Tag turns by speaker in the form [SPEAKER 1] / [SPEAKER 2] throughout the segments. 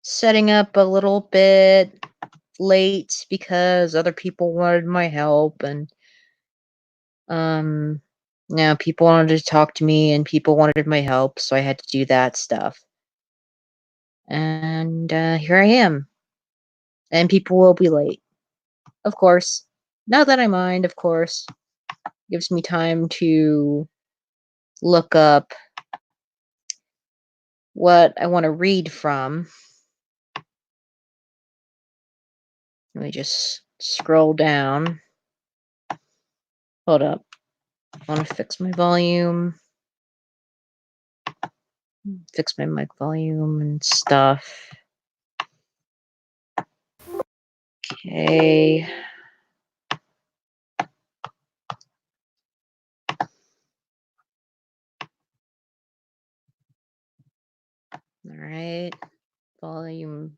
[SPEAKER 1] setting up a little bit late because other people wanted my help, and um people wanted to talk to me and people wanted my help, so I had to do that stuff. And here I am. And people will be late. Of course. Not that I mind, of course. Gives me time to look up what I want to read from. Let me just scroll down. Hold up. I want to fix my volume. Fix my mic volume and stuff. Okay. Alright. Volume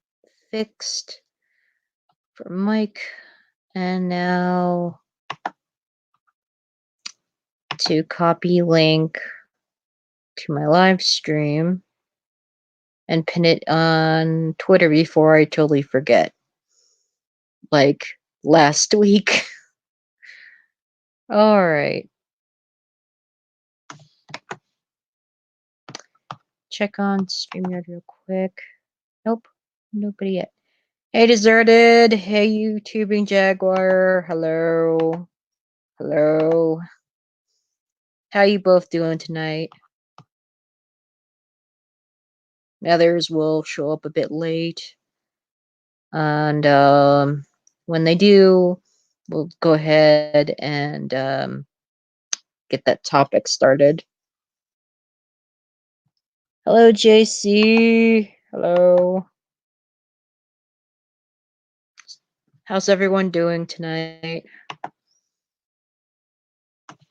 [SPEAKER 1] fixed for mic. And now to copy link to my live stream and pin it on Twitter before I totally forget. Like last week. Alright. Check on StreamYard real quick. Nope. Nobody yet. Hey, Deserted. Hey, YouTubing Jaguar. Hello. Hello. How you both doing tonight? Others will show up a bit late. And when they do, we'll go ahead and get that topic started. Hello, JC. Hello. How's everyone doing tonight?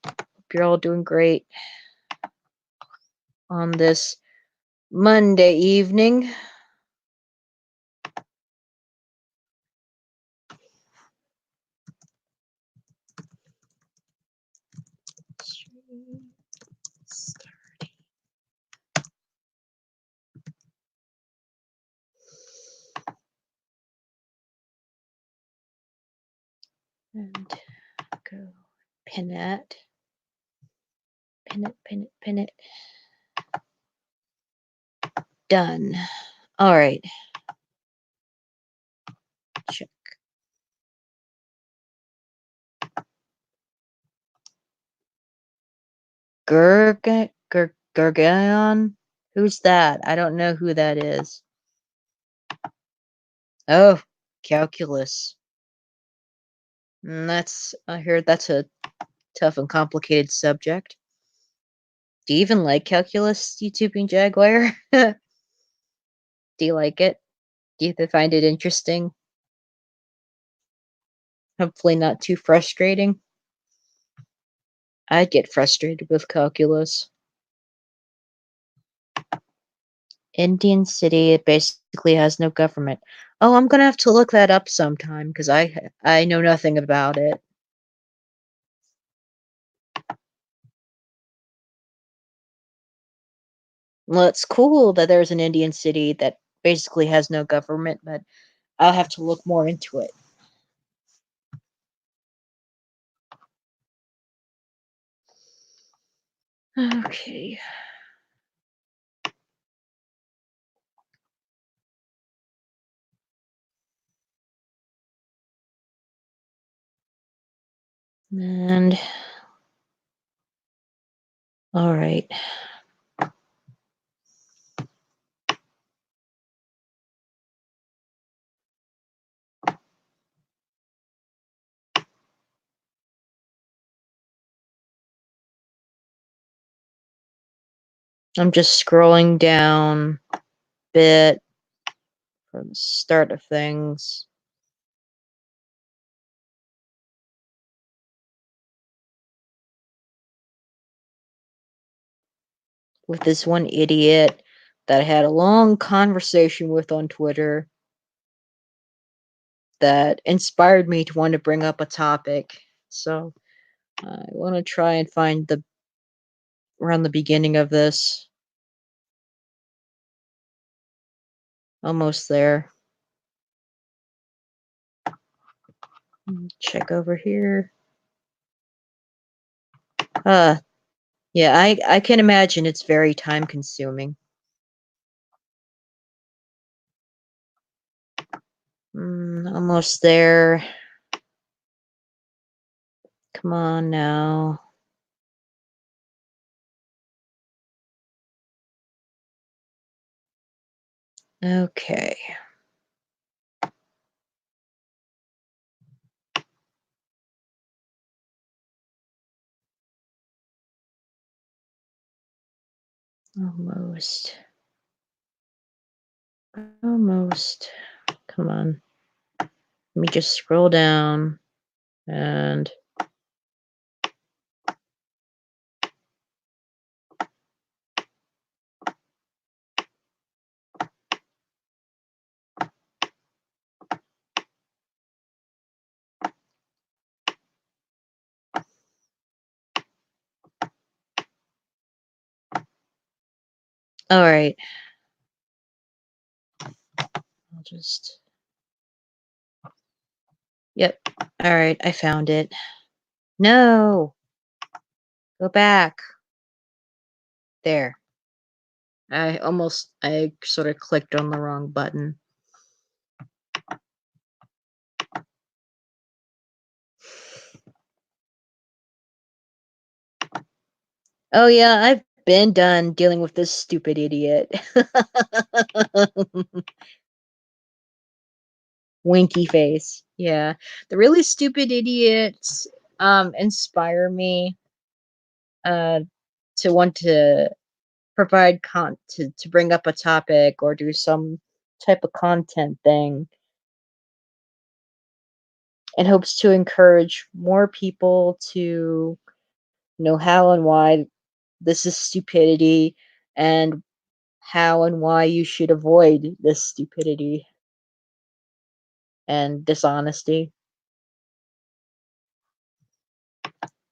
[SPEAKER 1] Hope you're all doing great on this Monday evening. And go pin it. Pin it, pin it, pin it. Done. All right. Check. Gurgaon? Who's that? I don't know who that is. Oh, calculus. I heard that's a tough and complicated subject. Do you even like calculus, YouTubing Jaguar? Do you like it? Do you find it interesting? Hopefully not too frustrating. I'd get frustrated with calculus. Indian city, it basically has no government. Oh, I'm gonna have to look that up sometime because I know nothing about it. Well, it's cool that there's an Indian city that basically has no government, but I'll have to look more into it. Okay. And all right. I'm just scrolling down a bit from the start of things. With this one idiot that I had a long conversation with on Twitter that inspired me to want to bring up a topic. So I want to try and find around the beginning of this. Almost there. Check over here. Yeah, I can imagine it's very time consuming. Almost there. Come on now. Okay. Almost. Almost. Come on. Let me just scroll down and all right. I'll just Yep. All right, I found it. No. Go back. There. I sort of clicked on the wrong button. Oh yeah, I've been done dealing with this stupid idiot. Winky face. Yeah. The really stupid idiots inspire me uh to want to provide to bring up a topic or do some type of content thing in hopes to encourage more people to know how and why this is stupidity and how and why you should avoid this stupidity and dishonesty.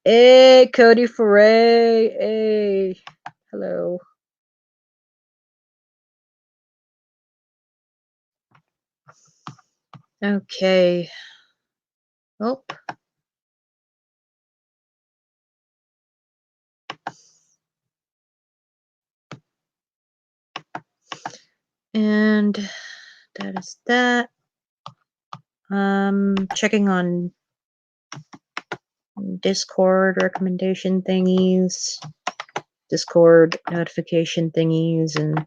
[SPEAKER 1] Hey, Cody Foray. Hey, hello. Okay. Oh, and that is that. Checking on Discord recommendation thingies, Discord notification thingies, and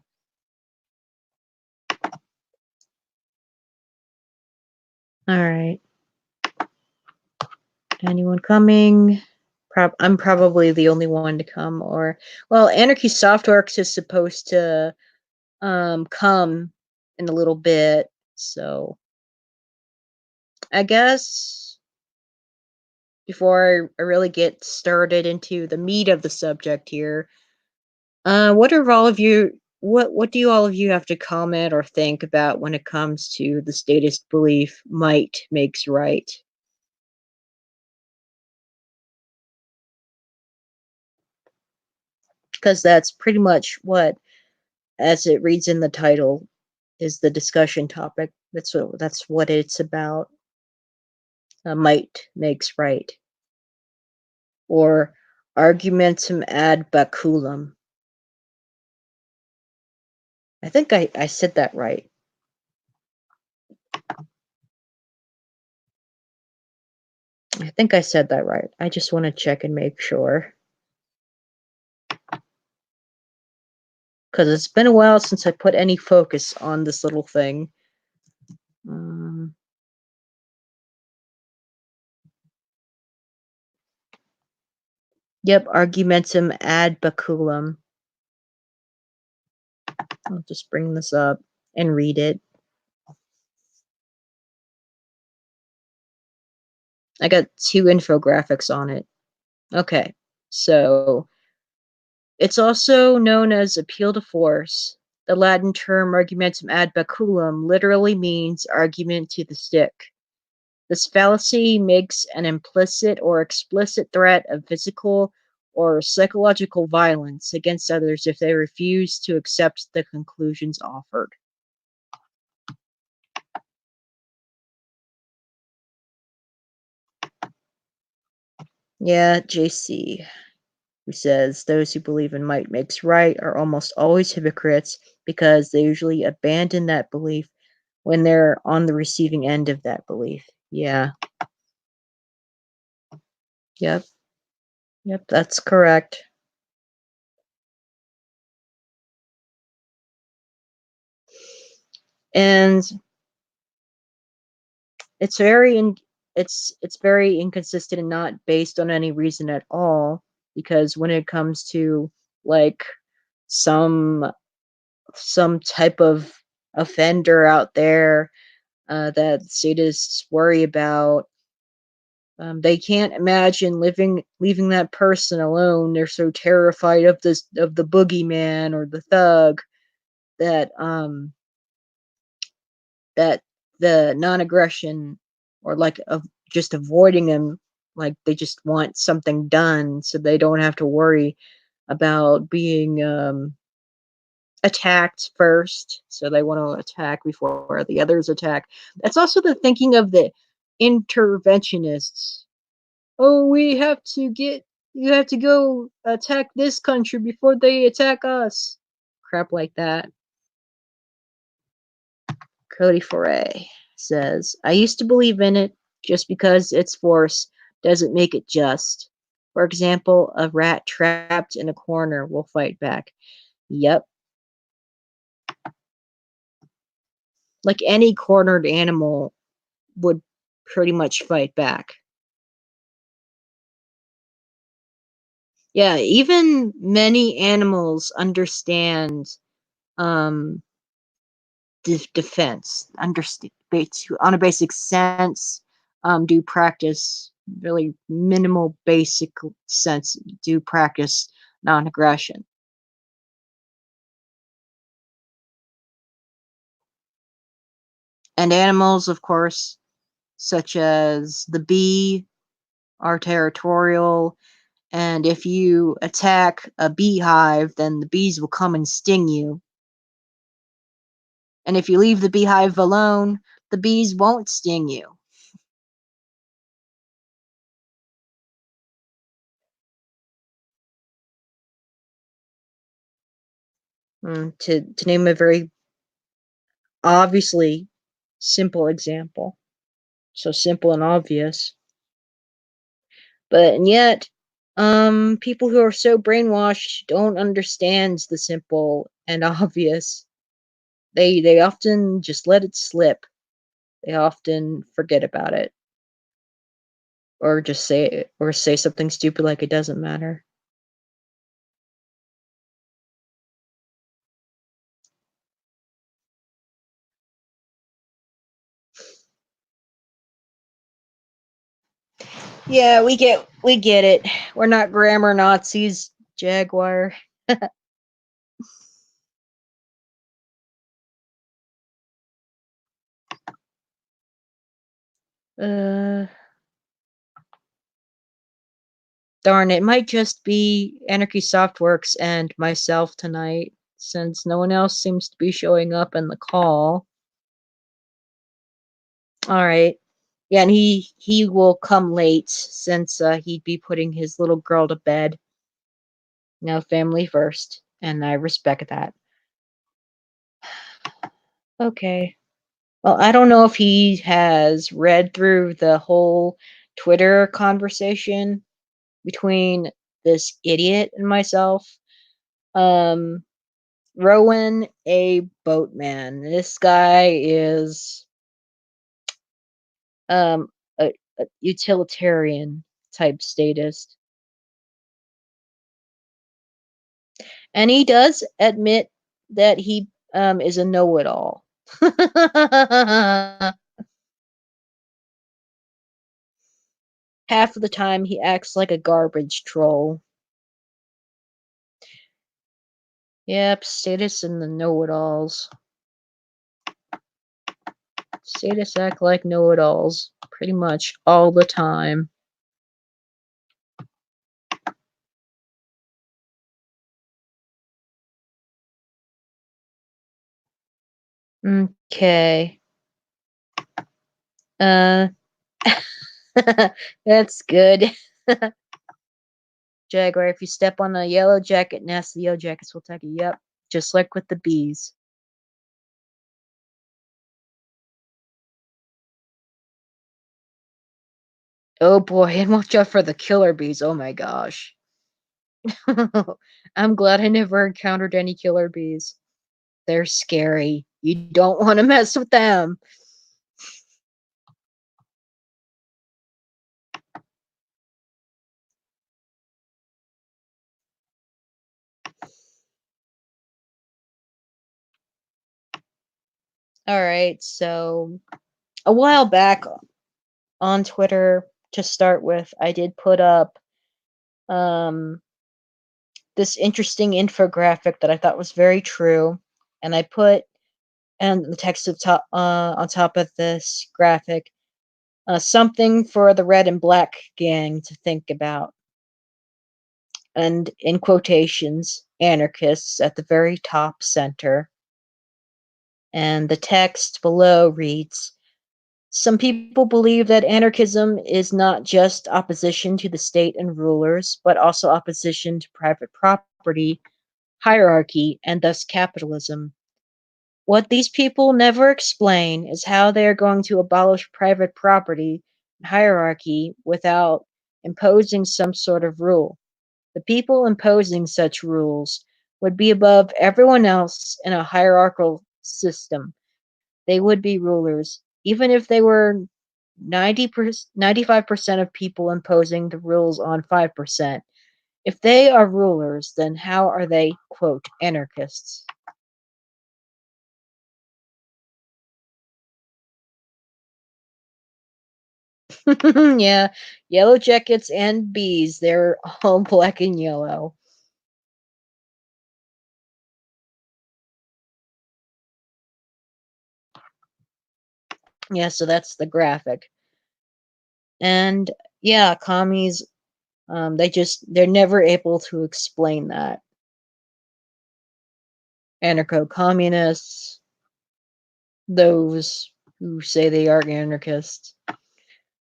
[SPEAKER 1] all right. Anyone coming? I'm probably the only one to come, or well, Anarchy Softworks is supposed to come in a little bit, so I guess before I really get started into the meat of the subject here, what do all of you have to comment or think about when it comes to the statist belief might makes right? Because that's pretty much what, as it reads in the title, is the discussion topic. That's what it's about. Might makes right, or argumentum ad baculum. I think I said that right. I think I said that right. I just want to check and make sure. Because it's been a while since I put any focus on this little thing. Yep, argumentum ad baculum. I'll just bring this up and read it. I got 2 infographics on it. Okay, so it's also known as appeal to force. The Latin term argumentum ad baculum literally means argument to the stick. This fallacy makes an implicit or explicit threat of physical or psychological violence against others if they refuse to accept the conclusions offered. Yeah, JC, who says those who believe in might makes right are almost always hypocrites because they usually abandon that belief when they're on the receiving end of that belief. Yeah. Yep. Yep, that's correct. And it's very in, it's very inconsistent and not based on any reason at all, because when it comes to like some some type of offender out there that sadists worry about, they can't imagine leaving that person alone. They're so terrified of the boogeyman or the thug that that the non-aggression, or like of just avoiding them, like they just want something done so they don't have to worry about being attacked first, so they want to attack before the others attack. That's also the thinking of the interventionists. Oh, we have to get you have to go attack this country before they attack us. Crap like that. Cody Foray says, I used to believe in it just because its force doesn't make it just. For example, a rat trapped in a corner will fight back. Yep. Like any cornered animal would pretty much fight back. Yeah, even many animals understand um, defense, understand on a basic sense, do practice really minimal basic sense, do practice non-aggression. And animals, of course, such as the bee, are territorial. And if you attack a beehive, then the bees will come and sting you. And if you leave the beehive alone, the bees won't sting you. To name a very obviously simple example, so simple and obvious, but and yet, people who are so brainwashed don't understand the simple and obvious. They often just let it slip. They often forget about it, or just say something stupid like it doesn't matter. Yeah, we get it. We're not grammar Nazis, Jaguar. Uh, darn, it might just be Anarchy Softworks and myself tonight, since no one else seems to be showing up in the call. All right. Yeah, and he will come late since he'd be putting his little girl to bed. No, family first, and I respect that. Okay. Well, I don't know if he has read through the whole Twitter conversation between this idiot and myself. Um, Rowan A. Boatman. This guy is um a utilitarian type statist. And he does admit that he is a know-it-all. Half of the time he acts like a garbage troll. Yep, statists and the know-it-alls. Statists act like know-it-alls pretty much all the time. Okay. Uh, that's good. Jaguar, if you step on a yellow jacket nest, the yellow jackets will attack you. Yep. Just like with the bees. Oh boy, and watch out for the killer bees. Oh my gosh. I'm glad I never encountered any killer bees. They're scary. You don't want to mess with them. All right, so a while back on Twitter, to start with, I did put up um, this interesting infographic that I thought was very true, and I put and the text on top of this graphic, something for the red and black gang to think about, and in quotations, anarchists at the very top center. And the text below reads, some people believe that anarchism is not just opposition to the state and rulers, but also opposition to private property, hierarchy, and thus capitalism. What these people never explain is how they are going to abolish private property and hierarchy without imposing some sort of rule. The people imposing such rules would be above everyone else in a hierarchical system. They would be rulers, even if they were 95% of people imposing the rules on 5%. If they are rulers, then how are they, quote, anarchists? Yeah, yellow jackets and bees, they're all black and yellow. Yeah, so that's the graphic. And yeah, commies, they're never able to explain that. Anarcho communists, those who say they are anarchists,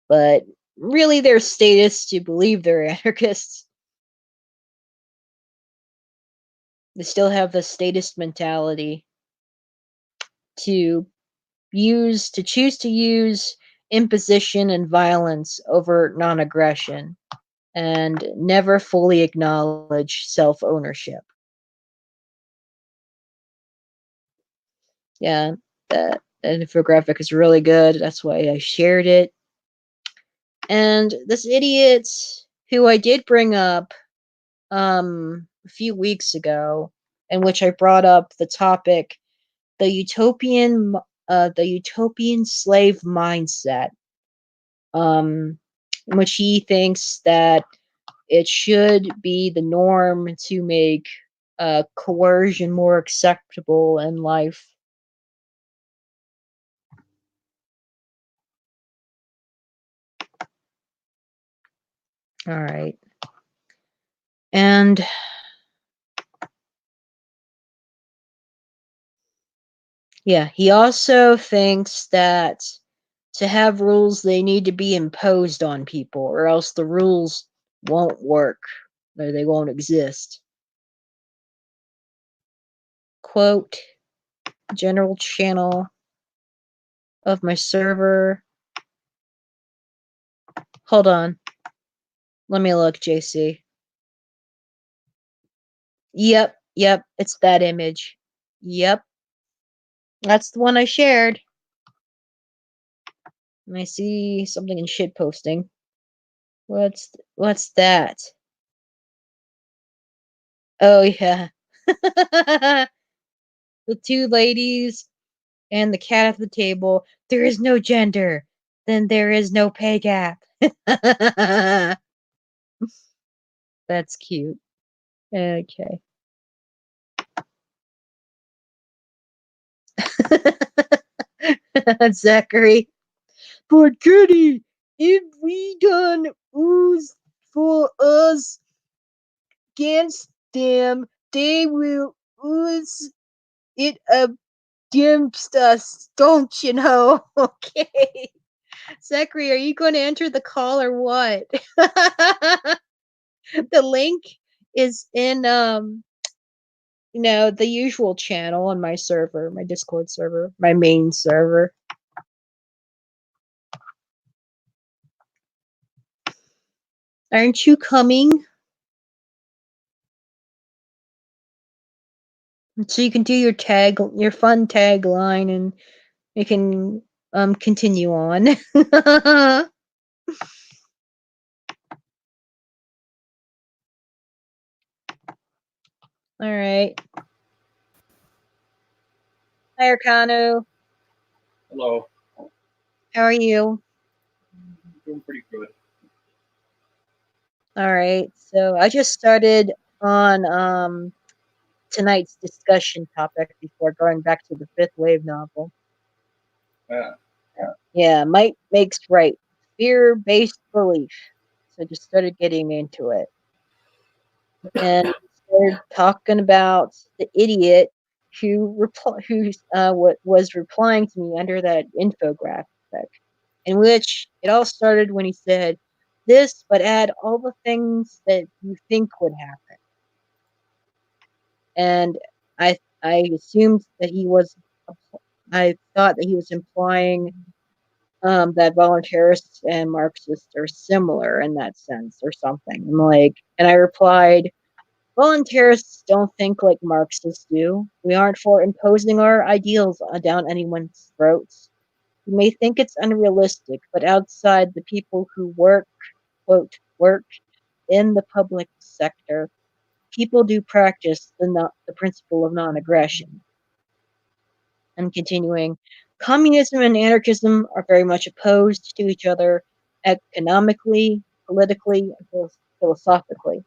[SPEAKER 1] but really they're statists to believe they're anarchists. They still have the statist mentality to choose to use imposition and violence over non-aggression and never fully acknowledge self-ownership. Yeah, that infographic is really good. That's why I shared it. And this idiot who I did bring up a few weeks ago, in which I brought up the topic, the utopian slave mindset, in which he thinks that it should be the norm to make coercion more acceptable in life. All right. And yeah, he also thinks that to have rules, they need to be imposed on people, or else the rules won't work, or they won't exist. Quote, general channel of my server. Hold on. Let me look, JC. Yep, it's that image. Yep, that's the one I shared. And I see something in shit posting. What's that? Oh yeah. The two ladies and the cat at the table. There is no gender. Then there is no pay gap. That's cute. Okay. Zachary. But Kitty, if we done ooze for us against them, they will ooze it against us, don't you know? Okay. Zachary, are you going to enter the call or what? The link is in the usual channel on my server, my Discord server, my main server. Aren't you coming? So you can do your fun tagline, and you can continue on. All right. Hi, Arcano.
[SPEAKER 2] Hello.
[SPEAKER 1] How are you?
[SPEAKER 2] Doing pretty good.
[SPEAKER 1] All right. So I just started on tonight's discussion topic before going back to the fifth wave novel.
[SPEAKER 2] Uh,
[SPEAKER 1] Yeah, might makes right. Fear-based belief. So I just started getting into it. And started talking about the idiot what was replying to me under that infographic, in which it all started when he said this, but add all the things that you think would happen. And I assumed that I thought that he was implying that voluntarists and Marxists are similar in that sense or something. And I replied, voluntarists don't think like Marxists do. We aren't for imposing our ideals down anyone's throats. You may think it's unrealistic, but outside the people who quote, work in the public sector, people do practice the principle of non aggression. And continuing, communism and anarchism are very much opposed to each other economically, politically, and philosophically.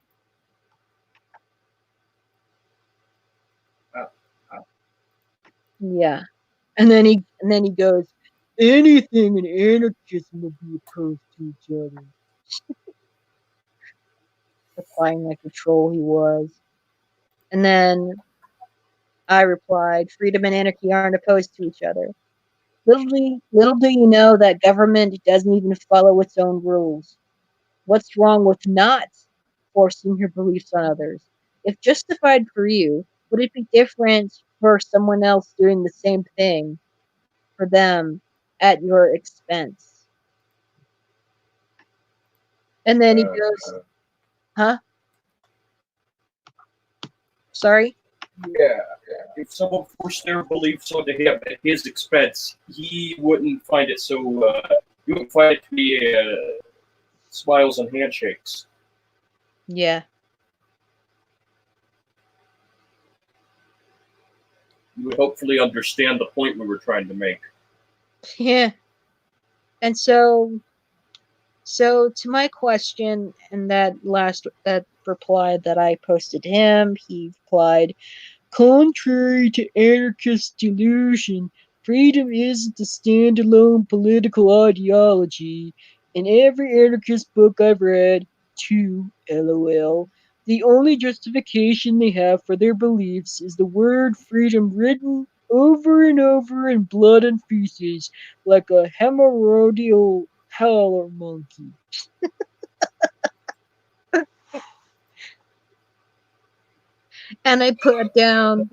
[SPEAKER 2] uh,
[SPEAKER 1] Yeah. And then he goes, anything in anarchism will be opposed to each other. Replying like a troll he was. And then I replied, freedom and anarchy aren't opposed to each other. Little do you know that government doesn't even follow its own rules. What's wrong with not forcing your beliefs on others? If justified for you, would it be different for someone else doing the same thing for them at your expense? And then he goes, huh? Sorry?
[SPEAKER 2] yeah. If someone forced their beliefs onto him at his expense, he wouldn't find it so. He wouldn't find it to be smiles and handshakes.
[SPEAKER 1] Yeah.
[SPEAKER 2] You would hopefully understand the point we were trying to make.
[SPEAKER 1] Yeah. And so to my question and that reply that I posted to him, he replied, contrary to anarchist delusion, freedom isn't a standalone political ideology. In every anarchist book I've read, too, lol, the only justification they have for their beliefs is the word freedom written over and over in blood and feces like a hemorrhoidal howler monkey. And I put down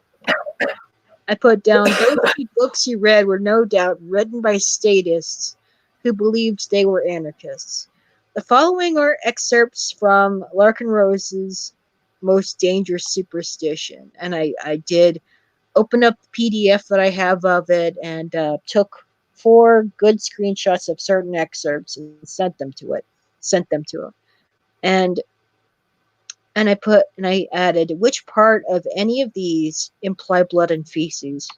[SPEAKER 1] those two books you read were no doubt written by statists who believed they were anarchists. The following are excerpts from Larkin Rose's Most Dangerous Superstition. And I did open up the PDF that I have of it and took 4 good screenshots of certain excerpts and sent them to him. And I added, which part of any of these imply blood and feces?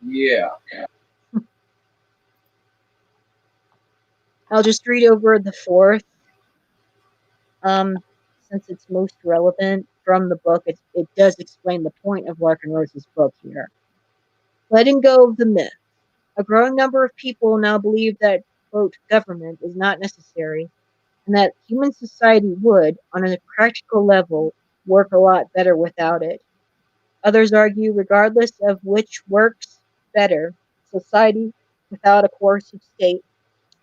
[SPEAKER 2] Yeah.
[SPEAKER 1] I'll just read over the 4th, since it's most relevant from the book. It does explain the point of Larkin Rose's book here. Letting go of the myth. A growing number of people now believe that, quote, government is not necessary, and that human society would, on a practical level, work a lot better without it. Others argue, regardless of which works better, society without a coercive state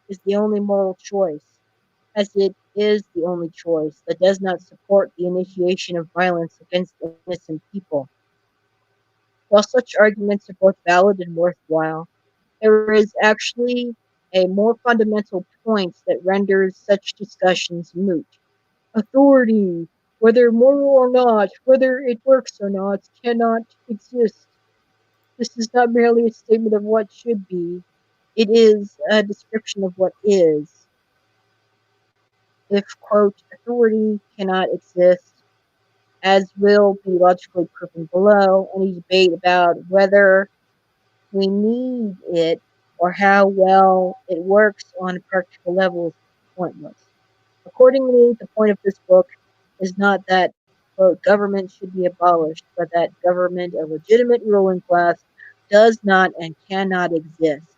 [SPEAKER 1] is the only moral choice, as it is the only choice that does not support the initiation of violence against innocent people. While such arguments are both valid and worthwhile, there is actually a more fundamental point that renders such discussions moot. Authority, whether moral or not, whether it works or not, cannot exist. This is not merely a statement of what should be, it is a description of what is. If, quote, authority cannot exist, as will be logically proven below, any debate about whether we need it or how well it works on a practical level is pointless. Accordingly, the point of this book is not that, quote, government should be abolished, but that government, a legitimate ruling class, does not and cannot exist,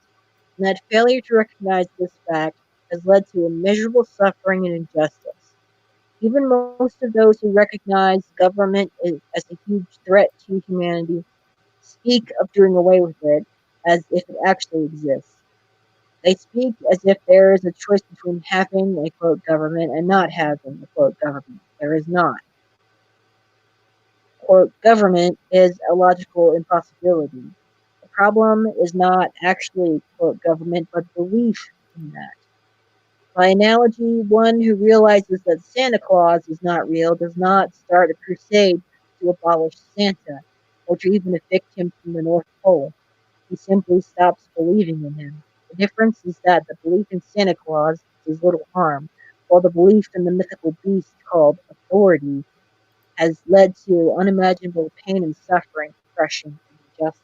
[SPEAKER 1] and that failure to recognize this fact has led to immeasurable suffering and injustice. Even most of those who recognize government as a huge threat to humanity speak of doing away with it as if it actually exists. They speak as if there is a choice between having a quote government and not having a quote government. There is not. Quote government is a logical impossibility. The problem is not actually quote government, but belief in that. By analogy, one who realizes that Santa Claus is not real does not start a crusade to abolish Santa, or to even evict him from the North Pole. He simply stops believing in him. The difference is that the belief in Santa Claus does little harm, while the belief in the mythical beast called authority has led to unimaginable pain and suffering, oppression, and injustice.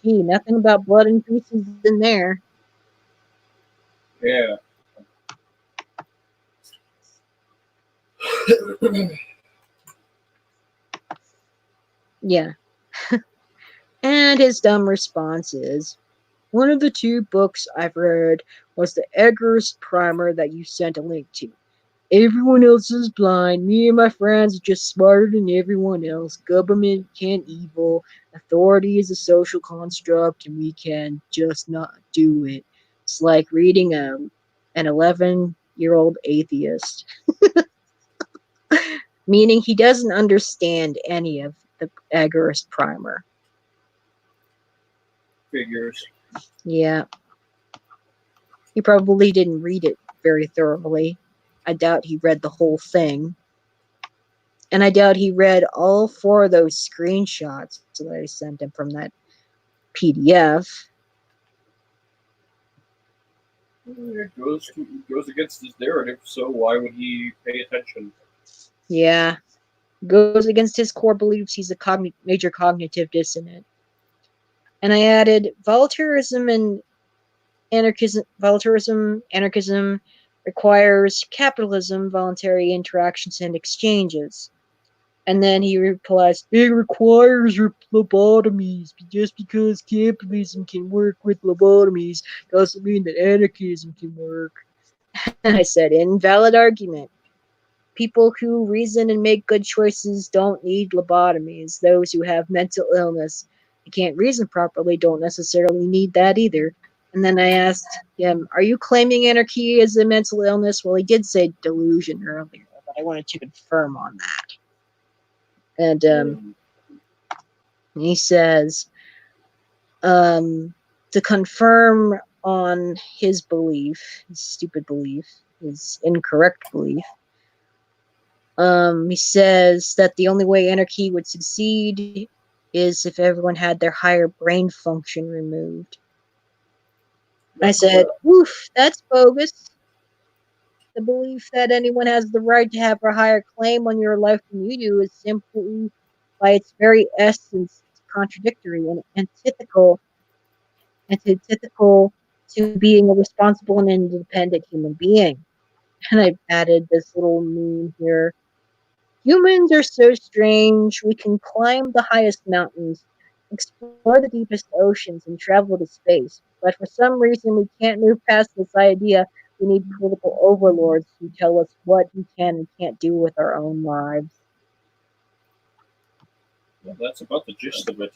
[SPEAKER 1] Gee, nothing about blood and pieces in there.
[SPEAKER 2] Yeah.
[SPEAKER 1] Yeah. And his dumb response is, one of the two books I've read was the Eggers primer that you sent a link to. Everyone else is blind. Me and my friends are just smarter than everyone else. Government can't evil. Authority is a social construct, and we can just not do it. It's like reading an 11-year-old atheist, meaning he doesn't understand any of the Eggers primer.
[SPEAKER 2] Figures.
[SPEAKER 1] Yeah, he probably didn't read it very thoroughly. I doubt he read the whole thing. And I doubt he read all four of those screenshots that I sent him from that PDF.
[SPEAKER 2] It goes against his narrative, so why would he pay attention?
[SPEAKER 1] Yeah, goes against his core beliefs. He's a major cognitive dissonant. And I added voluntarism and anarchism. Voluntarism, anarchism requires capitalism, voluntary interactions and exchanges. And then he replies, it requires lobotomies. Just because capitalism can work with lobotomies doesn't mean that anarchism can work. And I said, invalid argument. People who reason and make good choices don't need lobotomies. Those who have mental illness and can't reason properly don't necessarily need that either. And then I asked him, are you claiming anarchy as a mental illness? Well, he did say delusion earlier, but I wanted to confirm on that. And he says, to confirm on his belief, his stupid belief, his incorrect belief, he says that the only way anarchy would succeed is if everyone had their higher brain function removed. I said, woof, that's bogus. The belief that anyone has the right to have a higher claim on your life than you do is simply, by its very essence, contradictory and antithetical to being a responsible and independent human being. And I've added this little meme here. Humans are so strange. We can climb the highest mountains, explore the deepest oceans, and travel to space. But for some reason, we can't move past this idea. We need political overlords who tell us what we can and can't do with our own lives.
[SPEAKER 2] Well, that's about the gist of it.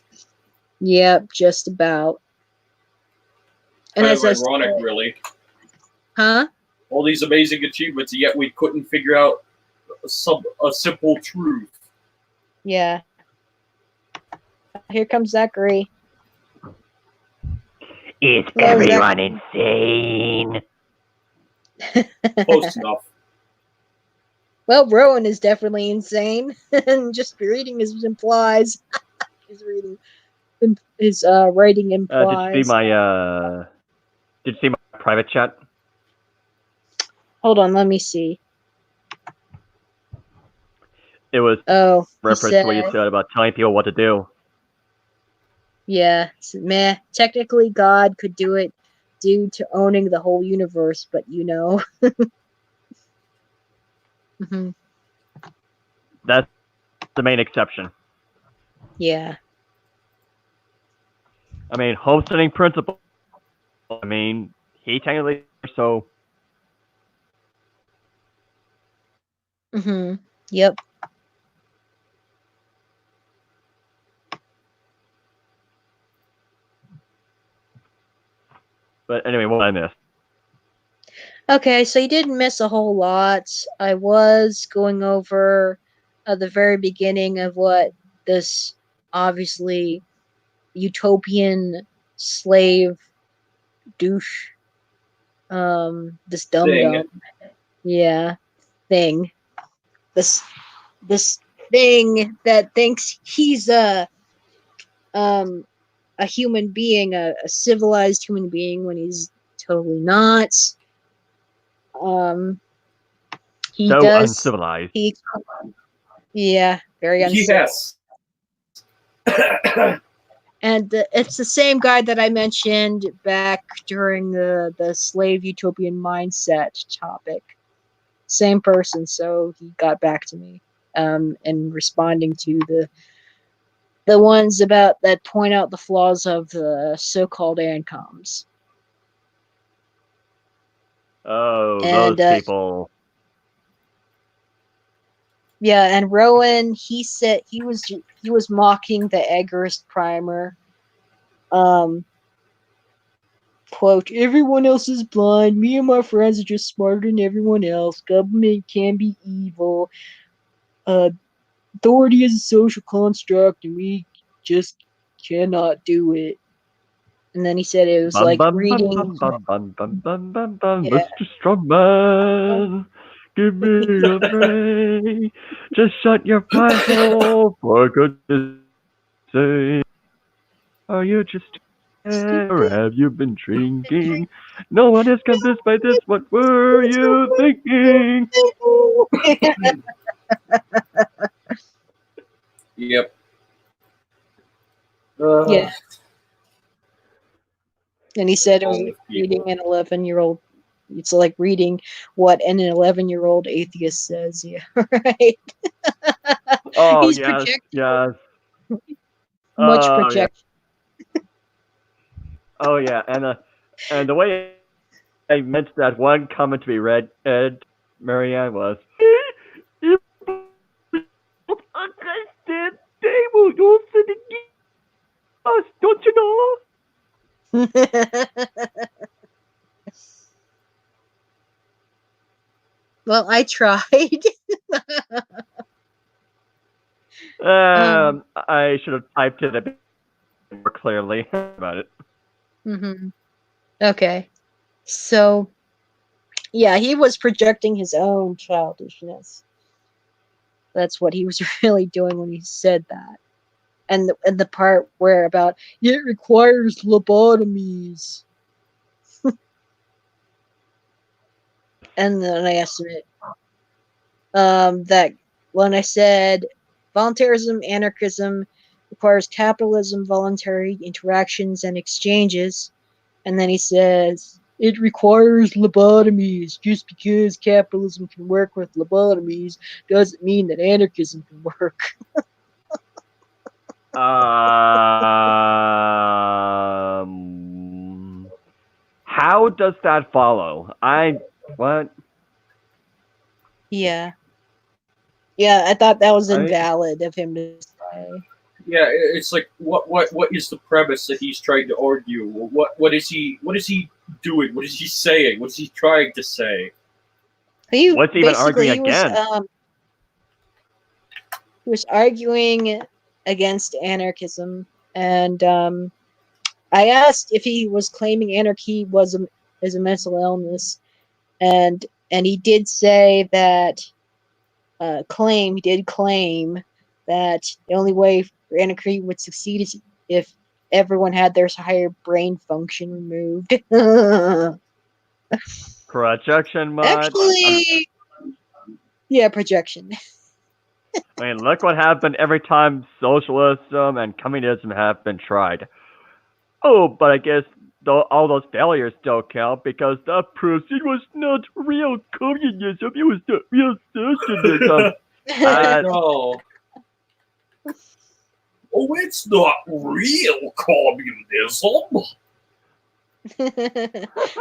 [SPEAKER 1] Yep, just about. And
[SPEAKER 2] Kind
[SPEAKER 1] as
[SPEAKER 2] of
[SPEAKER 1] I
[SPEAKER 2] ironic,
[SPEAKER 1] said,
[SPEAKER 2] really.
[SPEAKER 1] huh?
[SPEAKER 2] all these amazing achievements, and yet we couldn't figure out a simple truth.
[SPEAKER 1] Yeah. Here comes Zachary.
[SPEAKER 3] Is
[SPEAKER 1] Hello,
[SPEAKER 3] everyone insane?
[SPEAKER 2] Close enough.
[SPEAKER 1] Well, Rowan is definitely insane, and just reading his implies. His writing implies.
[SPEAKER 3] Did you see my private chat?
[SPEAKER 1] Hold on, let me see.
[SPEAKER 3] It was reference to what you said about telling people what to do.
[SPEAKER 1] Yeah, meh. Technically, God could do it due to owning the whole universe, but you know. Mm-hmm.
[SPEAKER 3] That's the main exception.
[SPEAKER 1] Yeah.
[SPEAKER 3] I mean, homesteading principle. I mean, he technically so.
[SPEAKER 1] Mm-hmm. Yep.
[SPEAKER 3] But anyway, what I missed.
[SPEAKER 1] Okay, so you didn't miss a whole lot. I was going over the very beginning of what this obviously utopian slave douche, this dum-dum, yeah, thing. This thing that thinks he's a human being, a civilized human being, when he's totally not. He
[SPEAKER 3] So
[SPEAKER 1] does.
[SPEAKER 3] uncivilized.
[SPEAKER 1] Yeah, very uncivilized.
[SPEAKER 2] Yes.
[SPEAKER 1] And it's the same guy that I mentioned back during the slave utopian mindset topic. Same person, so he got back to me, and responding to the ones about that point out the flaws of the so-called ANCOMs.
[SPEAKER 3] Oh,
[SPEAKER 1] And,
[SPEAKER 3] those people.
[SPEAKER 1] Yeah, and Rowan, he said he was mocking the Eggerist primer. Quote, everyone else is blind. Me and my friends are just smarter than everyone else. Government can be evil. Authority is a social construct, and we just cannot do it. And then he said it was like reading.
[SPEAKER 3] Mr. Strongman, give me a break. Just shut your pie hole, for goodness sake. Are you just or have you been drinking? No one is convinced by this. What were you thinking?
[SPEAKER 2] Yep.
[SPEAKER 1] Yeah. And he said it was like reading an 11-year-old. It's like reading what an 11-year-old atheist says. Yeah, right.
[SPEAKER 3] Oh,
[SPEAKER 1] He's
[SPEAKER 3] yes, yes.
[SPEAKER 1] Much projection.
[SPEAKER 3] Yeah. Oh, yeah, and the way I meant that one comment to be read, Marianne, was, you understand, they will use it against us, don't you know?
[SPEAKER 1] Well, I tried.
[SPEAKER 3] I should have typed it a bit more clearly about it.
[SPEAKER 1] Mm-hmm. Okay. So, yeah, he was projecting his own childishness. That's what he was really doing when he said that. And the part where about it requires lobotomies. And then I asked him that when I said voluntarism, anarchism requires capitalism, voluntary interactions and exchanges, and then he says it requires lobotomies. Just because capitalism can work with lobotomies doesn't mean that anarchism can work.
[SPEAKER 3] How does that follow? What?
[SPEAKER 1] Yeah. Yeah, I thought that was invalid of him to say.
[SPEAKER 2] Yeah, it's like what is the premise that he's trying to argue? What is he doing? What is he saying? What is he trying to say?
[SPEAKER 3] What's he even arguing
[SPEAKER 1] he was
[SPEAKER 3] against?
[SPEAKER 1] he was arguing against anarchism, and I asked if he was claiming anarchy is a mental illness, and he did say that he did claim that the only way for anarchy would succeed is if everyone had their higher brain function removed.
[SPEAKER 3] Projection much?
[SPEAKER 1] Actually, yeah, projection.
[SPEAKER 3] I mean, look what happened every time socialism and communism have been tried. Oh, but I guess all those failures don't count because that proves it was not real communism, it was the real socialism.
[SPEAKER 2] I know. Oh, it's not real communism.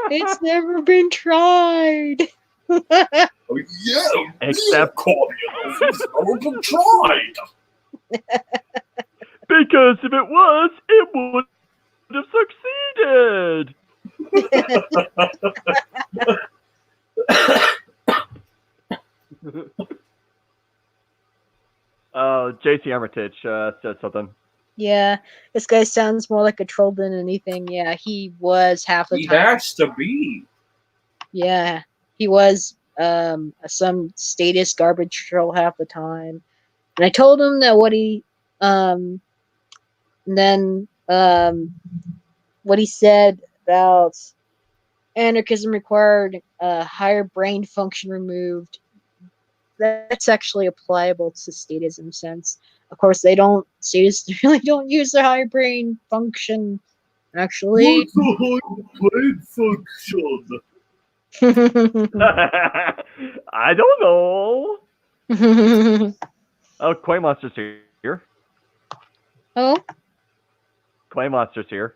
[SPEAKER 1] It's never been tried.
[SPEAKER 2] Oh, yeah,
[SPEAKER 3] Except
[SPEAKER 2] communism's never been tried.
[SPEAKER 3] because if it was, it would have succeeded. JC Armitage said something.
[SPEAKER 1] Yeah, this guy sounds more like a troll than anything. Yeah, he was half the
[SPEAKER 2] He
[SPEAKER 1] time.
[SPEAKER 2] has to be.
[SPEAKER 1] Yeah, he was some statist garbage troll half the time. And I told him that what he and then what he said about anarchism required higher brain function removed. That's actually applicable to statism since of course statists really don't use their higher brain function actually.
[SPEAKER 2] What's the high brain function?
[SPEAKER 3] I don't know. Oh, Koi Monster's here.
[SPEAKER 1] Oh,
[SPEAKER 3] Koi Monster's here.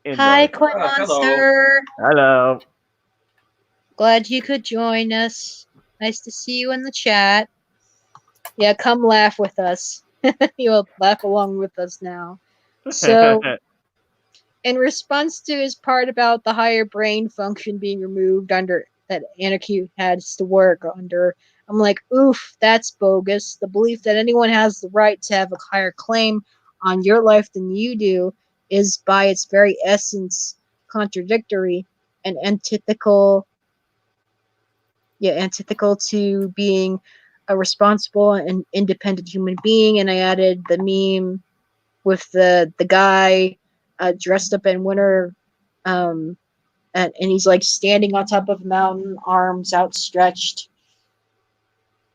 [SPEAKER 1] hi, Koi
[SPEAKER 2] hello.
[SPEAKER 1] Monster.
[SPEAKER 3] Hello.
[SPEAKER 1] Glad you could join us. Nice to see you in the chat. Yeah, come laugh with us. You'll laugh along with us now. So, in response to his part about the higher brain function being removed under that anarchy has to work under, I'm like, oof, that's bogus. The belief that anyone has the right to have a higher claim on your life than you do is by its very essence contradictory and antithetical to being a responsible and independent human being. And I added the meme with the guy dressed up in winter, and he's like standing on top of a mountain, arms outstretched,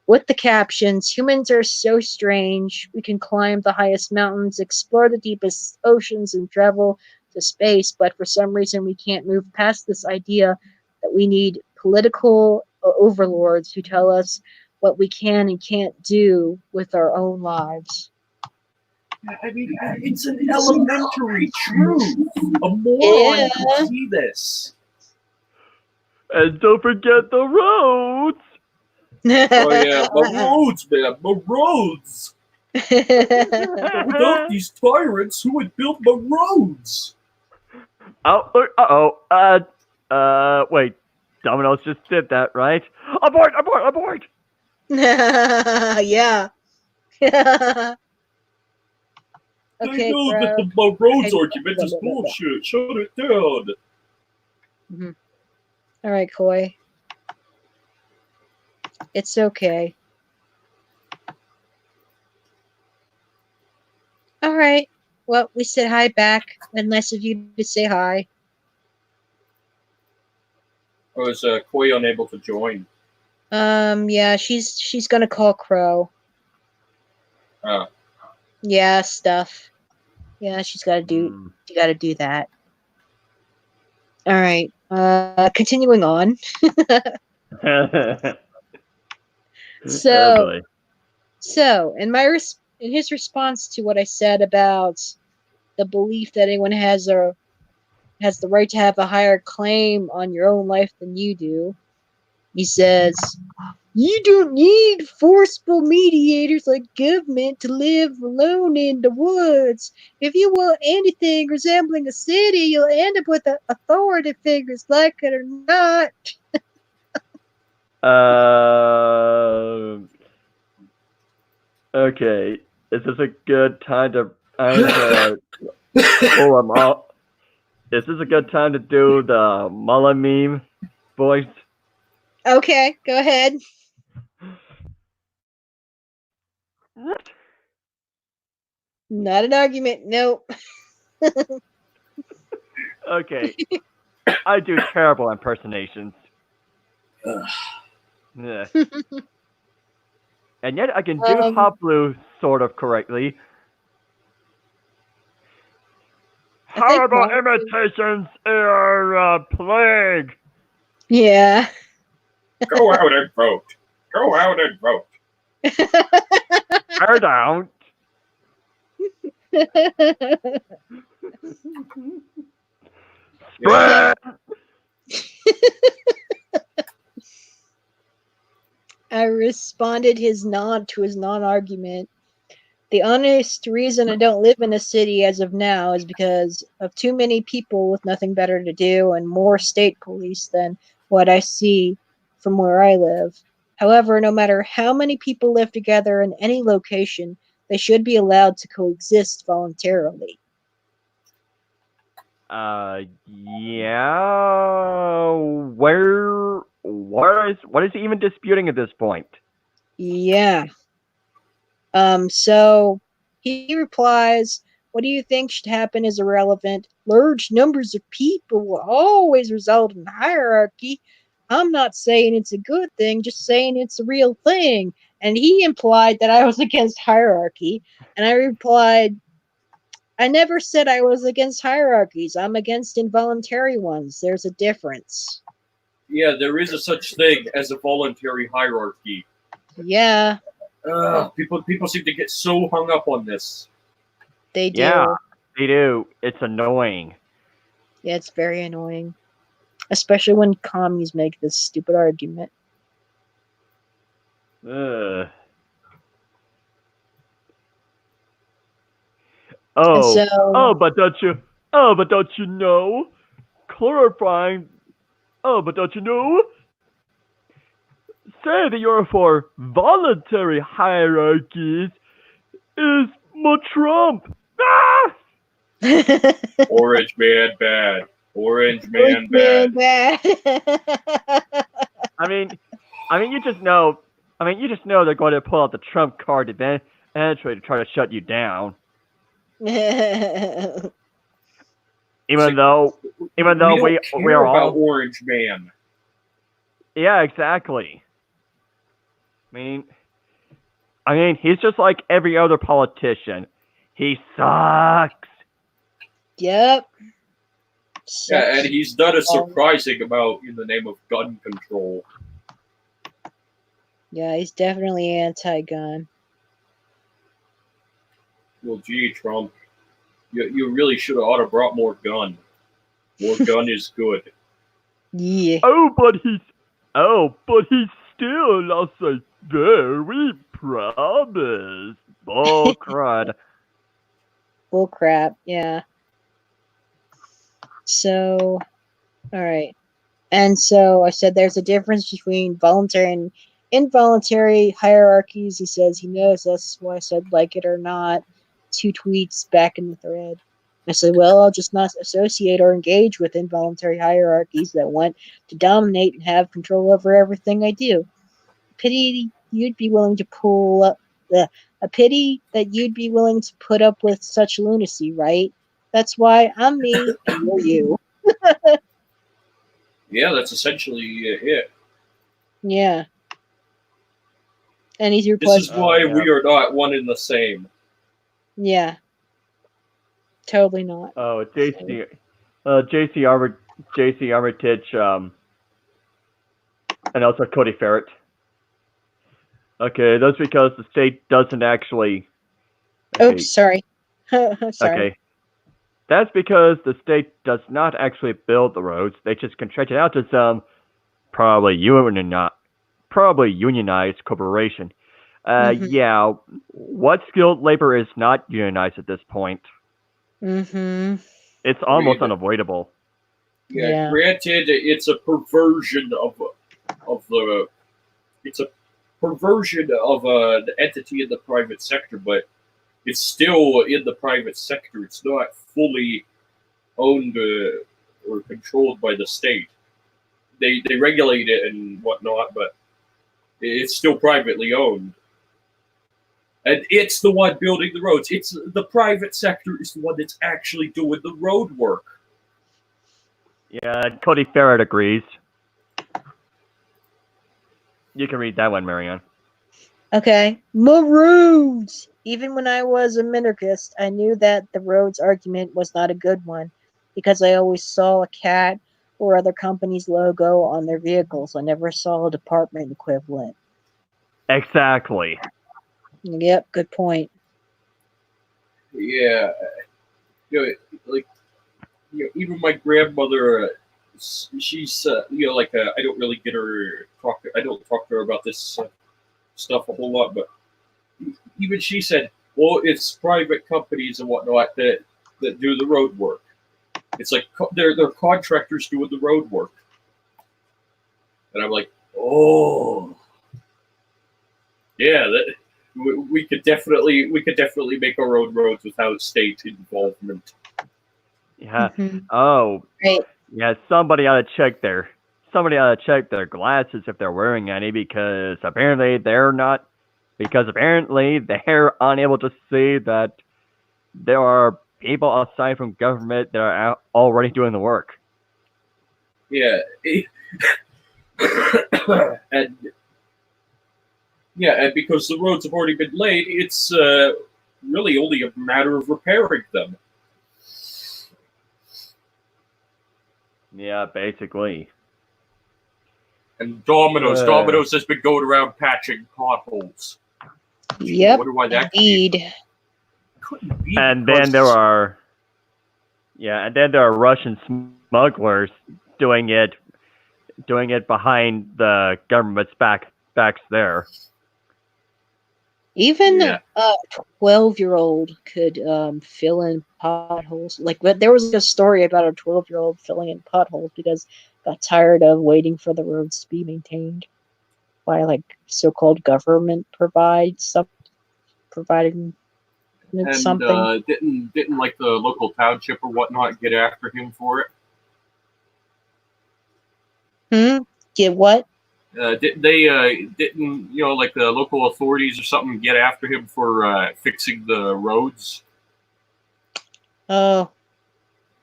[SPEAKER 1] with the captions, "Humans are so strange. We can climb the highest mountains, explore the deepest oceans, and travel to space, but for some reason we can't move past this idea that we need political overlords who tell us what we can and can't do with our own lives."
[SPEAKER 2] I mean, it's an elementary truth. A moron can see this.
[SPEAKER 3] And don't forget the roads.
[SPEAKER 2] Oh yeah, my roads, man, my roads. Without these tyrants, who would build my roads?
[SPEAKER 3] Wait. Domino's just did that, right? Abort! Abort! Abort!
[SPEAKER 1] Yeah.
[SPEAKER 2] Okay, I know that my roads argument is bullshit. Shut it down.
[SPEAKER 1] Mm-hmm. All right, Koi. It's okay. All right. Well, we said hi back. Unless of you to say hi.
[SPEAKER 2] Was Koi unable to join?
[SPEAKER 1] Yeah, she's gonna call Crow.
[SPEAKER 2] Oh.
[SPEAKER 1] Yeah, stuff. Yeah, she's gotta do. You gotta do that. All right. Continuing on. So in his response to what I said about the belief that anyone has the right to have a higher claim on your own life than you do, he says, "You don't need forceful mediators like government to live alone in the woods. If you want anything resembling a city, you'll end up with authority figures, like it or not."
[SPEAKER 3] Okay. Is this a good time to pull them up? Is this a good time to do the Mullen meme voice?
[SPEAKER 1] Okay, go ahead. Not an argument. Nope.
[SPEAKER 3] Okay. I do terrible impersonations. Yeah. And yet I can do Hot Blue sort of correctly. Horrible imitations are a plague.
[SPEAKER 1] Yeah.
[SPEAKER 2] Go out and vote. Go out and vote.
[SPEAKER 3] I don't. Spread.
[SPEAKER 1] I responded his nod to his non-argument. The honest reason I don't live in a city as of now is because of too many people with nothing better to do and more state police than what I see from where I live. However, no matter how many people live together in any location, they should be allowed to coexist voluntarily.
[SPEAKER 3] Yeah. What is he even disputing at this point?
[SPEAKER 1] Yeah. So he replies, what do you think should happen is irrelevant. Large numbers of people will always result in hierarchy. I'm not saying it's a good thing, just saying it's a real thing. And he implied that I was against hierarchy. And I replied, I never said I was against hierarchies. I'm against involuntary ones. There's a difference.
[SPEAKER 2] Yeah, there is a such thing as a voluntary hierarchy.
[SPEAKER 1] Yeah.
[SPEAKER 2] People seem to get so hung up on this.
[SPEAKER 1] They do.
[SPEAKER 3] Yeah, they do. It's annoying.
[SPEAKER 1] Yeah, it's very annoying. Especially when commies make this stupid argument.
[SPEAKER 3] Ugh. But don't you know? Clarifying. But don't you know? Say that you're for voluntary hierarchies is more Trump. Ah!
[SPEAKER 2] Orange man bad. Orange man bad.
[SPEAKER 3] I mean, you just know. You just know they're going to pull out the Trump card eventually to try to shut you down. Even though we are all
[SPEAKER 2] about Orange Man.
[SPEAKER 3] Yeah, exactly. I mean, he's just like every other politician. He sucks.
[SPEAKER 1] Yep.
[SPEAKER 2] Yeah, and he's done a surprising amount in the name of gun control.
[SPEAKER 1] Yeah, he's definitely anti-gun.
[SPEAKER 2] Well, gee, Trump, you really should have brought more gun. More gun is good.
[SPEAKER 1] Yeah.
[SPEAKER 3] But he's still lost a very promise. Bull crud.
[SPEAKER 1] Bull crap, yeah. So, alright. And so I said there's a difference between voluntary and involuntary hierarchies. He says he knows that's why I said like it or not. 2 tweets back in the thread. I said, well, I'll just not associate or engage with involuntary hierarchies that want to dominate and have control over everything I do. Pity you'd be willing to pull up a pity that you'd be willing to put up with such lunacy, right? That's why I'm me and you're you.
[SPEAKER 2] Yeah, that's essentially it.
[SPEAKER 1] Yeah. And he's your
[SPEAKER 2] This is why we are not one and the same.
[SPEAKER 1] Yeah. Totally not.
[SPEAKER 3] Oh, JC Armitage, and also Cody Ferret. Okay, that's because the state doesn't actually. Okay.
[SPEAKER 1] Oops, sorry. Sorry.
[SPEAKER 3] Okay. That's because the state does not actually build the roads. They just contract it out to some probably unionized corporation. Yeah, what skilled labor is not unionized at this point?
[SPEAKER 1] Mm-hmm.
[SPEAKER 3] It's almost unavoidable.
[SPEAKER 2] Yeah, granted, it's a perversion of the it's a perversion of an entity in the private sector, but it's still in the private sector. It's not fully owned or controlled by the state. They regulate it and whatnot, but it's still privately owned. And it's the one building the roads. It's the private sector is the one that's actually doing the road work.
[SPEAKER 3] Yeah, Cody Farrett agrees. You can read that one, Marianne.
[SPEAKER 1] Okay. Maroons! Even when I was a minarchist, I knew that the roads argument was not a good one because I always saw a cat or other company's logo on their vehicles. I never saw a department equivalent.
[SPEAKER 3] Exactly.
[SPEAKER 1] Yep, good point.
[SPEAKER 2] Yeah, like even my grandmother, she's I don't really get her talk. I don't talk to her about this stuff a whole lot, but even she said, "Well, it's private companies and whatnot that do the road work. It's like they're contractors doing the road work." And I'm like, "Oh, yeah, that we could definitely make our own roads without state involvement."
[SPEAKER 3] Yeah.
[SPEAKER 1] Mm-hmm.
[SPEAKER 3] Oh.
[SPEAKER 1] Right.
[SPEAKER 3] Yeah. Somebody ought to check their glasses if they're wearing any, because apparently they're not. Because apparently they're unable to see that there are people outside from government that are already doing the work.
[SPEAKER 2] Yeah. and and because the roads have already been laid, it's really only a matter of repairing them.
[SPEAKER 3] Yeah, basically.
[SPEAKER 2] And Domino's has been going around patching potholes.
[SPEAKER 1] Yep.
[SPEAKER 2] I wonder why that
[SPEAKER 1] indeed.
[SPEAKER 2] couldn't be.
[SPEAKER 3] And then there are Russian smugglers doing it behind the government's backs there.
[SPEAKER 1] Even a 12-year-old could fill in potholes. But there was a story about a 12-year-old filling in potholes because got tired of waiting for the roads to be maintained by so-called government providing something.
[SPEAKER 2] Didn't like the local township or whatnot get after him for it?
[SPEAKER 1] Get what?
[SPEAKER 2] Didn't like the local authorities or something get after him for fixing the roads?
[SPEAKER 1] Oh,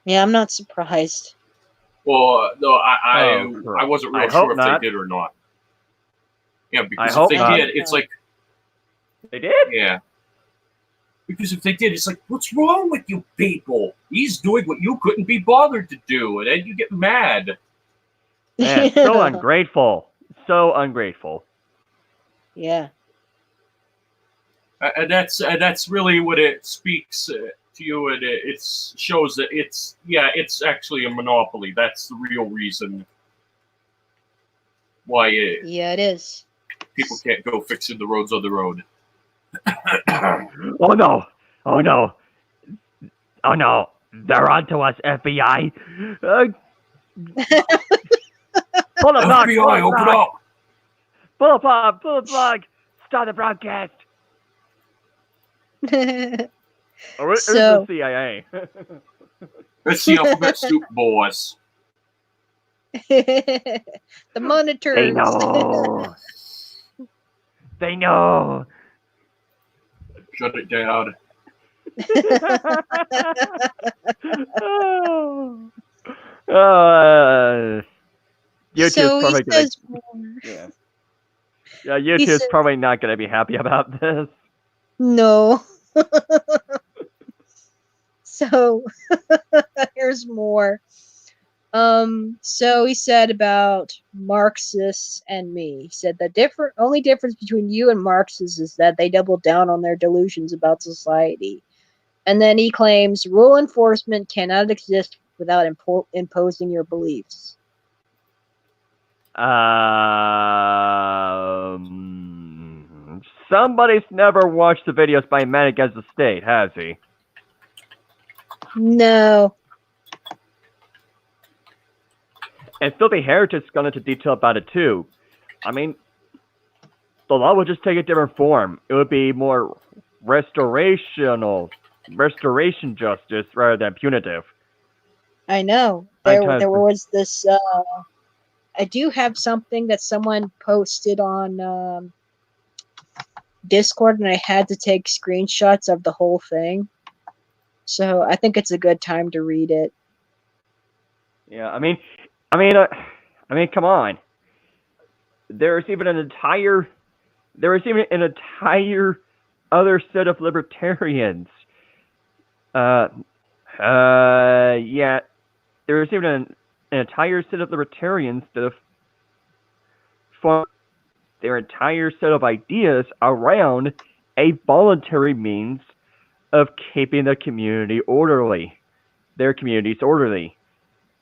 [SPEAKER 1] yeah, I'm not surprised.
[SPEAKER 2] Well, no, I wasn't real sure if
[SPEAKER 3] not.
[SPEAKER 2] they did or not. Yeah, because
[SPEAKER 3] if
[SPEAKER 2] they did, it's like
[SPEAKER 3] they did.
[SPEAKER 2] Yeah, because if they did, it's like, what's wrong with you people? He's doing what you couldn't be bothered to do, and then you get mad.
[SPEAKER 3] Man, so ungrateful. So ungrateful.
[SPEAKER 1] Yeah.
[SPEAKER 2] And that's really what it speaks to you, and it shows that it's actually a monopoly. That's the real reason why it
[SPEAKER 1] is.
[SPEAKER 2] People can't go fixing the roads on the road.
[SPEAKER 3] Oh no! Oh no! Oh no! They're onto us, FBI! Pull the plug!
[SPEAKER 2] FBI, open up!
[SPEAKER 3] Pull the plug! Start the broadcast! Or it's the CIA.
[SPEAKER 2] It's the alphabet soup boys.
[SPEAKER 1] The monitors.
[SPEAKER 3] They know. They know.
[SPEAKER 2] Shut it down.
[SPEAKER 3] YouTube's probably YouTube's probably not going to be happy about this.
[SPEAKER 1] No. So here's more. So he said about Marxists and me. He said the only difference between you and Marxists is that they double down on their delusions about society. And then he claims rule enforcement cannot exist without imposing your beliefs.
[SPEAKER 3] Somebody's never watched the videos by Man Against the State, has he?
[SPEAKER 1] No.
[SPEAKER 3] And Filthy Heretic's gone into detail about it too. I mean, the law would just take a different form. It would be more restoration justice rather than punitive.
[SPEAKER 1] I know. There was this. I do have something that someone posted on Discord, and I had to take screenshots of the whole thing. So I think it's a good time to read it.
[SPEAKER 3] Yeah, I mean, come on. There is even an entire other set of libertarians. Yeah, there is even an entire set of libertarians that have formed their entire set of ideas around a voluntary means of keeping the community orderly, their communities orderly.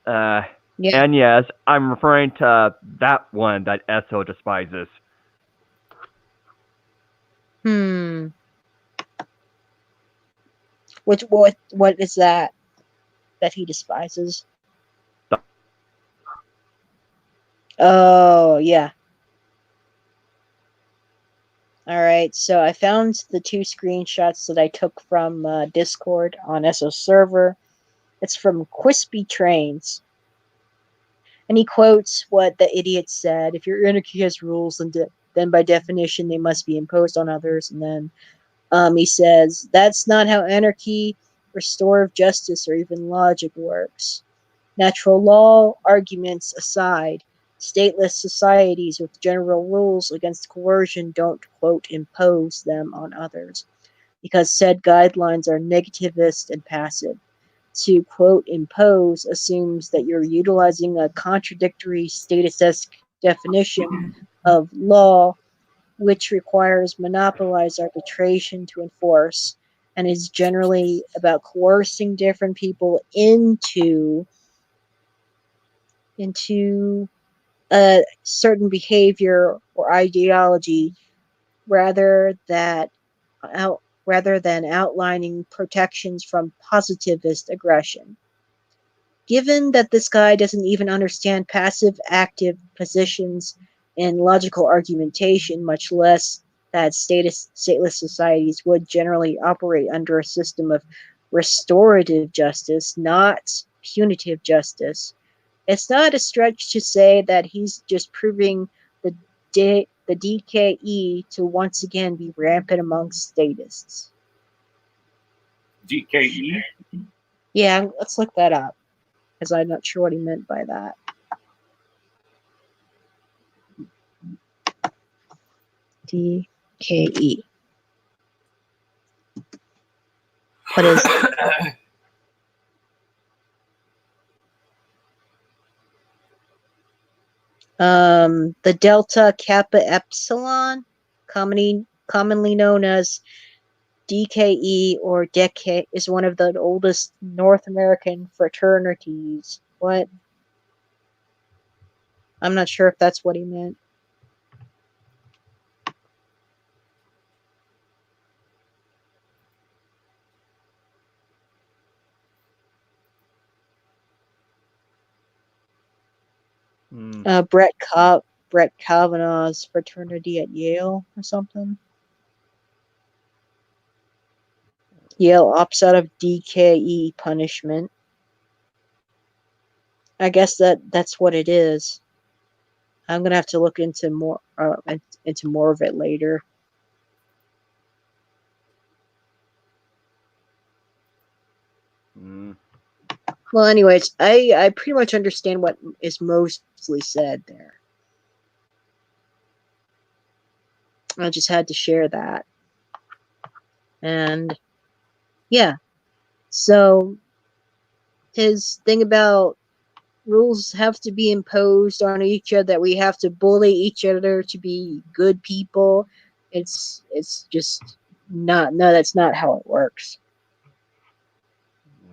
[SPEAKER 1] Yeah.
[SPEAKER 3] And yes, I'm referring to that one that Esso despises.
[SPEAKER 1] What is that he despises? Oh, yeah. All right, so I found the 2 screenshots that I took from Discord on Esso server. It's from Quispy Trains. And he quotes what the idiot said. If your anarchy has rules, then by definition they must be imposed on others. And then he says, that's not how anarchy, restorative justice, or even logic works. Natural law arguments aside, stateless societies with general rules against coercion don't, quote, impose them on others, because said guidelines are negativist and passive. To, quote, impose assumes that you're utilizing a contradictory status-esque definition of law, which requires monopolized arbitration to enforce, and is generally about coercing different people into a certain behavior or ideology rather than outlining protections from positivist aggression. Given that this guy doesn't even understand passive-active positions in logical argumentation, much less that stateless societies would generally operate under a system of restorative justice, not punitive justice, it's not a stretch to say that he's just proving the DKE to once again be rampant amongst statists.
[SPEAKER 2] DKE?
[SPEAKER 1] Yeah, let's look that up, because I'm not sure what he meant by that. DKE. What is that? The Delta Kappa Epsilon, commonly known as DKE or DECA, is one of the oldest North American fraternities. What? I'm not sure if that's what he meant. Brett Kavanaugh's fraternity at Yale or something. Yale opts out of DKE punishment. I guess that's what it is. I'm gonna have to look into more of it later. Well, anyways, I pretty much understand what is mostly said there. I just had to share that. And yeah, so his thing about rules have to be imposed on each other, that we have to bully each other to be good people. It's just not, no, that's not how it works.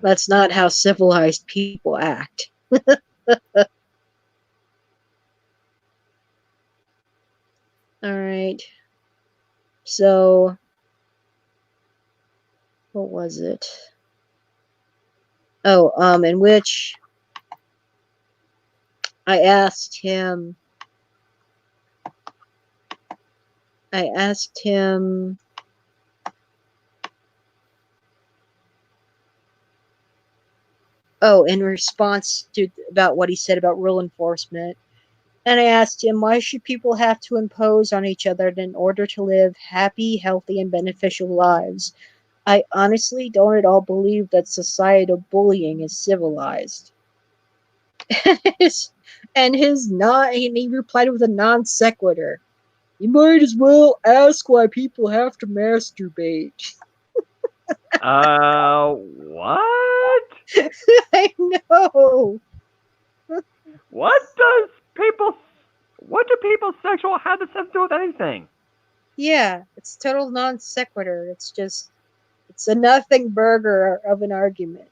[SPEAKER 1] That's not how civilized people act. All right. So what was it? Oh, in which I asked him I asked him, in response to about what he said about rule enforcement, and I asked him, why should people have to impose on each other in order to live happy, healthy, and beneficial lives? I honestly don't at all believe that societal bullying is civilized. And he replied with a non sequitur. You might as well ask why people have to masturbate.
[SPEAKER 3] What?
[SPEAKER 1] I know.
[SPEAKER 3] What do people sexual have to do with anything?
[SPEAKER 1] Yeah, it's total non sequitur. It's a nothing burger of an argument.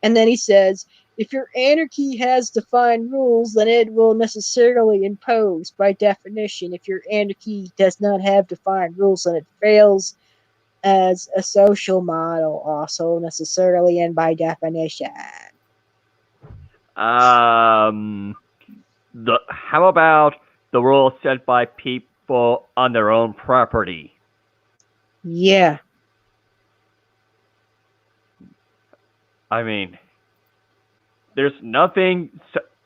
[SPEAKER 1] And then he says, if your anarchy has defined rules, then it will necessarily impose by definition. If your anarchy does not have defined rules, then it fails as a social model, also necessarily and by definition.
[SPEAKER 3] How about the rules set by people on their own property?
[SPEAKER 1] Yeah.
[SPEAKER 3] I mean, there is nothing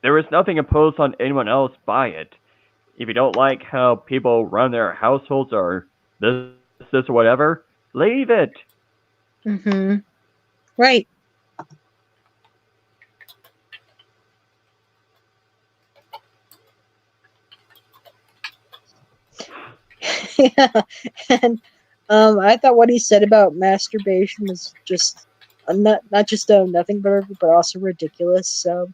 [SPEAKER 3] imposed on anyone else by it. If you don't like how people run their households or this or whatever, leave it.
[SPEAKER 1] Mm-hmm. Right. Yeah. And I thought what he said about masturbation was just not just nothing but also ridiculous. So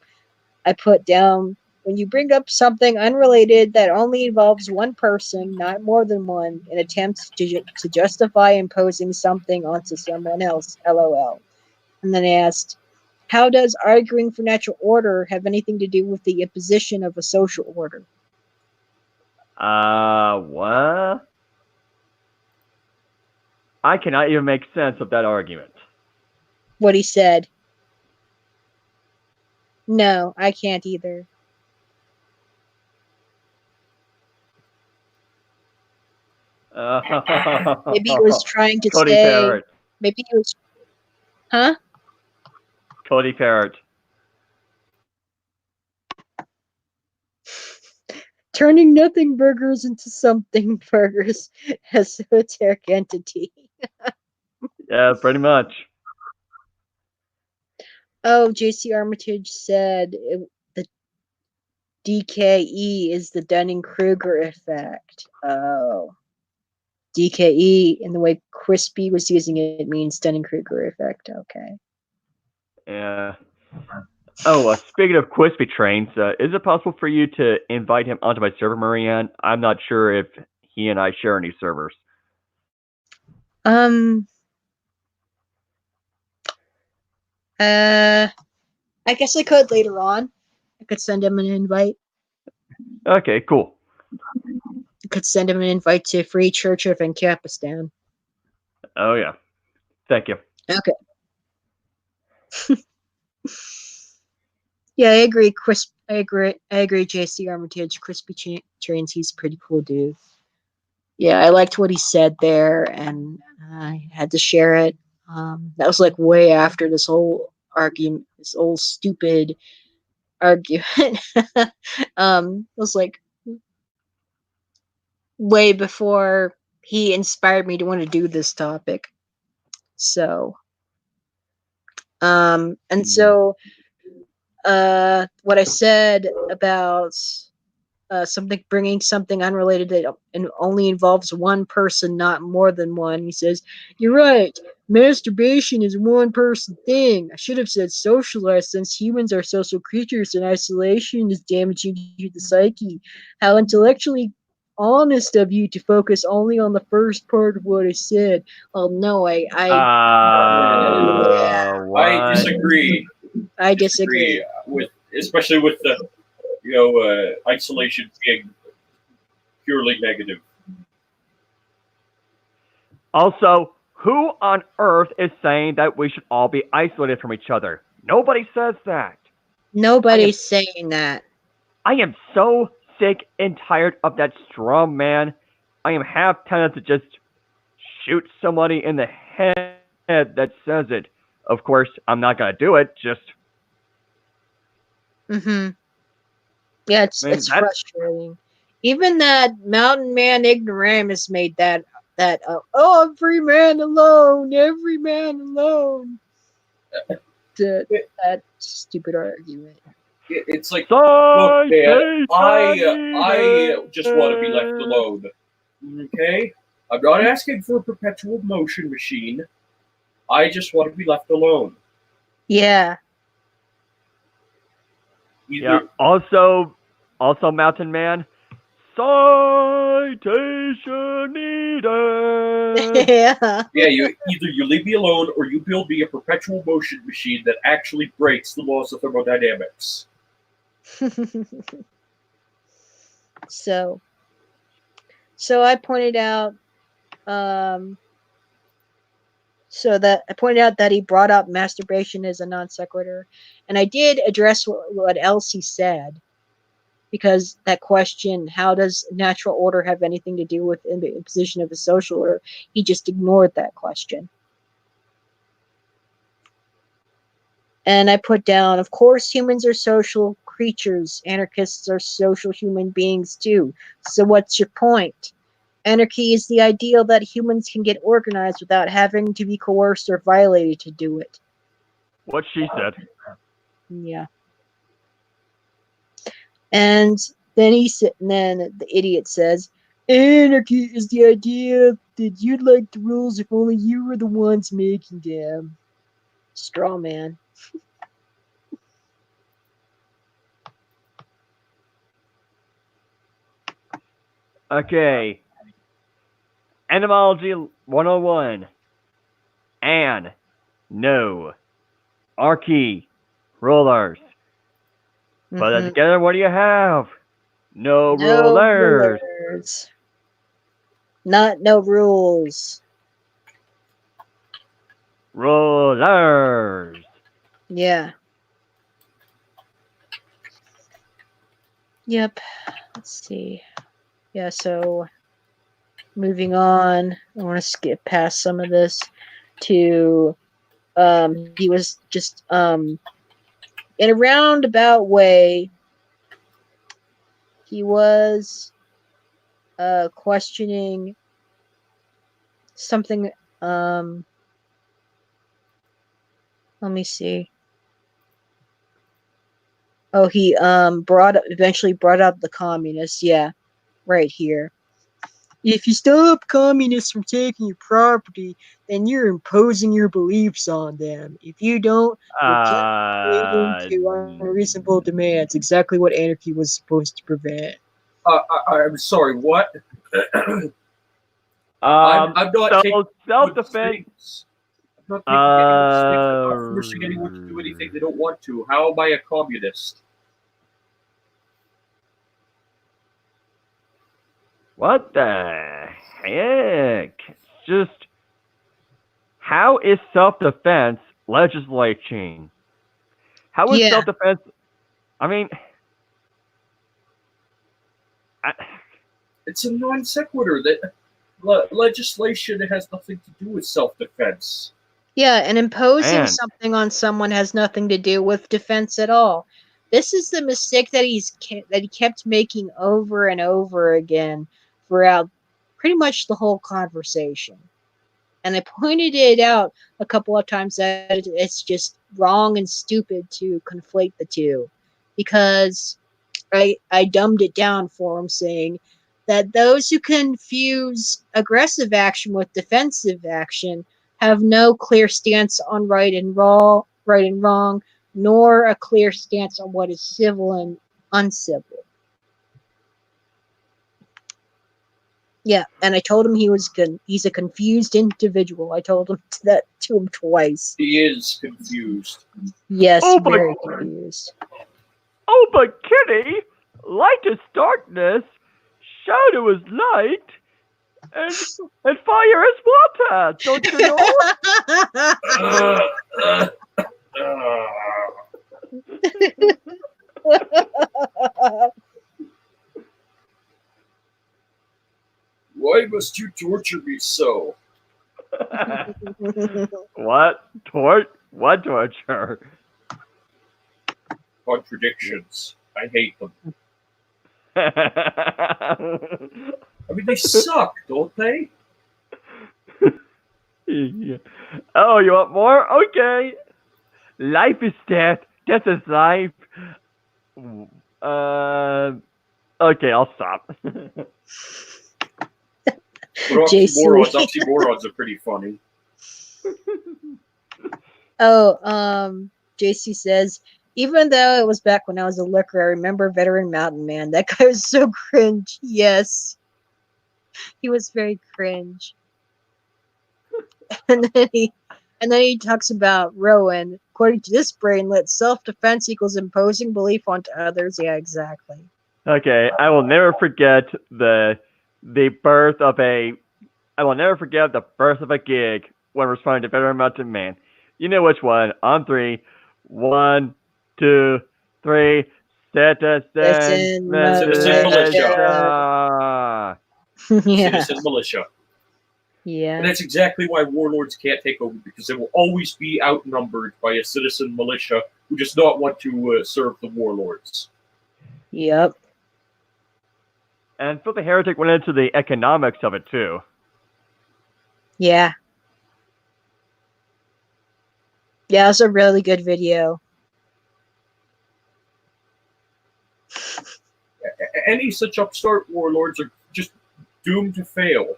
[SPEAKER 1] I put down, when you bring up something unrelated that only involves one person, not more than one, in attempts to justify imposing something onto someone else, lol. And then I asked, how does arguing for natural order have anything to do with the imposition of a social order?
[SPEAKER 3] What? I cannot even make sense of that argument.
[SPEAKER 1] What he said. No, I can't either. Maybe he was trying to
[SPEAKER 3] Cody
[SPEAKER 1] say.
[SPEAKER 3] Parrott.
[SPEAKER 1] Maybe he was. Huh?
[SPEAKER 3] Cody Parrott.
[SPEAKER 1] Turning nothing burgers into something burgers, esoteric entity.
[SPEAKER 3] Yeah, pretty much.
[SPEAKER 1] Oh, JC Armitage said the DKE is the Dunning-Kruger effect. Oh. DKE, and the way Crispy was using it means Dunning-Kruger effect. Okay.
[SPEAKER 3] Yeah. Oh, speaking of Quispy trains, is it possible for you to invite him onto my server, Marianne? I'm not sure if he and I share any servers.
[SPEAKER 1] I guess I could later on. I could send him an invite.
[SPEAKER 3] Okay, cool.
[SPEAKER 1] I could send him an invite to Free Church of Ancapistan.
[SPEAKER 3] Oh yeah. Thank you.
[SPEAKER 1] Okay. Yeah, I agree. I agree, JC Armitage. Crispy Trains, he's a pretty cool dude. Yeah, I liked what he said there, and I had to share it. That was like way after this whole argument, this old stupid argument. It was like way before he inspired me to want to do this topic. So, and so, what I said about bringing something unrelated that only involves one person, not more than one. He says, "You're right. Masturbation is a one-person thing. I should have said socialized, since humans are social creatures and isolation is damaging to the psyche. How intellectually honest of you to focus only on the first part of what I said." Oh no,
[SPEAKER 2] I disagree.
[SPEAKER 1] I disagree
[SPEAKER 2] with, especially with the isolation being purely negative.
[SPEAKER 3] Also, who on earth is saying that we should all be isolated from each other? Nobody says that.
[SPEAKER 1] Nobody's saying that.
[SPEAKER 3] I am so sick and tired of that strong man I am half tempted to just shoot somebody in the head that says it. Of course, I'm not gonna do it. Just
[SPEAKER 1] Yeah,
[SPEAKER 3] I mean
[SPEAKER 1] it's
[SPEAKER 3] that.
[SPEAKER 1] frustrating. Even that mountain man ignoramus made that oh, every man alone. That stupid argument.
[SPEAKER 2] It's like, look, man,
[SPEAKER 3] Citation
[SPEAKER 2] I just want to be left
[SPEAKER 3] needed.
[SPEAKER 2] alone. Okay, I'm not asking for a perpetual motion machine. I just want to be left alone.
[SPEAKER 1] Yeah.
[SPEAKER 3] Yeah.
[SPEAKER 2] Either
[SPEAKER 3] Also, Mountain Man. Citation needed.
[SPEAKER 1] Yeah.
[SPEAKER 2] either you leave me alone or you build me a perpetual motion machine that actually breaks the laws of thermodynamics.
[SPEAKER 1] So I pointed out I pointed out that he brought up masturbation as a non sequitur, and I did address what else he said, because that question, how does natural order have anything to do with the imposition of a social order? He just ignored that question. And I put down, of course, humans are social creatures. Anarchists are social human beings too. So what's your point? Anarchy is the ideal that humans can get organized without having to be coerced or violated to do it.
[SPEAKER 3] What she said.
[SPEAKER 1] Yeah. And then the idiot says, anarchy is the idea that you'd like the rules if only you were the ones making them. Straw man.
[SPEAKER 3] Okay. Etymology 101. An. No. Archy. Rulers. Put that together, what do you have? No
[SPEAKER 1] No
[SPEAKER 3] rulers.
[SPEAKER 1] rulers. Not no rules.
[SPEAKER 3] Rulers.
[SPEAKER 1] Yeah. Yep. Let's see. Yeah, so moving on. I want to skip past some of this to he was just in a roundabout way, he was questioning something. Let me see. Oh, he eventually brought up the communists. Yeah, right here. If you stop communists from taking your property, then you're imposing your beliefs on them. If you don't, you're cascading to unreasonable demands. Exactly what anarchy was supposed to prevent.
[SPEAKER 2] I'm sorry, what? I'm not taking
[SPEAKER 3] So
[SPEAKER 2] anyone's
[SPEAKER 3] self-defense.
[SPEAKER 2] things. I'm not taking anyone's things. I'm not forcing anyone to do anything they don't want to. How am I a communist?
[SPEAKER 3] What the heck? It's just, how is self-defense legislating? How is
[SPEAKER 1] Yeah.
[SPEAKER 3] self-defense? I mean,
[SPEAKER 2] It's a non sequitur. That legislation has nothing to do with self-defense.
[SPEAKER 1] Yeah, and imposing
[SPEAKER 3] man,
[SPEAKER 1] something on someone has nothing to do with defense at all. This is the mistake that he kept making over and over again throughout pretty much the whole conversation. And I pointed it out a couple of times that it's just wrong and stupid to conflate the two, because I dumbed it down for him, saying that those who confuse aggressive action with defensive action have no clear stance on right and wrong, nor a clear stance on what is civil and uncivil. Yeah, and I told him he's a confused individual. I told him that to him twice.
[SPEAKER 2] He is confused.
[SPEAKER 1] Yes,
[SPEAKER 3] Oh, but-
[SPEAKER 1] very confused.
[SPEAKER 3] oh, but Kitty, light is darkness, shadow is light, and fire is water. Don't you know?
[SPEAKER 2] must you torture me so?
[SPEAKER 3] What? What torture?
[SPEAKER 2] Contradictions. I hate them.
[SPEAKER 3] Yeah.
[SPEAKER 2] I mean, they suck, don't they?
[SPEAKER 3] Oh, you want more? Okay. Life is death. Death is life. Okay, I'll stop.
[SPEAKER 2] But
[SPEAKER 1] JC.
[SPEAKER 2] oxymorons are pretty funny.
[SPEAKER 1] JC says, even though it was back when I was a looker, I remember Veteran Mountain Man. That guy was so cringe. Yes. He was very cringe. And then he talks about Rowan. According to this brainlet, self-defense equals imposing belief onto others. Yeah, exactly.
[SPEAKER 3] Okay, I will never forget the birth of a. I will never forget the birth of a gig when responding to Veteran Mountain Man. You know which one? On three. 1, 2, 3. Citizen
[SPEAKER 1] Citizen
[SPEAKER 3] militia.
[SPEAKER 1] Yeah.
[SPEAKER 2] Citizen militia.
[SPEAKER 1] Yeah.
[SPEAKER 2] And that's exactly why warlords can't take over, because they will always be outnumbered by a citizen militia who does not want to serve the warlords.
[SPEAKER 1] Yep.
[SPEAKER 3] And Filthy Heretic went into the economics of it too.
[SPEAKER 1] Yeah. Yeah, it's a really good video.
[SPEAKER 2] Any such upstart warlords are just doomed to fail.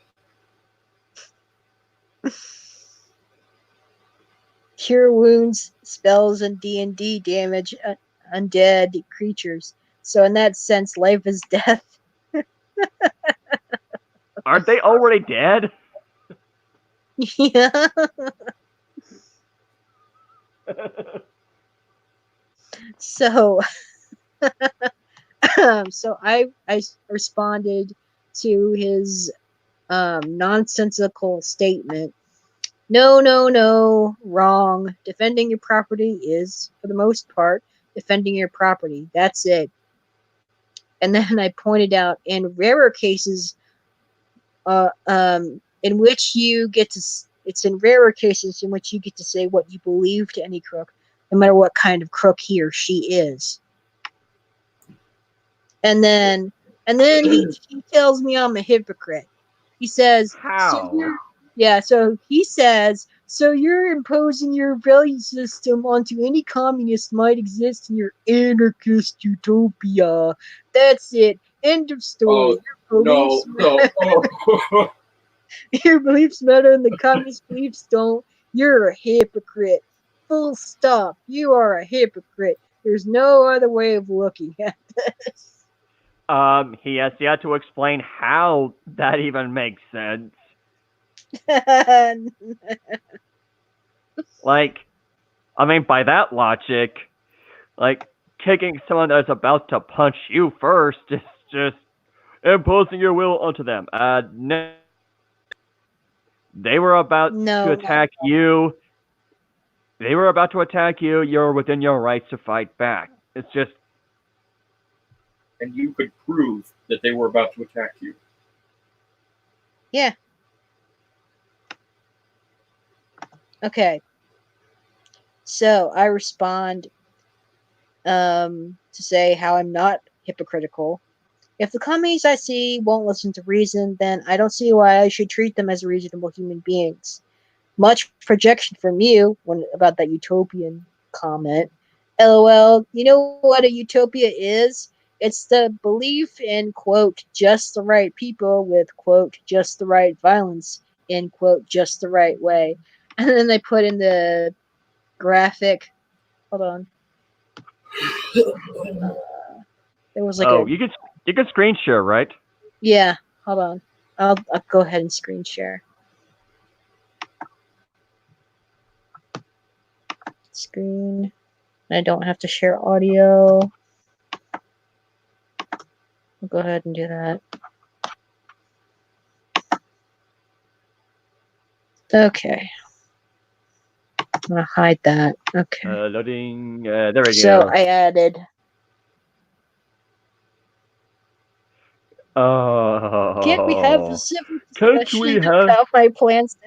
[SPEAKER 1] Cure wounds, spells, and D&D damage undead creatures. So in that sense, life is death.
[SPEAKER 3] Aren't they already dead?
[SPEAKER 1] Yeah. So, so I responded to his nonsensical statement. No, wrong. Defending your property is, for the most part, defending your property. That's it. And then I pointed out, in rarer cases, in which you get to, it's in rarer cases in which you get to say what you believe to any crook, no matter what kind of crook he or she is. And then he tells me I'm a hypocrite. He says,
[SPEAKER 3] How?
[SPEAKER 1] so he says, so you're imposing your value system onto any communist might exist in your anarchist utopia. That's it. End of story.
[SPEAKER 2] No.
[SPEAKER 1] Your beliefs matter and the communist beliefs don't. You're a hypocrite. Full stop. You are a hypocrite. There's no other way of looking at this.
[SPEAKER 3] He has yet to explain how that even makes sense. Like, I mean, by that logic, like, kicking someone that's about to punch you first is just imposing your will onto them. No. They were about to attack you. They were about to attack you. You're within your rights to fight back. It's just.
[SPEAKER 2] And you could prove that they were about to attack you.
[SPEAKER 1] Yeah. Okay. So I respond to say how I'm not hypocritical. If the commies I see won't listen to reason, then I don't see why I should treat them as reasonable human beings. Much projection from you about that utopian comment. LOL, you know what a utopia is? It's the belief in, quote, just the right people with, quote, just the right violence in, quote, just the right way. And then they put in the graphic. Hold on. There was like
[SPEAKER 3] you can screen share, right?
[SPEAKER 1] Yeah, hold on. I'll go ahead and screen share. Screen. I don't have to share audio. I'll go ahead and do that. Okay. I'm gonna hide that. Okay.
[SPEAKER 3] Loading. There we go.
[SPEAKER 1] So I added. Can't we have a
[SPEAKER 3] Oh,
[SPEAKER 1] civil
[SPEAKER 3] can't
[SPEAKER 1] discussion
[SPEAKER 3] we have
[SPEAKER 1] about my plans?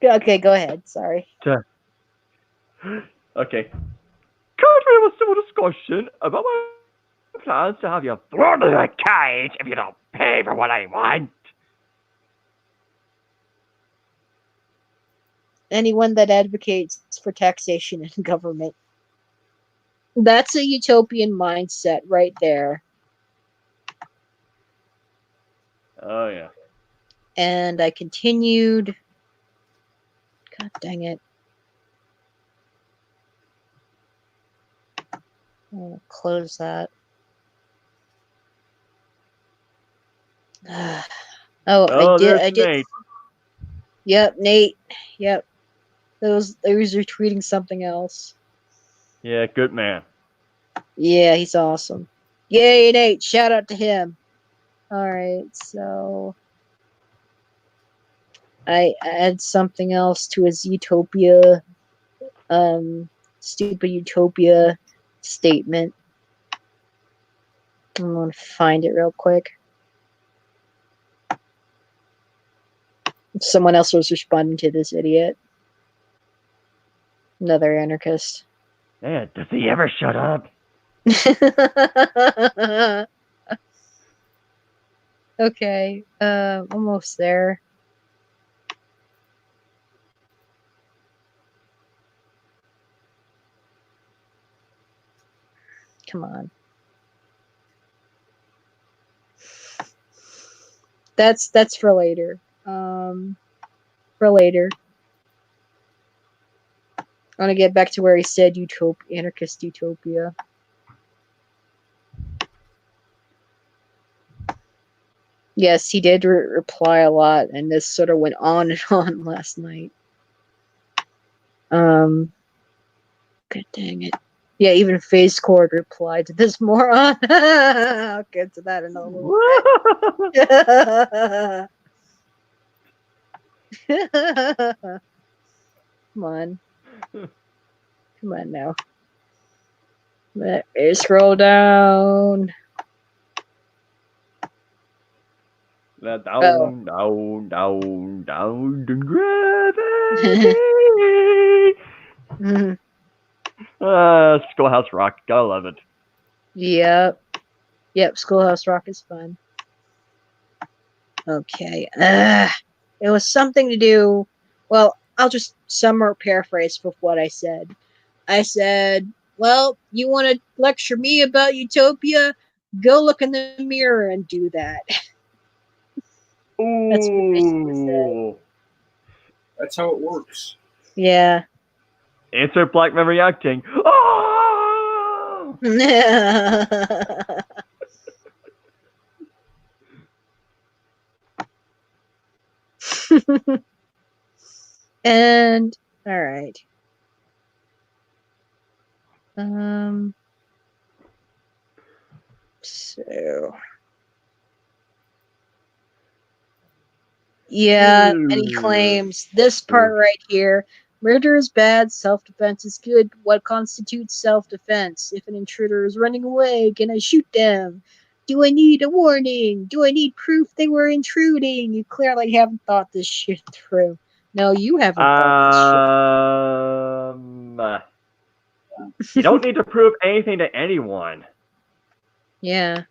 [SPEAKER 1] Okay, go ahead. Sorry.
[SPEAKER 3] to? Okay, can't we have a civil discussion about my plans to have you thrown in a cage if you don't pay for what I want?
[SPEAKER 1] Anyone that advocates for taxation and government. That's a utopian mindset right there.
[SPEAKER 3] Oh yeah.
[SPEAKER 1] And I continued. God dang it. I'll close that. Oh,
[SPEAKER 3] Oh, there's
[SPEAKER 1] I did.
[SPEAKER 3] Nate.
[SPEAKER 1] Yep, Nate. Yep. Those they was retweeting something else.
[SPEAKER 3] Yeah, good man.
[SPEAKER 1] Yeah, he's awesome. Yay, Nate. Shout out to him. Alright, so I add something else to his utopia, stupid utopia statement. I'm gonna find it real quick. Someone else was responding to this idiot. Another anarchist.
[SPEAKER 3] Man, does he ever shut up?
[SPEAKER 1] Okay, almost there. Come on. That's for later. For later. I want to get back to where he said utopia, anarchist utopia. Yes, he did reply a lot, and this sort of went on and on last night. God dang it. Yeah, even FaZe Cord replied to this moron. I'll get to that in a little bit. Come on. Come on now. Let me scroll down.
[SPEAKER 3] Down,
[SPEAKER 1] Oh.
[SPEAKER 3] down, gravity. Schoolhouse Rock, gotta love it.
[SPEAKER 1] Yep. Yep, Schoolhouse Rock is fun. Okay. It was something to do. Well, I'll just somewhat paraphrase with what I said. I said, well, you want to lecture me about utopia? Go look in the mirror and do that. That's what I basically said.
[SPEAKER 3] Ooh.
[SPEAKER 2] That's how it works.
[SPEAKER 1] Yeah.
[SPEAKER 3] Insert black man reacting. Oh!
[SPEAKER 1] And all right. So yeah, and he claims this part right here: murder is bad, self-defense is good. What constitutes self-defense? If an intruder is running away, can I shoot them? Do I need a warning? Do I need proof they were intruding? You clearly haven't thought this shit through. No, you haven't thought this shit.
[SPEAKER 3] You don't need to prove anything to anyone.
[SPEAKER 1] Yeah.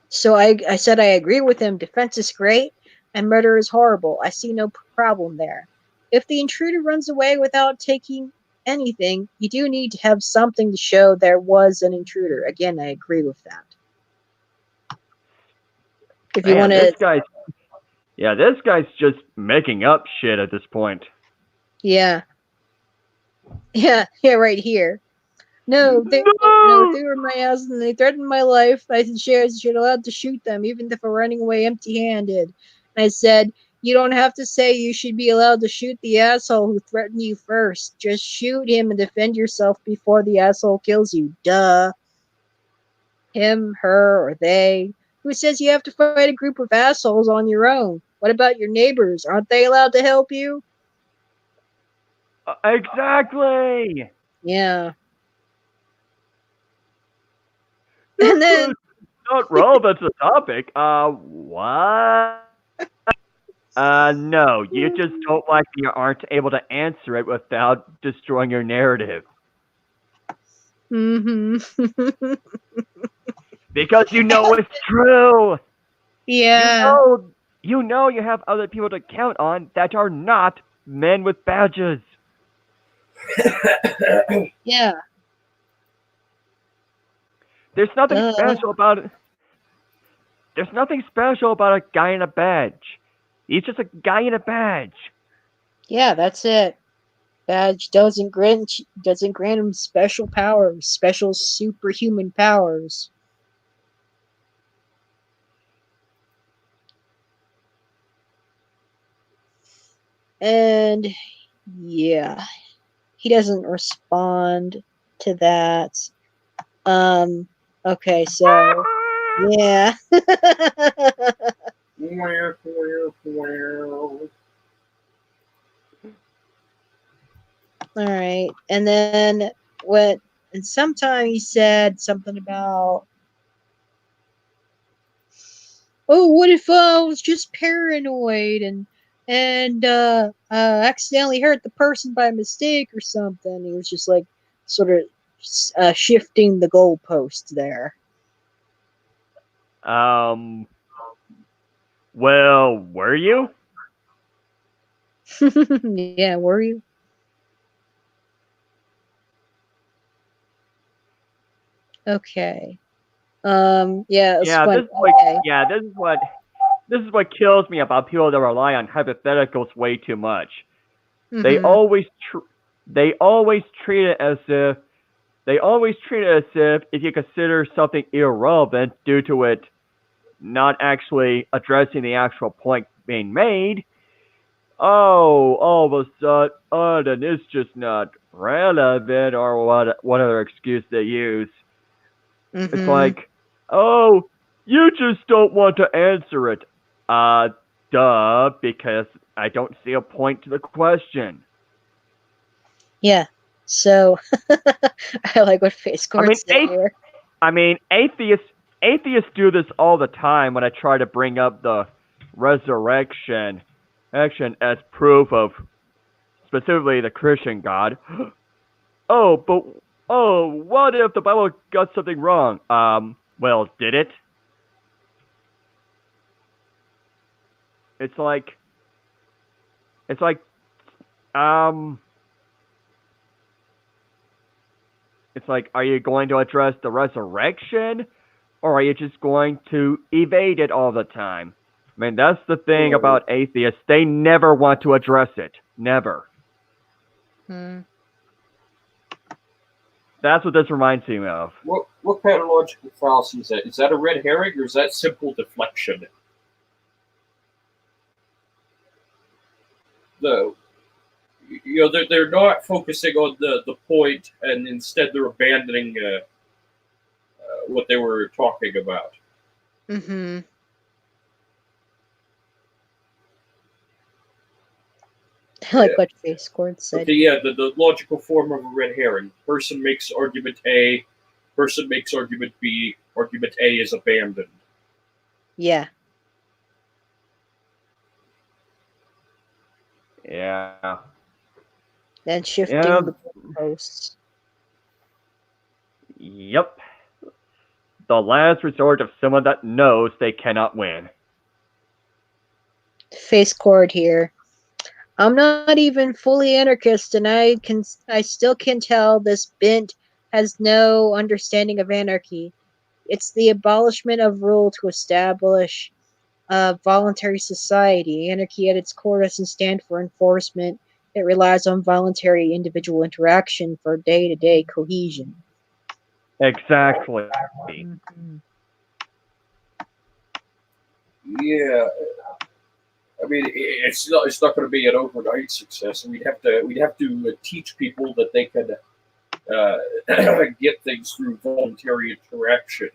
[SPEAKER 1] So I said I agree with him. Defense is great and murder is horrible. I see no problem there. If the intruder runs away without taking anything, you do need to have something to show there was an intruder. Again, I agree with that. If you want to...
[SPEAKER 3] this guy's just making up shit at this point.
[SPEAKER 1] Yeah. Yeah, right here. No, they were my ass and they threatened my life. I should allowed to shoot them, even if we're running away empty-handed. And I said, you don't have to say you should be allowed to shoot the asshole who threatened you first. Just shoot him and defend yourself before the asshole kills you. Duh. Him, her, or they. Who says you have to fight a group of assholes on your own? What about your neighbors? Aren't they allowed to help you?
[SPEAKER 3] Exactly.
[SPEAKER 1] Yeah. And then
[SPEAKER 3] Not relevant to the topic. What? No, you just don't like that you aren't able to answer it without destroying your narrative. Because you know it's true.
[SPEAKER 1] Yeah.
[SPEAKER 3] You know you have other people to count on that are not men with badges.
[SPEAKER 1] Yeah.
[SPEAKER 3] There's nothing
[SPEAKER 1] Duh.
[SPEAKER 3] special about it. There's nothing special about a guy in a badge. He's just a guy in a badge.
[SPEAKER 1] Yeah, that's it. Badge doesn't grant him special powers, special superhuman powers. And yeah, he doesn't respond to that. Okay, so yeah. All right. And then sometime he said something about, oh, what if I was just paranoid and accidentally hurt the person by mistake or something. He was just like sort of shifting the goalpost there.
[SPEAKER 3] Well, were you?
[SPEAKER 1] Yeah, were you? Okay. Yeah,
[SPEAKER 3] Yeah, this is what kills me about people that rely on hypotheticals way too much. They
[SPEAKER 1] Mm-hmm.
[SPEAKER 3] always they always treat it as if if you consider something irrelevant due to it not actually addressing the actual point being made, all of a sudden it's just not relevant or what other excuse they use. It's
[SPEAKER 1] Mm-hmm.
[SPEAKER 3] like, oh, you just don't want to answer it. Duh, because I don't see a point to the question.
[SPEAKER 1] Yeah. So I like what Face
[SPEAKER 3] I
[SPEAKER 1] Court
[SPEAKER 3] mean,
[SPEAKER 1] said here.
[SPEAKER 3] atheists do this all the time when I try to bring up the resurrection action as proof of specifically the Christian God. Oh, but what if the Bible got something wrong? Well, did it? It's like it's like um it's like, are you going to address the resurrection or are you just going to evade it all the time? I mean, that's the thing about atheists. They never want to address it. Never.
[SPEAKER 1] Hmm.
[SPEAKER 3] That's what this reminds me of.
[SPEAKER 2] What kind of logical fallacy is that? Is that a red herring or is that simple deflection? The they're not focusing on the point, and instead they're abandoning what they were talking about.
[SPEAKER 1] Mm-hmm. I like what Face Court said.
[SPEAKER 2] Okay, yeah, the logical form of a red herring. Person makes argument A, person makes argument B, argument A is abandoned.
[SPEAKER 1] Yeah.
[SPEAKER 3] Yeah.
[SPEAKER 1] Then shifting the goalposts.
[SPEAKER 3] Yep. The last resort of someone that knows they cannot win.
[SPEAKER 1] Face Court here. I'm not even fully anarchist, and I still can tell this bent has no understanding of anarchy. It's the abolishment of rule to establish a voluntary society. Anarchy at its core doesn't stand for enforcement. It relies on voluntary individual interaction for day-to-day cohesion.
[SPEAKER 3] Exactly.
[SPEAKER 1] Mm-hmm.
[SPEAKER 2] Yeah, I mean it's not going to be an overnight success. We'd have to teach people that they can get things through voluntary interaction.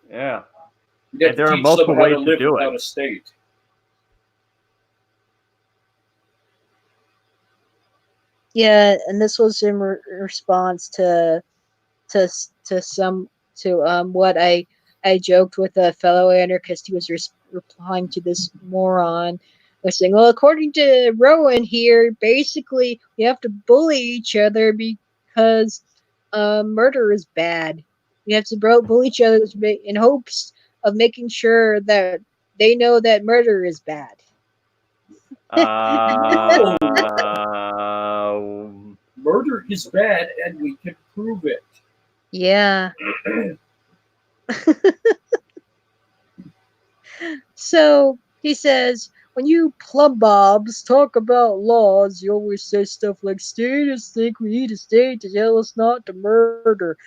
[SPEAKER 3] Yeah.
[SPEAKER 2] We'd have
[SPEAKER 3] And
[SPEAKER 2] to
[SPEAKER 3] there are
[SPEAKER 2] teach them
[SPEAKER 3] multiple
[SPEAKER 2] how to
[SPEAKER 3] ways to
[SPEAKER 2] live
[SPEAKER 3] do
[SPEAKER 2] without
[SPEAKER 3] it.
[SPEAKER 2] a state.
[SPEAKER 1] Yeah, and this was in response to to some to what I joked with a fellow anarchist who was replying to this moron was saying, well, according to Rowan here, basically we have to bully each other because murder is bad. We have to bully each other in hopes of making sure that they know that murder is bad.
[SPEAKER 2] No,
[SPEAKER 3] Uh,
[SPEAKER 2] murder is bad, and we can prove it.
[SPEAKER 1] Yeah. So he says, when you plum bobs talk about laws, you always say stuff like statists think we need a state to tell us not to murder.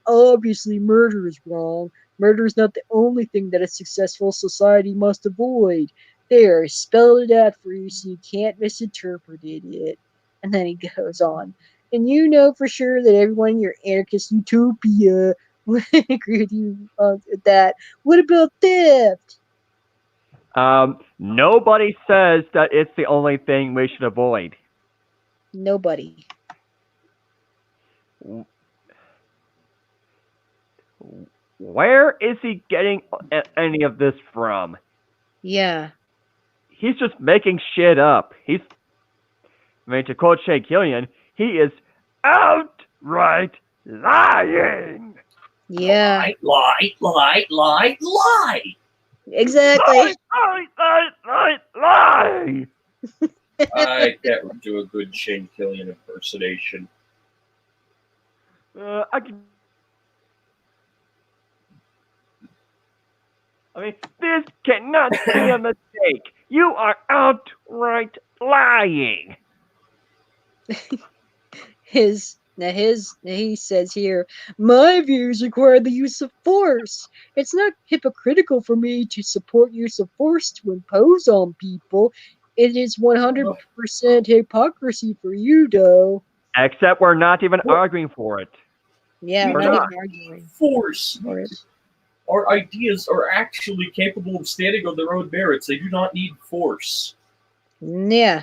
[SPEAKER 1] Obviously, murder is wrong. Murder is not the only thing that a successful society must avoid. There, I spelled it out for you so you can't misinterpret it. And then he goes on. And you know for sure that everyone in your anarchist utopia would agree with you on that. What about theft?
[SPEAKER 3] nobody says that it's the only thing we should avoid.
[SPEAKER 1] Nobody.
[SPEAKER 3] Where is he getting any of this from?
[SPEAKER 1] Yeah.
[SPEAKER 3] He's just making shit up. I mean, to quote Shea Killian, he is outright lying.
[SPEAKER 1] Yeah.
[SPEAKER 2] Lie.
[SPEAKER 1] Exactly.
[SPEAKER 3] Lie.
[SPEAKER 2] I can't do a good Shane Killian impersonation.
[SPEAKER 3] I can. I mean, this cannot be a mistake. You are outright lying.
[SPEAKER 1] He says here, my views require the use of force. It's not hypocritical for me to support use of force to impose on people. It is 100% hypocrisy for you, though.
[SPEAKER 3] Except we're not even arguing for it.
[SPEAKER 1] Yeah,
[SPEAKER 2] We
[SPEAKER 1] we're
[SPEAKER 3] Or
[SPEAKER 1] not
[SPEAKER 2] don't
[SPEAKER 3] not.
[SPEAKER 1] even arguing
[SPEAKER 2] force.
[SPEAKER 1] for it.
[SPEAKER 2] Our ideas are actually capable of standing on their own merits. They do not need force.
[SPEAKER 1] Yeah.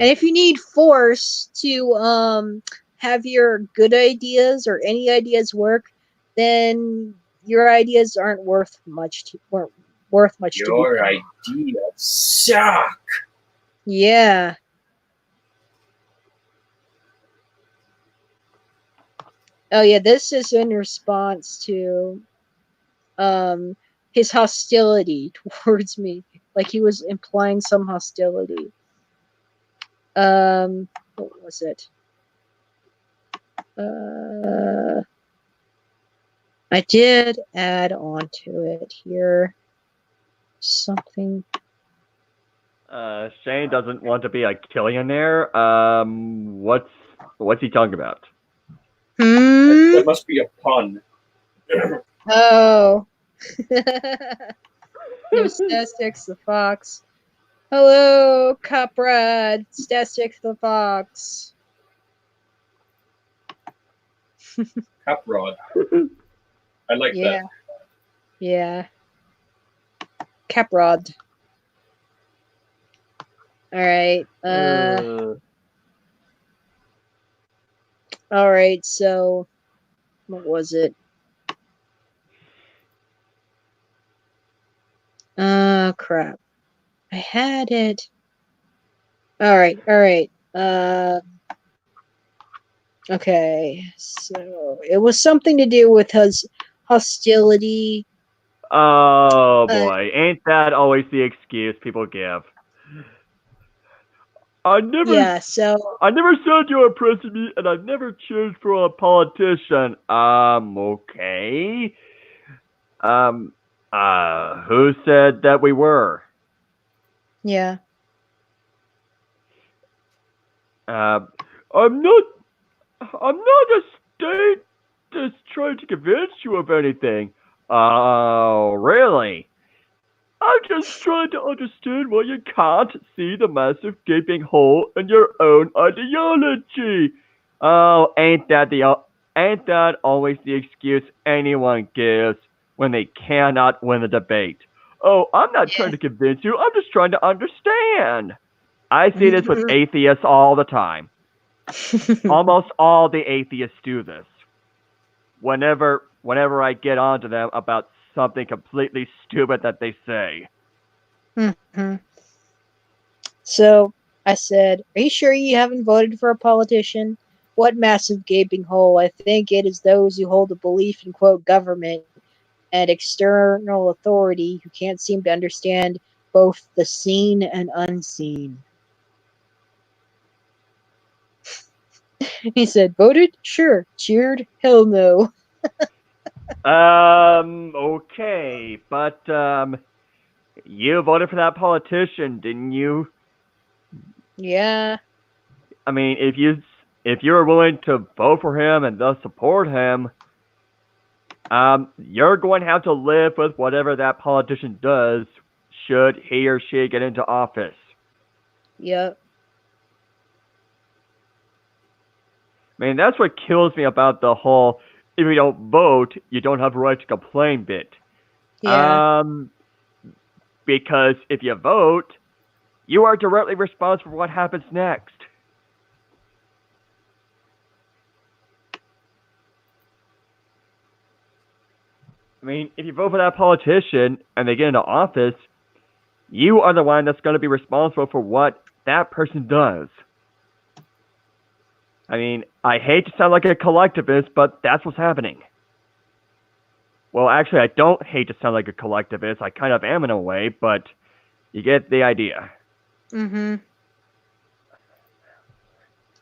[SPEAKER 1] And if you need force to have your good ideas or any ideas work, then your ideas aren't weren't worth much to
[SPEAKER 2] Your
[SPEAKER 1] begin.
[SPEAKER 2] ideas suck.
[SPEAKER 1] Yeah. Oh yeah, this is in response to um his hostility towards me. Like he was implying some hostility. What was it? I did add on to it here something.
[SPEAKER 3] Shane doesn't want to be a Killionaire. What's he talking about?
[SPEAKER 2] That must be a pun.
[SPEAKER 1] Oh. There's Stastix the Fox. Hello, Coprad. Stastix the Fox.
[SPEAKER 2] Caprod. I like
[SPEAKER 1] Yeah.
[SPEAKER 2] that.
[SPEAKER 1] Yeah. Caprod. Alright. Alright, so what was it? Crap. I had it. Alright. Okay. So it was something to do with his hostility.
[SPEAKER 3] Oh boy, ain't that always the excuse people give? I never
[SPEAKER 1] Yeah, so
[SPEAKER 3] said you impressed me, and I never cheered for a politician. Okay. Who said that we were?
[SPEAKER 1] yeah.
[SPEAKER 3] I'm not a state that's trying to convince you of anything. Oh, really? I'm just trying to understand why you can't see the massive gaping hole in your own ideology. Oh, ain't that always the excuse anyone gives when they cannot win a debate? Oh, I'm not
[SPEAKER 1] Yeah.
[SPEAKER 3] trying to convince you. I'm just trying to understand. I see this with atheists all the time. Almost all the atheists do this. Whenever I get onto them about something completely stupid that they say.
[SPEAKER 1] Mhm. So I said, "Are you sure you haven't voted for a politician? What massive gaping hole. I think it is those who hold a belief in, quote, government and external authority who can't seem to understand both the seen and unseen." He said, "Voted? Sure. Cheered? Hell no."
[SPEAKER 3] Okay, but you voted for that politician, didn't you?
[SPEAKER 1] Yeah.
[SPEAKER 3] I mean, if you were willing to vote for him and thus support him, you're going to have to live with whatever that politician does should he or she get into office.
[SPEAKER 1] Yep.
[SPEAKER 3] I mean, that's what kills me about the whole if you don't vote, you don't have a right to complain bit.
[SPEAKER 1] Yeah.
[SPEAKER 3] Because if you vote, you are directly responsible for what happens next. I mean, if you vote for that politician and they get into office, you are the one that's going to be responsible for what that person does. I mean, I hate to sound like a collectivist, but that's what's happening. Well, actually, I don't hate to sound like a collectivist. I kind of am in a way, but you get the idea.
[SPEAKER 1] Mm-hmm.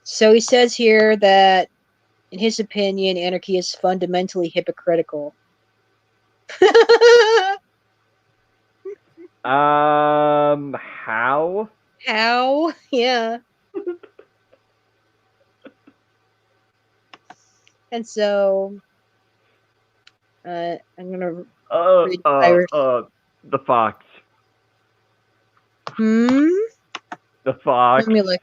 [SPEAKER 1] So he says here that, in his opinion, anarchy is fundamentally hypocritical.
[SPEAKER 3] How?
[SPEAKER 1] How? Yeah. And so, I'm gonna read Irish.
[SPEAKER 3] The fox. The fox.
[SPEAKER 1] Let me look.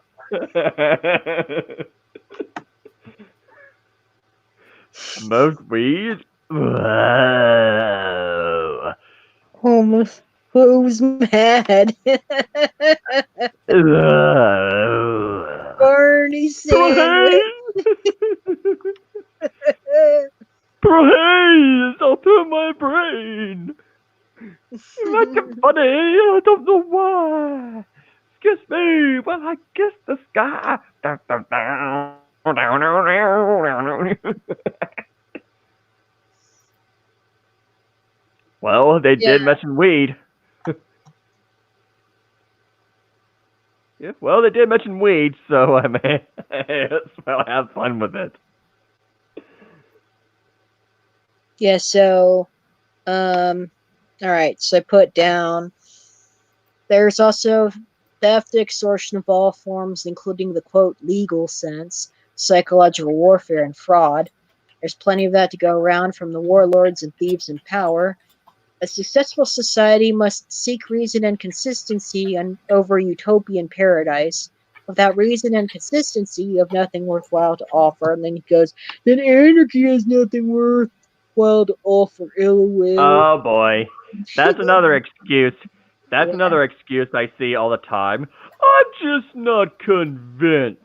[SPEAKER 3] Smoked weed? Whoa.
[SPEAKER 1] Homeless. Who's mad? Bernie Sanders.
[SPEAKER 3] Praise up in my brain. Like a funny, I don't know why. Excuse me, well, I guess the sky. Well, they did mention weed. Yeah, well, they did mention weed, so I mean, well, have fun with it.
[SPEAKER 1] Yeah, so, all right, so I put down, there's also theft, extortion of all forms, including the, quote, legal sense, psychological warfare, and fraud. There's plenty of that to go around from the warlords and thieves in power. A successful society must seek reason and consistency over utopian paradise. Without reason and consistency, you have nothing worthwhile to offer. And then he goes, then anarchy has nothing worthwhile to offer. LOL.
[SPEAKER 3] Oh boy, that's another excuse. That's another excuse I see all the time. I'm just not convinced.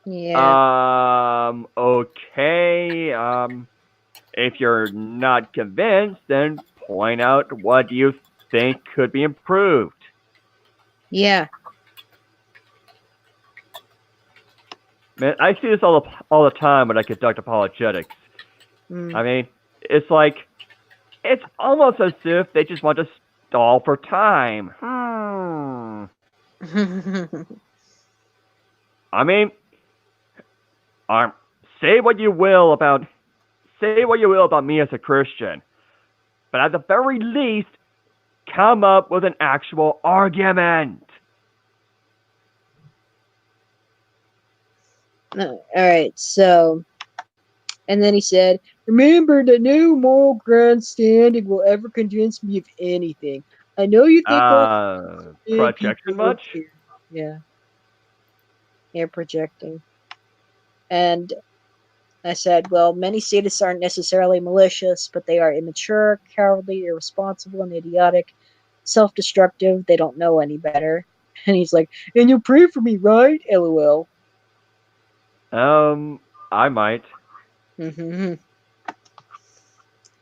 [SPEAKER 1] Yeah.
[SPEAKER 3] Okay. If you're not convinced, then point out what you think could be improved.
[SPEAKER 1] Yeah.
[SPEAKER 3] Man, I see this all the time when I conduct apologetics. I mean, it's like, it's almost as if they just want to stall for time. I mean, say what you will about me as a Christian, but at the very least, come up with an actual argument.
[SPEAKER 1] All right, so, and then he said, remember that no moral grandstanding will ever convince me of anything. I know you think
[SPEAKER 3] projection much?
[SPEAKER 1] Yeah. Yeah, projecting. And I said, well, many sadists aren't necessarily malicious, but they are immature, cowardly, irresponsible, and idiotic, self-destructive. They don't know any better. And he's like, and you'll pray for me, right? LOL.
[SPEAKER 3] I might.
[SPEAKER 1] Mm-hmm.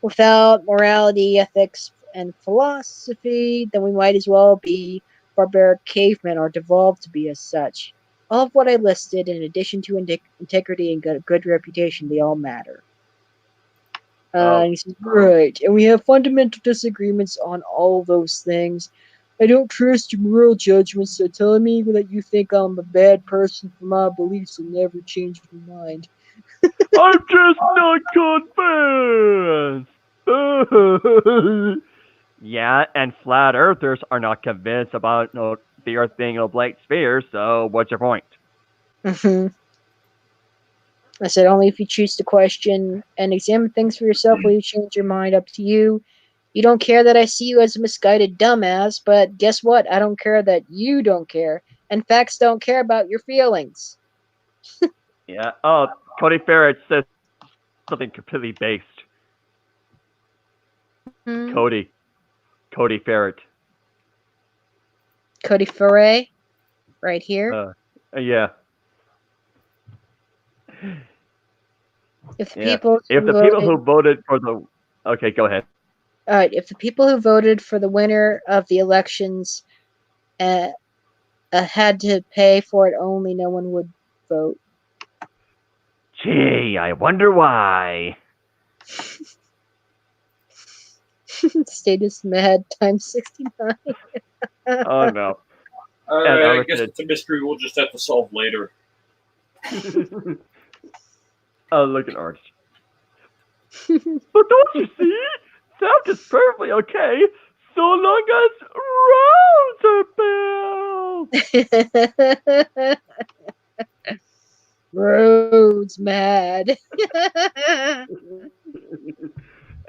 [SPEAKER 1] Without morality, ethics, and philosophy, then we might as well be barbaric cavemen or devolve to be as such. All of what I listed, in addition to integrity and good reputation, they all matter.
[SPEAKER 3] Oh,
[SPEAKER 1] And he says, right, and we have fundamental disagreements on all those things. I don't trust your moral judgments, so telling me that you think I'm a bad person for my beliefs will never change my mind.
[SPEAKER 3] I'm just not convinced. Yeah, and flat earthers are not convinced about the Earth being a blank sphere. So what's your point?
[SPEAKER 1] Mhm. I said, only if you choose to question and examine things for yourself will you change your mind. Up to you. You don't care that I see you as a misguided dumbass, but guess what? I don't care that you don't care. And facts don't care about your feelings.
[SPEAKER 3] Yeah. Oh, Cody Ferret says something completely based.
[SPEAKER 1] Hmm?
[SPEAKER 3] Cody. Cody Ferret.
[SPEAKER 1] Cody Foray, right here.
[SPEAKER 3] Uh, yeah.
[SPEAKER 1] If the
[SPEAKER 3] Yeah.
[SPEAKER 1] people
[SPEAKER 3] If
[SPEAKER 1] who
[SPEAKER 3] the people
[SPEAKER 1] voted,
[SPEAKER 3] who voted for the. Okay, go ahead.
[SPEAKER 1] all right, if the people who voted for the winner of the elections uh, had to pay for it only, no one would vote.
[SPEAKER 3] Gee, I wonder why.
[SPEAKER 1] Status mad times 69.
[SPEAKER 3] Oh no. And
[SPEAKER 2] I
[SPEAKER 3] Armor
[SPEAKER 2] guess
[SPEAKER 3] said,
[SPEAKER 2] it's a mystery we'll just have to solve later.
[SPEAKER 3] "Oh, look at Arch." But don't you see? Sound is perfectly okay so long as roads are built.
[SPEAKER 1] Roads mad.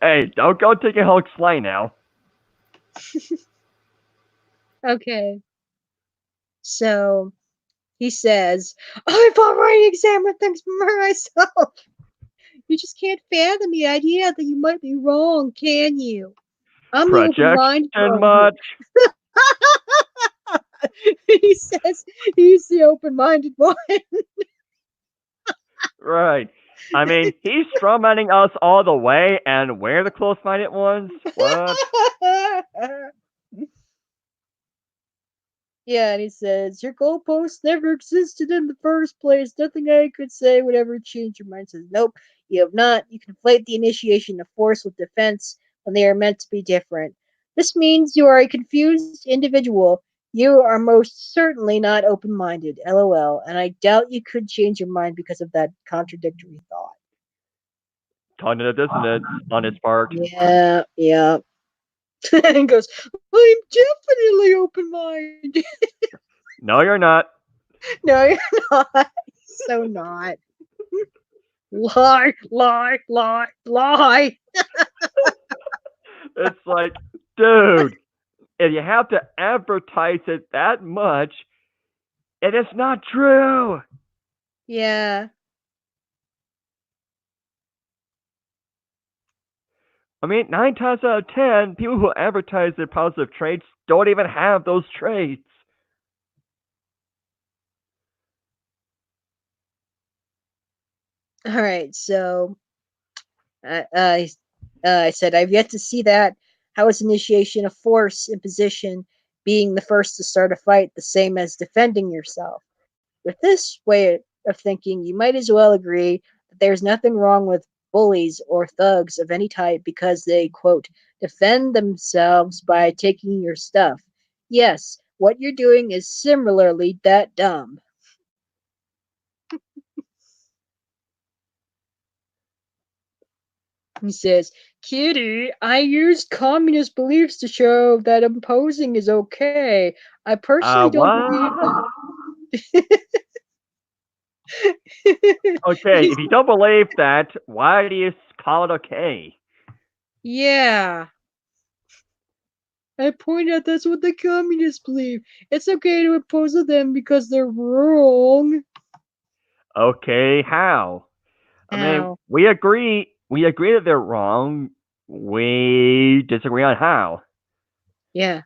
[SPEAKER 3] Hey, don't go taking Hulk Slay now.
[SPEAKER 1] Okay, so he says, I've already examined things for myself. You just can't fathom the idea that you might be wrong, can you? I'm the open minded
[SPEAKER 3] Projection
[SPEAKER 1] one here.
[SPEAKER 3] much?
[SPEAKER 1] He says he's the open minded one.
[SPEAKER 3] Right. I mean, he's strawmanning us all the way, and we're the close-minded ones? What?
[SPEAKER 1] Yeah, and he says, your goalposts never existed in the first place. Nothing I could say would ever change your mind. Says, nope, you have not. You conflate the initiation of force with defense when they are meant to be different. This means you are a confused individual. You are most certainly not open minded, lol, and I doubt you could change your mind because of that contradictory thought.
[SPEAKER 3] Cognitive dissonance on his part.
[SPEAKER 1] Yeah, yeah. And goes, I'm definitely open minded.
[SPEAKER 3] No, you're not.
[SPEAKER 1] No, you're not. So not. Lie, lie, lie, lie.
[SPEAKER 3] It's like, dude, if you have to advertise it that much, it is not true.
[SPEAKER 1] Yeah.
[SPEAKER 3] I mean, 9 times out of 10, people who advertise their positive traits don't even have those traits.
[SPEAKER 1] All right. So I said, I've yet to see that. How is initiation of force in position being the first to start a fight the same as defending yourself? With this way of thinking, you might as well agree that there's nothing wrong with bullies or thugs of any type because they, quote, defend themselves by taking your stuff. Yes, what you're doing is similarly that dumb. He says, Kitty, I used communist beliefs to show that imposing is okay. I personally don't believe
[SPEAKER 3] What?
[SPEAKER 1] that.
[SPEAKER 3] Okay, if you don't believe that, why do you call it okay?
[SPEAKER 1] Yeah. I point out that's what the communists believe. It's okay to impose on them because they're wrong.
[SPEAKER 3] Okay, how? I mean,
[SPEAKER 1] How?
[SPEAKER 3] we agree that they're wrong. We disagree on how.
[SPEAKER 1] Yeah.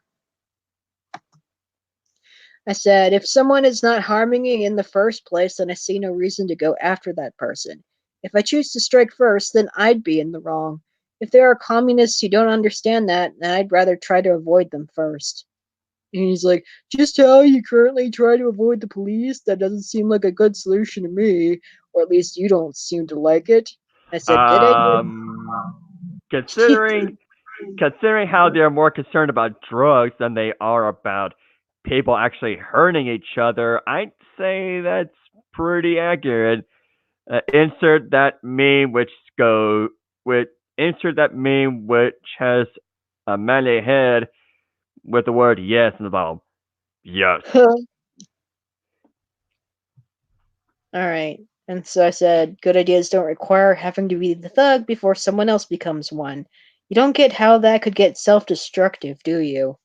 [SPEAKER 1] I said, if someone is not harming me in the first place, then I see no reason to go after that person. If I choose to strike first, then I'd be in the wrong. If there are communists who don't understand that, then I'd rather try to avoid them first. And he's like, just how you currently try to avoid the police? That doesn't seem like a good solution to me. Or at least you don't seem to like it. I said, good idea.
[SPEAKER 3] Considering how they're more concerned about drugs than they are about people actually hurting each other, I'd say that's pretty accurate. Insert that meme which has a melee head with the word yes in the bottom. Yes.
[SPEAKER 1] Alright. And so I said, good ideas don't require having to be the thug before someone else becomes one. You don't get how that could get self-destructive, do you?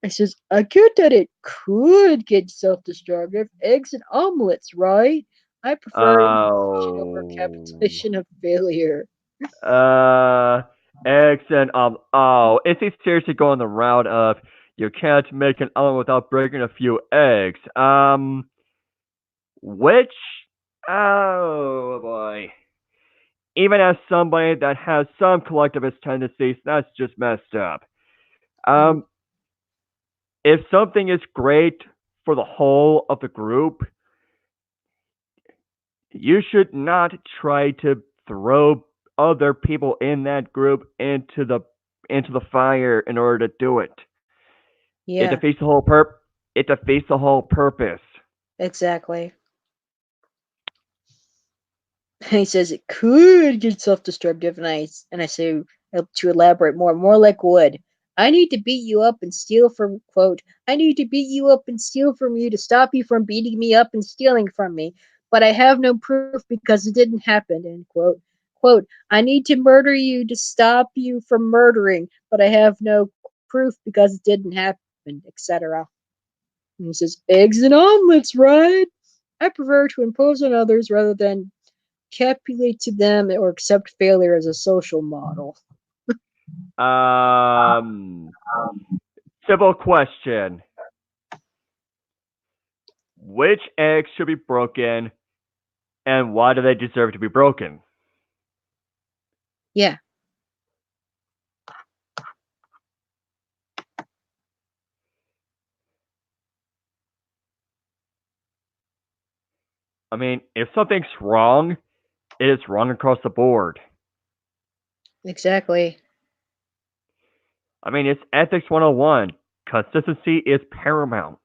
[SPEAKER 1] I says, I get that it could get self-destructive. Eggs and omelets, right? I prefer innovation over
[SPEAKER 3] Oh.
[SPEAKER 1] capitulation of failure.
[SPEAKER 3] Eggs and is he seriously going the route of you can't make an omelet without breaking a few eggs? Which, oh boy. Even as somebody that has some collectivist tendencies, that's just messed up.
[SPEAKER 1] Mm,
[SPEAKER 3] If something is great for the whole of the group, you should not try to throw other people in that group into the fire in order to do it. It
[SPEAKER 1] yeah,
[SPEAKER 3] defeats the whole purpose.
[SPEAKER 1] exactly. He says it could get self-destructive, and I say to elaborate more like wood. I need to beat you up and steal from quote. I need to beat you up and steal from you to stop you from beating me up and stealing from me, but I have no proof because it didn't happen. End quote. Quote. I need to murder you to stop you from murdering, but I have no proof because it didn't happen, etc. And he says eggs and omelets, right? I prefer to impose on others rather than capitulate to them or accept failure as a social model.
[SPEAKER 3] Um, Simple question: which eggs should be broken, and why do they deserve to be broken?
[SPEAKER 1] Yeah,
[SPEAKER 3] I mean, if something's wrong, it is wrong across the board.
[SPEAKER 1] exactly.
[SPEAKER 3] I mean, it's ethics 101. Consistency is paramount.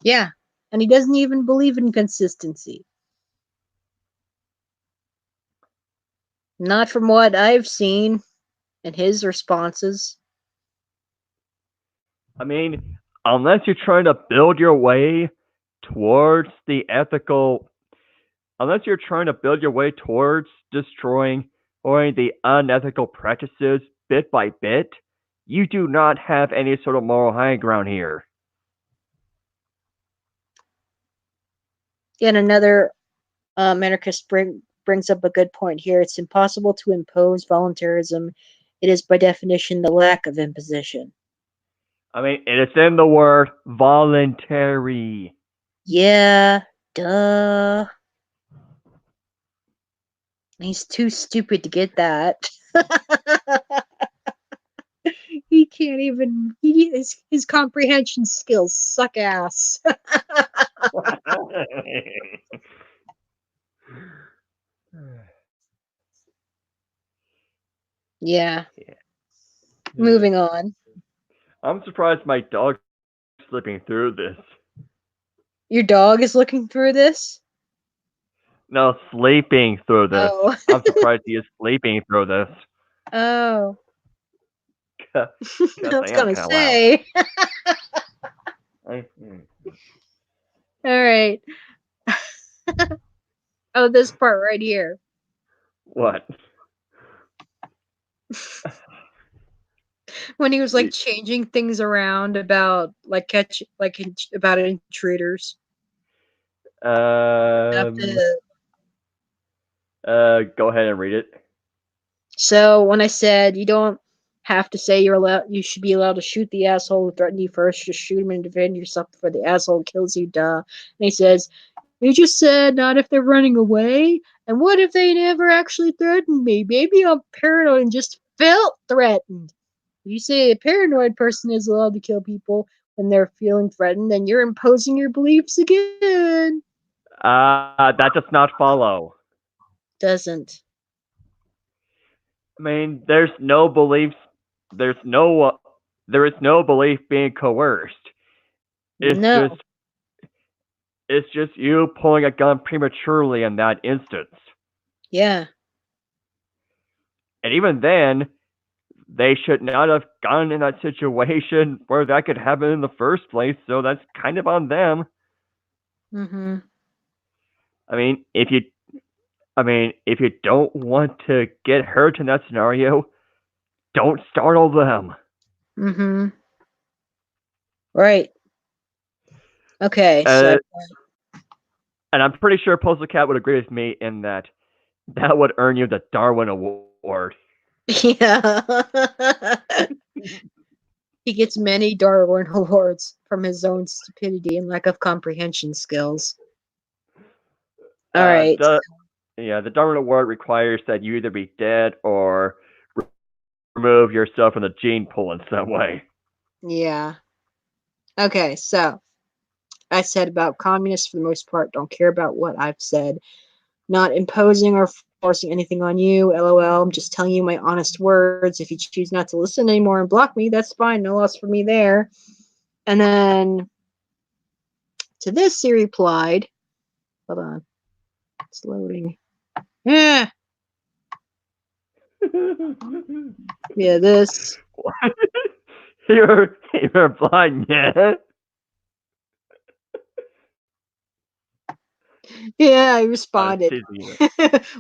[SPEAKER 1] Yeah, and he doesn't even believe in consistency. Not from what I've seen in his responses.
[SPEAKER 3] I mean, unless you're trying to build your way towards the ethical, unless you're trying to build your way towards destroying or the unethical practices bit by bit, you do not have any sort of moral high ground here.
[SPEAKER 1] Yet another anarchist brings up a good point here. It's impossible to impose voluntarism. It is by definition the lack of imposition.
[SPEAKER 3] I mean, it is in the word voluntary.
[SPEAKER 1] Yeah, duh. He's too stupid to get that. He can't even. His comprehension skills suck ass. Yeah. Moving on.
[SPEAKER 3] I'm surprised my dog's slipping through this.
[SPEAKER 1] Your dog is looking through this?
[SPEAKER 3] No, sleeping through this.
[SPEAKER 1] Oh.
[SPEAKER 3] I'm surprised he is sleeping through this.
[SPEAKER 1] Oh.
[SPEAKER 3] Because
[SPEAKER 1] I
[SPEAKER 3] I
[SPEAKER 1] was
[SPEAKER 3] am
[SPEAKER 1] gonna
[SPEAKER 3] kind of loud.
[SPEAKER 1] say.
[SPEAKER 3] I-
[SPEAKER 1] All right. Oh, this part right here.
[SPEAKER 3] What?
[SPEAKER 1] When he was like changing things around about like about intruders. Have
[SPEAKER 3] Um.
[SPEAKER 1] to
[SPEAKER 3] Go ahead and read it.
[SPEAKER 1] So when I said you don't have to say you should be allowed to shoot the asshole who threatened you first. Just shoot him and defend yourself before the asshole kills you, duh. And he says, you just said not if they're running away. And what if they never actually threatened me? Maybe I'm paranoid and just felt threatened. If you say a paranoid person is allowed to kill people when they're feeling threatened, then you're imposing your beliefs again.
[SPEAKER 3] That does not follow.
[SPEAKER 1] Doesn't.
[SPEAKER 3] I mean, there is no belief being coerced. It's
[SPEAKER 1] No.
[SPEAKER 3] just it's just you pulling a gun prematurely in that instance.
[SPEAKER 1] Yeah.
[SPEAKER 3] And even then, they should not have gotten in that situation where that could happen in the first place, so that's kind of on them.
[SPEAKER 1] Mm-hmm.
[SPEAKER 3] I mean, if you don't want to get hurt in that scenario, don't startle them.
[SPEAKER 1] Mm-hmm. Right. Okay, so
[SPEAKER 3] And I'm pretty sure Postal Cat would agree with me in that would earn you the Darwin Award.
[SPEAKER 1] yeah. He gets many Darwin awards from his own stupidity and lack of comprehension skills. All right.
[SPEAKER 3] The Darwin Award requires that you either be dead or remove yourself from the gene pool in some way.
[SPEAKER 1] Yeah. Okay, so I said about communists for the most part don't care about what I've said. Not imposing or forcing anything on you, lol. I'm just telling you my honest words. If you choose not to listen anymore and block me, that's fine. No loss for me there. And then to this, he replied, hold on, it's loading. Yeah, yeah, this.
[SPEAKER 3] You're blind, yeah?
[SPEAKER 1] Yeah, I responded.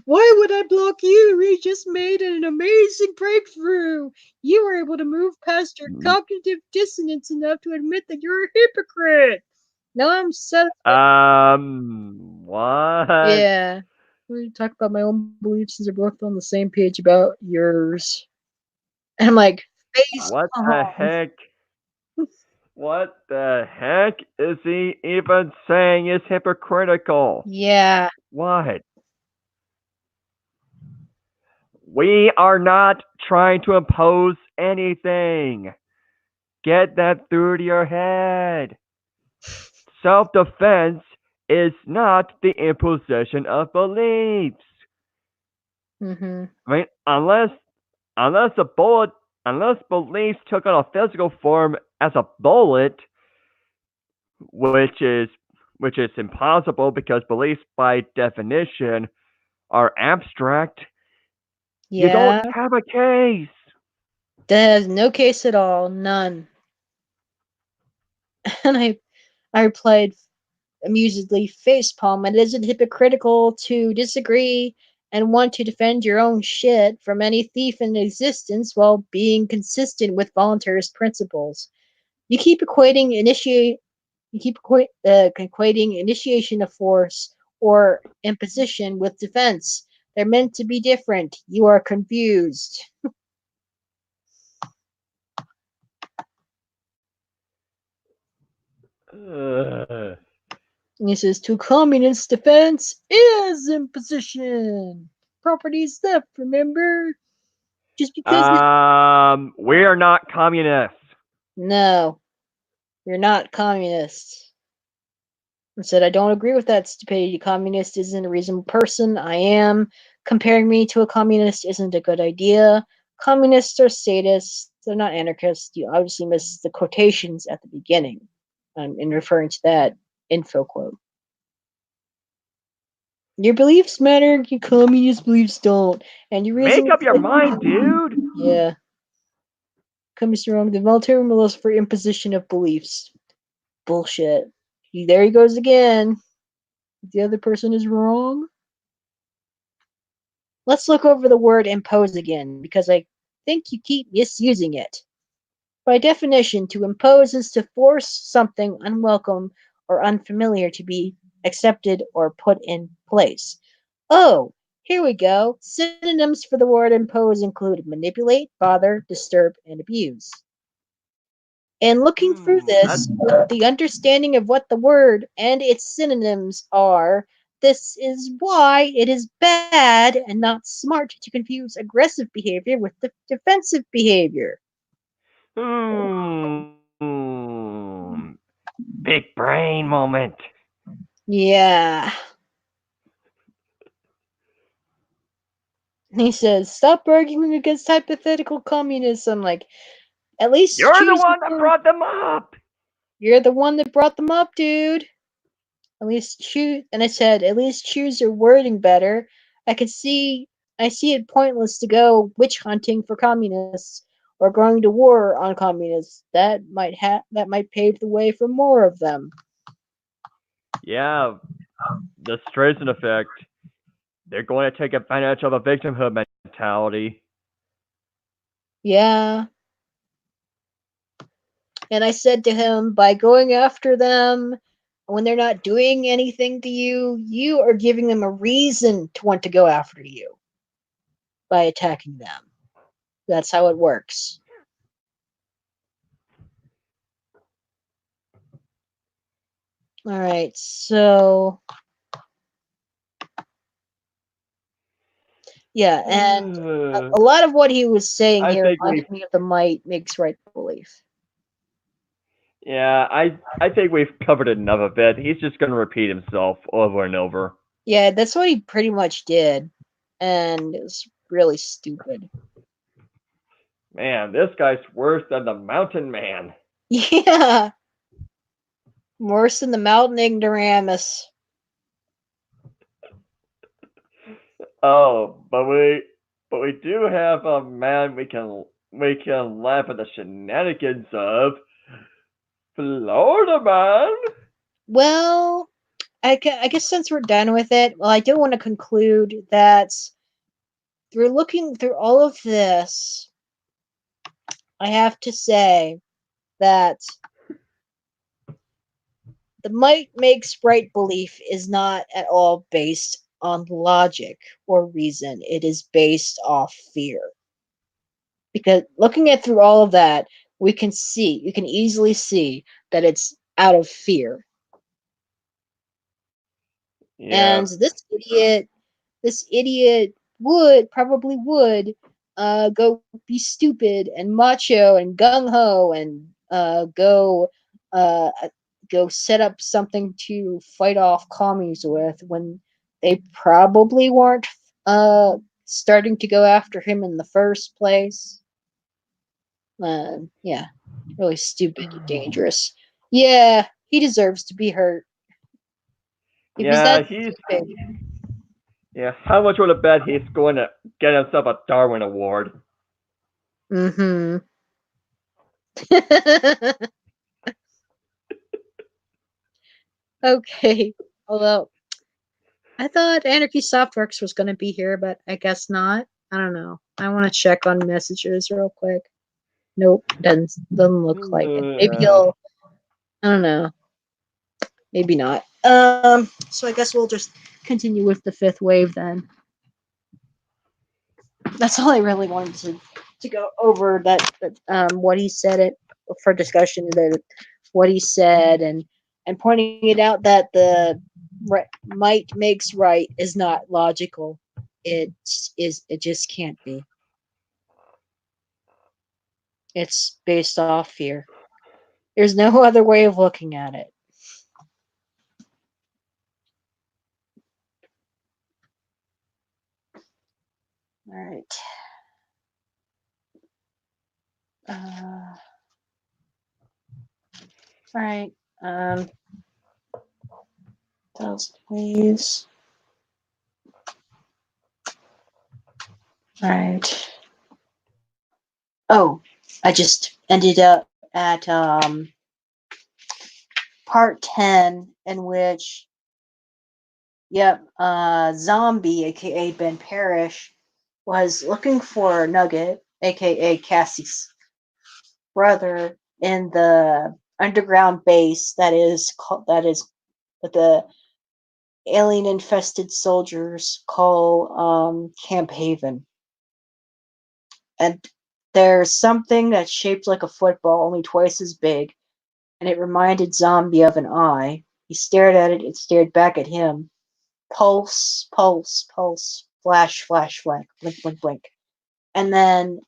[SPEAKER 1] Why would I block you? We just made an amazing breakthrough. You were able to move past your cognitive dissonance enough to admit that you're a hypocrite. Now I'm satisfied.
[SPEAKER 3] What?
[SPEAKER 1] Yeah. We talk about my own beliefs since we're both on the same page about yours. And I'm like, face
[SPEAKER 3] What the
[SPEAKER 1] palm.
[SPEAKER 3] heck? What the heck is he even saying is hypocritical?
[SPEAKER 1] Yeah.
[SPEAKER 3] What? We are not trying to impose anything. Get that through to your head. Self-defense is not the imposition of beliefs.
[SPEAKER 1] Mm-hmm.
[SPEAKER 3] I mean, unless beliefs took on a physical form as a bullet, which is impossible because beliefs by definition are abstract, you don't
[SPEAKER 1] Yeah.
[SPEAKER 3] have a case.
[SPEAKER 1] There's no case at all. None. And I replied amusedly, facepalm. It isn't hypocritical to disagree and want to defend your own shit from any thief in existence while being consistent with voluntarist principles. You keep equating equating initiation of force or imposition with defense. They're meant to be different. You are confused. And he says, to communists, defense is imposition. Property is theft, remember? Just because
[SPEAKER 3] we are not communists.
[SPEAKER 1] No, you're not communists. I said, I don't agree with that stupidity. Communist isn't a reasonable person. I am. Comparing me to a communist isn't a good idea. Communists are sadists. They're not anarchists. You obviously missed the quotations at the beginning. I'm in referring to that info quote. Your beliefs matter, your communist beliefs don't. And your reason
[SPEAKER 3] Make up your mind, dude.
[SPEAKER 1] Yeah. Communists are wrong. The military rules for imposition of beliefs. Bullshit. There he goes again. The other person is wrong. Let's look over the word impose again, because I think you keep misusing it. By definition, to impose is to force something unwelcome or unfamiliar to be accepted or put in place. Oh, Here we go. Synonyms for the word impose include manipulate, bother, disturb, and abuse. And looking through this, with the understanding of what the word and its synonyms are, this is why it is bad and not smart to confuse aggressive behavior with defensive behavior.
[SPEAKER 3] Big brain moment.
[SPEAKER 1] Yeah. He says, stop arguing against hypothetical communism. Like, at least
[SPEAKER 3] You're the
[SPEAKER 1] choose
[SPEAKER 3] one
[SPEAKER 1] your
[SPEAKER 3] that
[SPEAKER 1] word.
[SPEAKER 3] brought them up.
[SPEAKER 1] You're the one that brought them up, dude. At least choose. And I said, at least choose your wording better. I see it pointless to go witch hunting for communists or going to war on communists. That might pave the way for more of them.
[SPEAKER 3] Yeah, the Streisand effect. They're going to take advantage of a victimhood mentality.
[SPEAKER 1] Yeah. And I said to him, by going after them when they're not doing anything to you, you are giving them a reason to want to go after you by attacking them. That's how it works. All right, so yeah, and a lot of what he was saying here reminded me of the might makes right belief.
[SPEAKER 3] Yeah, I think we've covered enough of it. He's just going to repeat himself over and over.
[SPEAKER 1] Yeah, that's what he pretty much did, and it's really stupid.
[SPEAKER 3] Man, this guy's worse than the Mountain Man.
[SPEAKER 1] Yeah, worse than the mountain ignoramus.
[SPEAKER 3] Oh, but we do have a man we can laugh at the shenanigans of. Florida Man.
[SPEAKER 1] Well, I guess since we're done with it, well, I do want to conclude that through looking through all of this, I have to say that the might makes right belief is not at all based on logic or reason. It is based off fear. Because looking at through all of that, you can easily see that it's out of fear.
[SPEAKER 3] Yeah.
[SPEAKER 1] And this idiot probably would go be stupid and macho and gung ho and uh, go set up something to fight off commies with when they probably weren't starting to go after him in the first place. Yeah, really stupid and dangerous. Yeah, he deserves to be hurt. If he's
[SPEAKER 3] Yeah,
[SPEAKER 1] that stupid.
[SPEAKER 3] yeah. How much would I bet he's going to get himself a Darwin Award?
[SPEAKER 1] Mm-hmm. Okay. Although I thought Anarchy Softworks was going to be here, but I guess not. I don't know. I want to check on messages real quick. Nope, doesn't look like it. Maybe he'll. I don't know. Maybe not. So I guess we'll just continue with the fifth wave then. That's all I really wanted to go over. That what he said it for discussion. That what he said and pointing it out that the might makes right is not logical. It just can't be. It's based off fear. There's no other way of looking at it. All right. All right. Those please. All right. Oh, I just ended up at part 10 in which Zombie, aka Ben Parrish, was looking for Nugget, aka Cassie's brother, in the underground base that is alien-infested soldiers call Camp Haven. And there's something that's shaped like a football, only twice as big, and it reminded Zombie of an eye. He stared at it, it stared back at him. Pulse, pulse, pulse, flash, flash, flash, blink, blink, blink. And then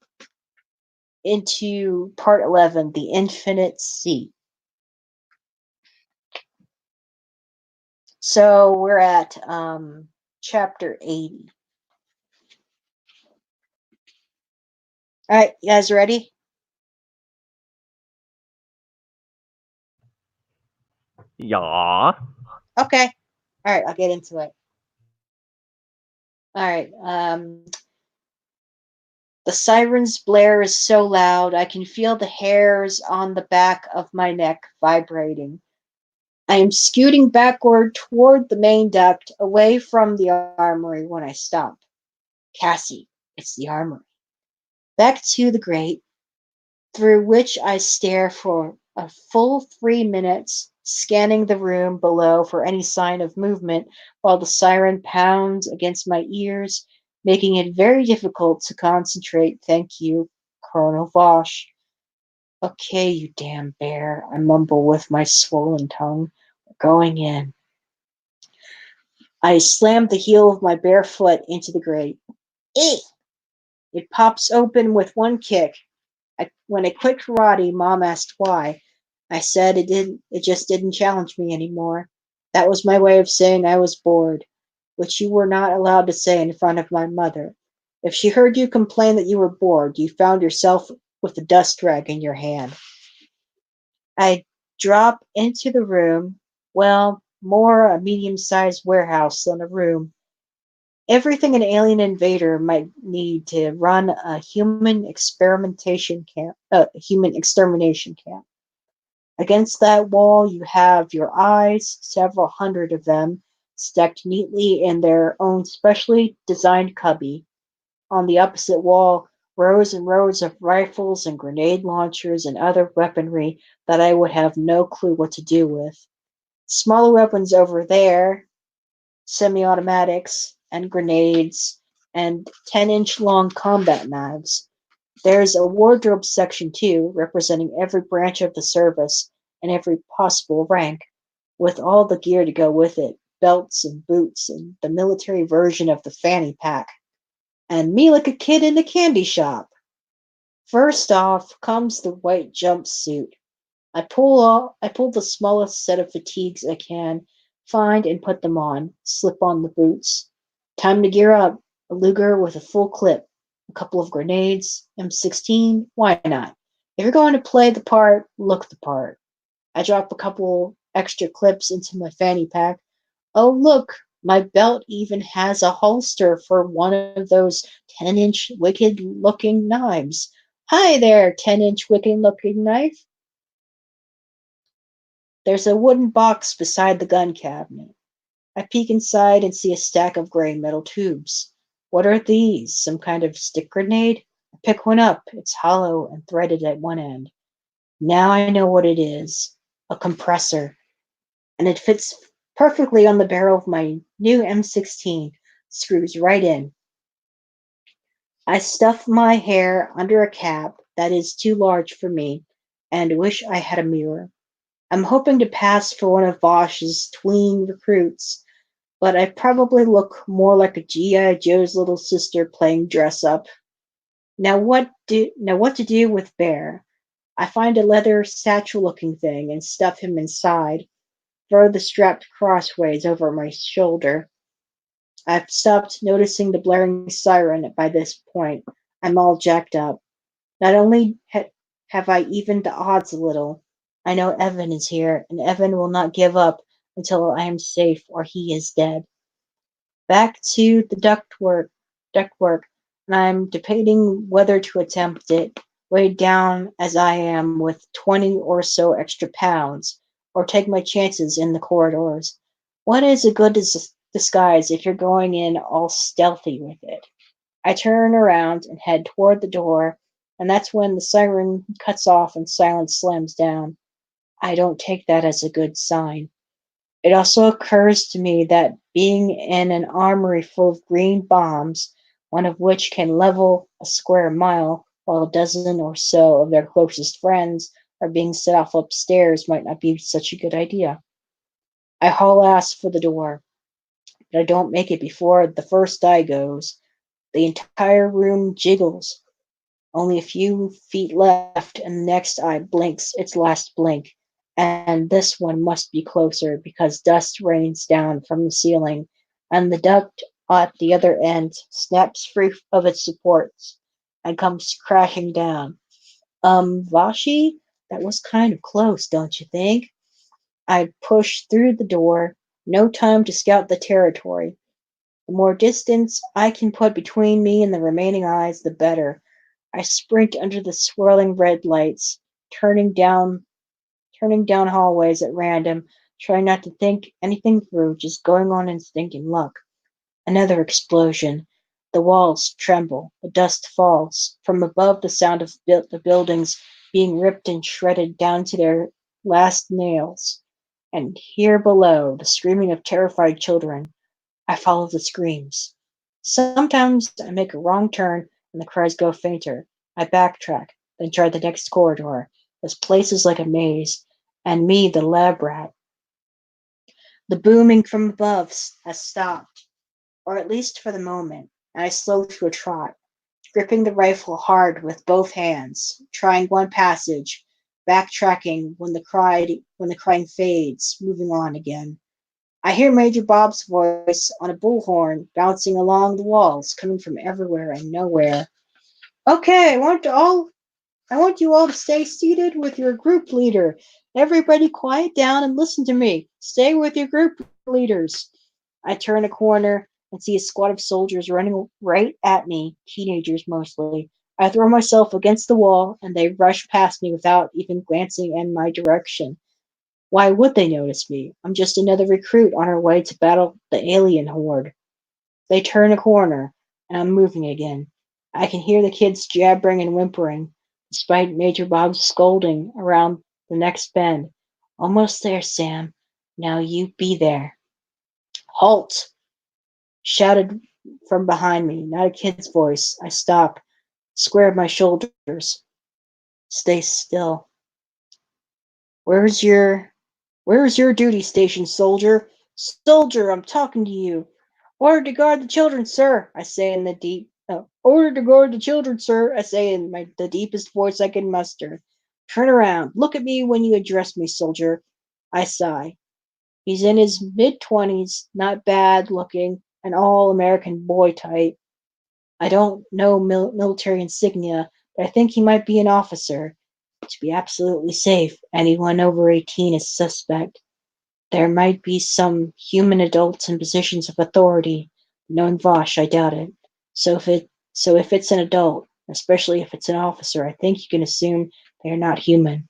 [SPEAKER 1] into part 11, The Infinite Sea. So we're at chapter 80. Alright, you guys ready?
[SPEAKER 3] Yeah.
[SPEAKER 1] Okay. Alright, I'll get into it. Alright, the siren's blare is so loud, I can feel the hairs on the back of my neck vibrating. I am scooting backward toward the main duct, away from the armory when I stop. Cassie, it's the armory. Back to the grate, through which I stare for a full 3 minutes, scanning the room below for any sign of movement while the siren pounds against my ears, making it very difficult to concentrate. Thank you, Colonel Vosh. Okay, you damn bear, I mumble with my swollen tongue. We're going in. I slam the heel of my bare foot into the grate. Eek! It pops open with one kick. When I quit karate, Mom asked why. I said it just didn't challenge me anymore. That was my way of saying I was bored, which you were not allowed to say in front of my mother. If she heard you complain that you were bored, you found yourself with a dust rag in your hand. I drop into the room, well, more a medium-sized warehouse than a room. Everything an alien invader might need to run a human extermination camp. Against that wall, you have your eyes, several hundred of them, stacked neatly in their own specially designed cubby. On the opposite wall, rows and rows of rifles and grenade launchers and other weaponry that I would have no clue what to do with. Smaller weapons over there, semi-automatics and grenades, and 10-inch long combat knives. There's a wardrobe section too, representing every branch of the service and every possible rank, with all the gear to go with it, belts and boots and the military version of the fanny pack. And me like a kid in a candy shop. First off comes the white jumpsuit. I pull the smallest set of fatigues I can find and put them on, slip on the boots. Time to gear up. A Luger with a full clip, a couple of grenades, M16, why not? If you're going to play the part, look the part. I drop a couple extra clips into my fanny pack. Oh look, my belt even has a holster for one of those 10-inch wicked looking knives. Hi there, 10-inch wicked looking knife. There's a wooden box beside the gun cabinet. I peek inside and see a stack of gray metal tubes. What are these? Some kind of stick grenade? I pick one up. It's hollow and threaded at one end. Now I know what it is. A compressor. And it fits perfectly on the barrel of my new M16. Screws right in. I stuff my hair under a cap that is too large for me and wish I had a mirror. I'm hoping to pass for one of Vosh's tween recruits, but I probably look more like a G.I. Joe's little sister playing dress up. Now what to do with Bear? I find a leather satchel-looking thing and stuff him inside, throw the strap crossways over my shoulder. I've stopped noticing the blaring siren by this point. I'm all jacked up. Not only have I evened the odds a little, I know Evan is here, and Evan will not give up until I am safe or he is dead. Back to the ductwork, and I'm debating whether to attempt it, weighed down as I am with 20 or so extra pounds, or take my chances in the corridors. What is a good disguise if you're going in all stealthy with it? I turn around and head toward the door, and that's when the siren cuts off and silence slams down. I don't take that as a good sign. It also occurs to me that being in an armory full of green bombs, one of which can level a square mile, while a dozen or so of their closest friends are being set off upstairs, might not be such a good idea. I haul ass for the door, but I don't make it before the first eye goes. The entire room jiggles. Only a few feet left, and the next eye blinks its last blink. And this one must be closer because dust rains down from the ceiling, and the duct at the other end snaps free of its supports and comes crashing down. Vashi, that was kind of close, don't you think? I push through the door. No time to scout the territory. The more distance I can put between me and the remaining eyes, the better. I sprint under the swirling red lights, turning down hallways at random, trying not to think anything through, just going on instinct and luck. Another explosion. The walls tremble, the dust falls. From above, the sound of the buildings being ripped and shredded down to their last nails. And here below, the screaming of terrified children. I follow the screams. Sometimes I make a wrong turn and the cries go fainter. I backtrack, then try the next corridor. This place is like a maze, and me, the lab rat. The booming from above has stopped, or at least for the moment, and I slow to a trot, gripping the rifle hard with both hands, trying one passage, backtracking when the crying fades, moving on again. I hear Major Bob's voice on a bullhorn bouncing along the walls, coming from everywhere and nowhere. Okay, I want you all to stay seated with your group leader. Everybody quiet down and listen to me. Stay with your group leaders. I turn a corner and see a squad of soldiers running right at me, teenagers mostly. I throw myself against the wall and they rush past me without even glancing in my direction. Why would they notice me? I'm just another recruit on our way to battle the alien horde. They turn a corner, and I'm moving again. I can hear the kids jabbering and whimpering, despite Major Bob's scolding around the next bend. Almost there, Sam. Now you be there. Halt! Shouted from behind me, not a kid's voice. I stop, squared my shoulders. Stay still. Where's your Where is your duty station, soldier? Soldier, I'm talking to you. Order to guard the children, sir, I say in the order to guard the children, sir, I say in the deepest voice I can muster. Turn around. Look at me when you address me, soldier. I sigh. He's in his mid-20s, not bad looking, an all-American boy type. I don't know military insignia, but I think he might be an officer. To be absolutely safe, anyone over 18 is suspect. There might be some human adults in positions of authority. Knowing Vosh, I doubt it. So if it's an adult, especially if it's an officer, I think you can assume they are not human.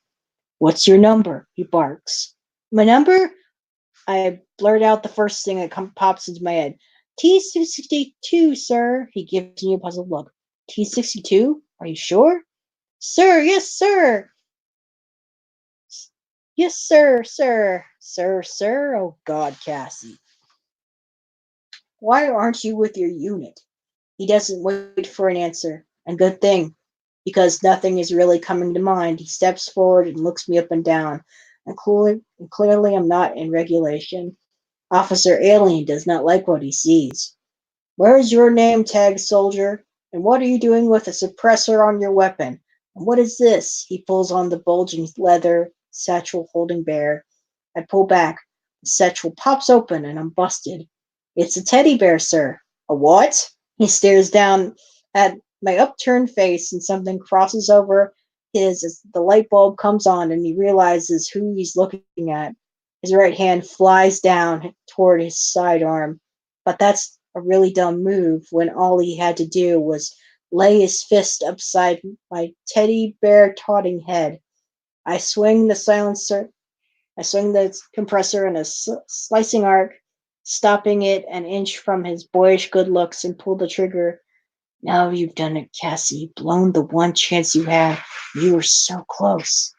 [SPEAKER 1] What's your number? He barks. My number? I blurt out the first thing that pops into my head. T62, sir. He gives me a puzzled look. T62? Are you sure? Sir, yes, sir. Yes, sir, sir. Sir, sir. Oh, God, Cassie. Why aren't you with your unit? He doesn't wait for an answer, and good thing, because nothing is really coming to mind. He steps forward and looks me up and down, and clearly I'm not in regulation. Officer Alien does not like what he sees. Where is your name tag, soldier? And what are you doing with a suppressor on your weapon? And what is this? He pulls on the bulging leather satchel holding bear. I pull back. The satchel pops open and I'm busted. It's a teddy bear, sir. A what? He stares down at my upturned face and something crosses over his as the light bulb comes on and he realizes who he's looking at. His right hand flies down toward his sidearm, but that's a really dumb move when all he had to do was lay his fist upside my teddy bear taunting head. I swing the silencer I swung the compressor in a slicing arc, stopping it an inch from his boyish good looks, and pulled the trigger. Now you've done it, Cassie. Blown the one chance you had. You were so close.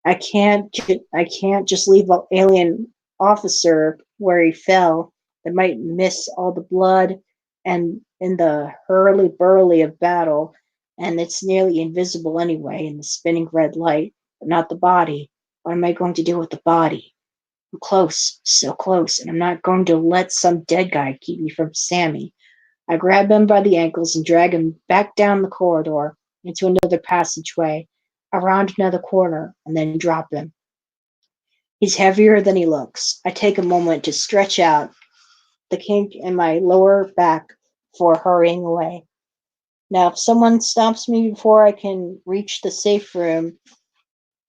[SPEAKER 1] I can't just leave an alien officer where he fell. that might miss all the blood and in the hurly-burly of battle, and it's nearly invisible anyway in the spinning red light, but not the body. What am I going to do with the body? I'm close, so close, and I'm not going to let some dead guy keep me from Sammy. I grab him by the ankles and drag him back down the corridor, into another passageway, around another corner, and then drop him. He's heavier than he looks. I take a moment to stretch out the kink in my lower back before hurrying away. Now, if someone stops me before I can reach the safe room,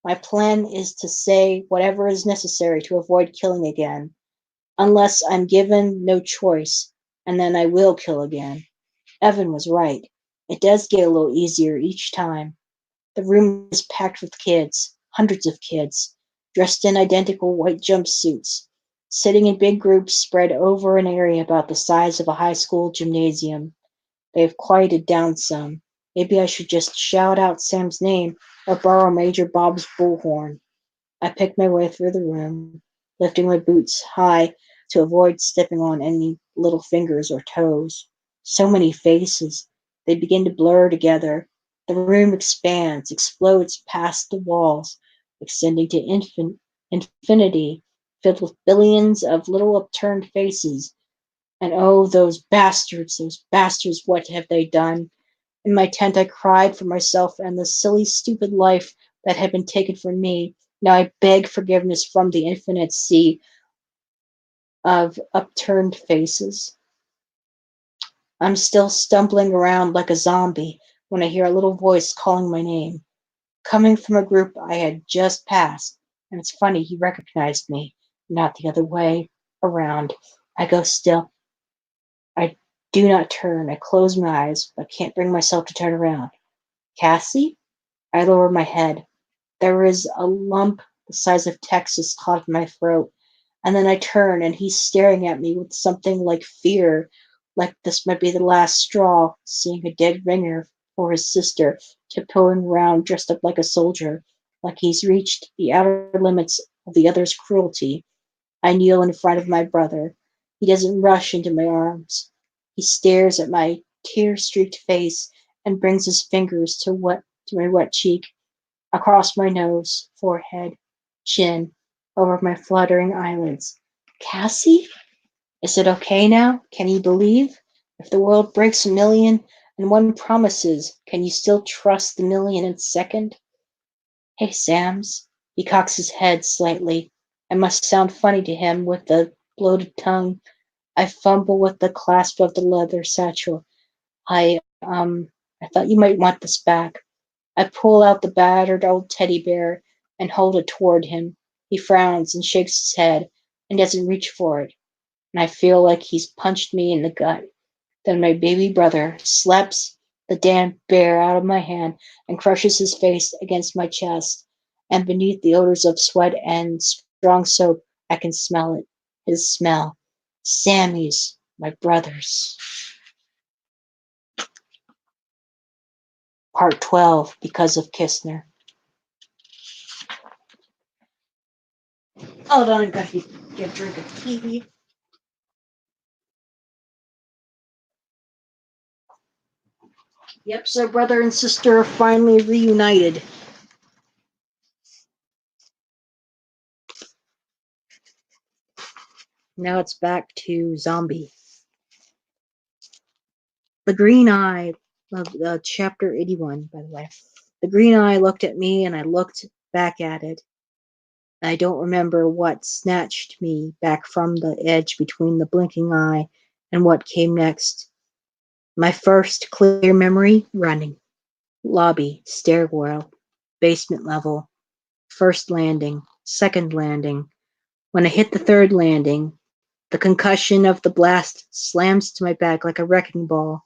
[SPEAKER 1] my plan is to say whatever is necessary to avoid killing again, unless I'm given no choice, and then I will kill again. Evan was right. It does get a little easier each time. The room is packed with kids, hundreds of kids, dressed in identical white jumpsuits, sitting in big groups spread over an area about the size of a high school gymnasium. They have quieted down some. Maybe I should just shout out Sam's name or borrow Major Bob's bullhorn. I pick my way through the room, lifting my boots high to avoid stepping on any little fingers or toes. So many faces. They begin to blur together. The room expands, explodes past the walls, extending to infinity, filled with billions of little upturned faces. And oh, those bastards, what have they done? In my tent, I cried for myself and the silly, stupid life that had been taken from me. Now I beg forgiveness from the infinite sea of upturned faces. I'm still stumbling around like a zombie when I hear a little voice calling my name, coming from a group I had just passed. And it's funny, he recognized me, not the other way around. I go still. I do not turn. I close my eyes, but can't bring myself to turn around. Cassie? I lower my head. There is a lump the size of Texas caught in my throat, and then I turn and he's staring at me with something like fear, like this might be the last straw, seeing a dead ringer for his sister, tiptoeing around dressed up like a soldier, like he's reached the outer limits of the other's cruelty. I kneel in front of my brother. He doesn't rush into my arms. He stares at my tear-streaked face and brings his fingers to my wet cheek, across my nose, forehead, chin, over my fluttering eyelids. Cassie? Is it okay now? Can you believe? If the world breaks 1,000,001 promises, can you still trust the 1,000,002nd? Hey, Sams. He cocks his head slightly. I must sound funny to him with the bloated tongue. I fumble with the clasp of the leather satchel. I thought you might want this back. I pull out the battered old teddy bear and hold it toward him. He frowns and shakes his head and doesn't reach for it, and I feel like he's punched me in the gut. Then my baby brother slaps the damn bear out of my hand and crushes his face against my chest, and beneath the odors of sweat and strong soap, I can smell it. His smell. Sammy's, my brother's. Part 12, Because of Kistner. Hold on, I've got to get a drink of tea. Yep, so brother and sister are finally reunited. Now it's back to zombie. The green eye of chapter 81, by the way. The green eye looked at me and I looked back at it. I don't remember what snatched me back from the edge between the blinking eye and what came next. My first clear memory, running. Lobby, stairwell, basement level, first landing, second landing. When I hit the third landing, the concussion of the blast slams to my back like a wrecking ball,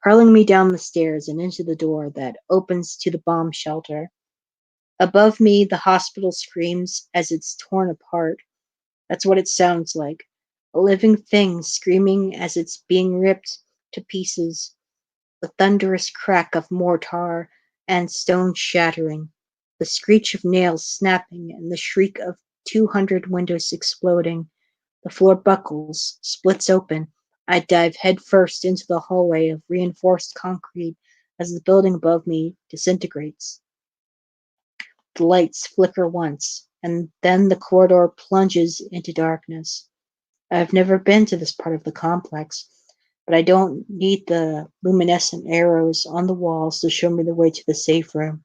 [SPEAKER 1] hurling me down the stairs and into the door that opens to the bomb shelter. Above me, the hospital screams as it's torn apart. That's what it sounds like. A living thing screaming as it's being ripped to pieces. The thunderous crack of mortar and stone shattering. The screech of nails snapping and the shriek of 200 windows exploding. The floor buckles, splits open. I dive headfirst into the hallway of reinforced concrete as the building above me disintegrates. The lights flicker once, and then the corridor plunges into darkness. I've never been to this part of the complex, but I don't need the luminescent arrows on the walls to show me the way to the safe room.